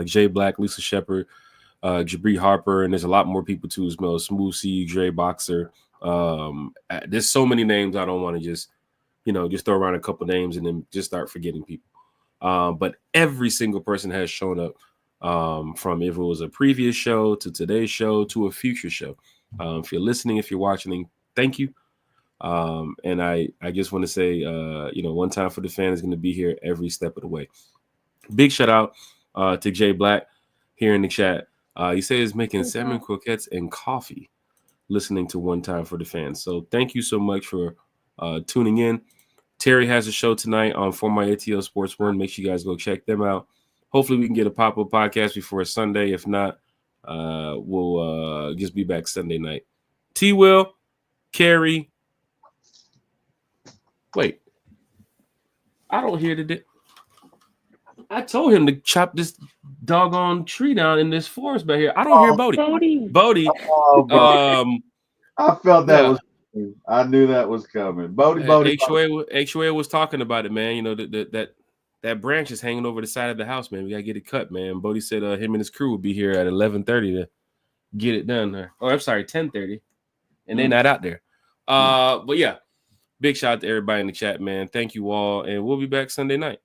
Jay Black, Lisa Shepard, Jabri Harper, and there's a lot more people too as well. Smooth C, Dre Boxer. There's so many names I don't want to just throw around a couple names and then just start forgetting people. But every single person has shown up from if it was a previous show to today's show to a future show. If you're listening, if you're watching, thank you. And I just want to say, one time for the fan is going to be here every step of the way. Big shout out to Jay Black here in the chat. He says making salmon croquettes and coffee, listening to One Time for the Fans. So thank you so much for tuning in. Terry has a show tonight on For My ATL Sports 1. Make sure you guys go check them out. Hopefully we can get a pop-up podcast before Sunday. If not, we'll just be back Sunday night. T-Will, Carrie. Wait. I don't hear the... I told him to chop this doggone tree down in this forest back here. I don't hear Bodie. Bodie. I felt that was... I knew that was coming. Bodie. HOA was talking about it, man. You know, that branch is hanging over the side of the house, man. We got to get it cut, man. Bodie said him and his crew will be here at 11:30 to get it done. Oh, I'm sorry, 10:30. And they're not out there. But yeah, big shout out to everybody in the chat, man. Thank you all. And we'll be back Sunday night.